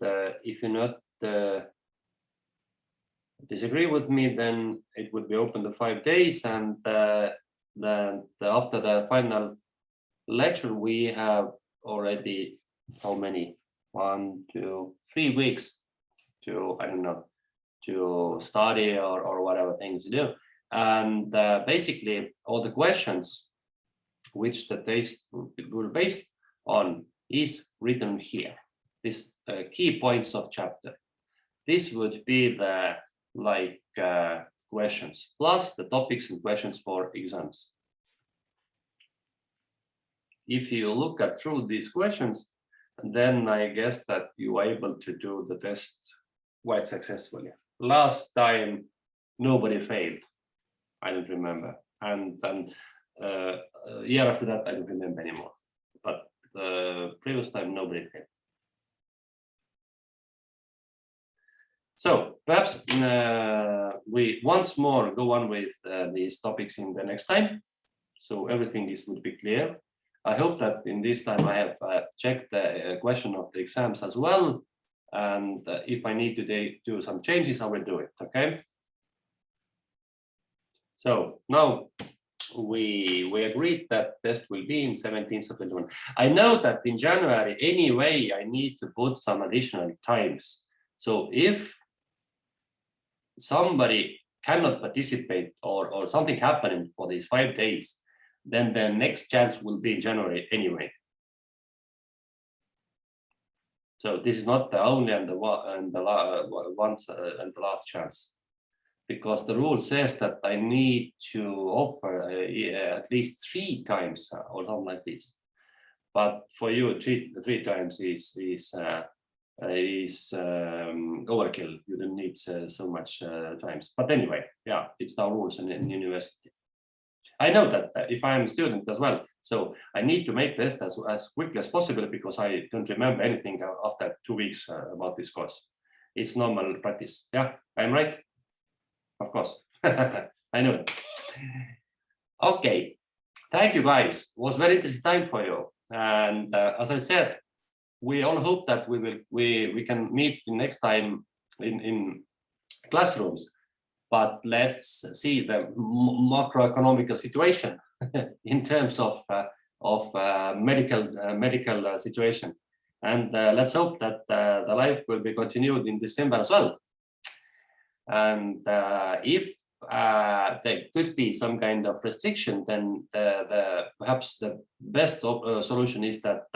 if you not disagree with me, then it would be open to 5 days. And then after the final lecture, we have already how many? 1, 2, 3 weeks to, I don't know, to study or whatever things to do. And basically all the questions which the test will be based on is written here. This key points of chapter. This would be the questions plus the topics and questions for exams. If you look at through these questions, then I guess that you are able to do the test quite successfully. Last time nobody failed. I don't remember, and year after that I don't remember anymore. But previous time nobody failed. So perhaps we once more go on with these topics in the next time, so everything would be clear. I hope that in this time I have checked the question of the exams as well, and if I need to do some changes, I will do it. Okay. So now we agreed that test will be in 17th of 21. I know that in January anyway I need to put some additional times. So if somebody cannot participate or something happening for these 5 days, then the next chance will be in January anyway. So this is not the only and the last chance, because the rule says that I need to offer at least 3 times or something like this. But for you, three times is overkill. You don't need so much times. But anyway, yeah, it's our rules in university. I know that if I am a student as well, so I need to make this as quickly as possible, because I don't remember anything after 2 weeks about this course. It's normal practice. Yeah, I'm right. Of course, I know it. Okay, thank you guys. It was very interesting time for you. And as I said, we all hope that we can meet next time in classrooms. But let's see the macroeconomic situation in terms of medical situation, and let's hope that the life will be continued in December as well. And if there could be some kind of restriction, then perhaps the best solution is that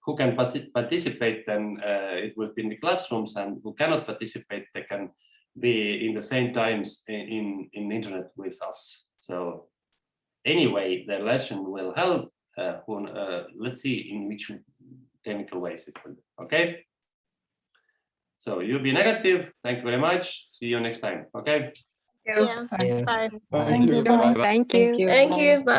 who can participate, then it will be in the classrooms, and who cannot participate, they can be in the same times in internet with us. So anyway, the lesson will help. Let's see in which technical ways it will. Okay. So you be negative. Thank you very much. See you next time. Okay. Yeah. Bye. Thank you. Thank you. Thank you. Bye.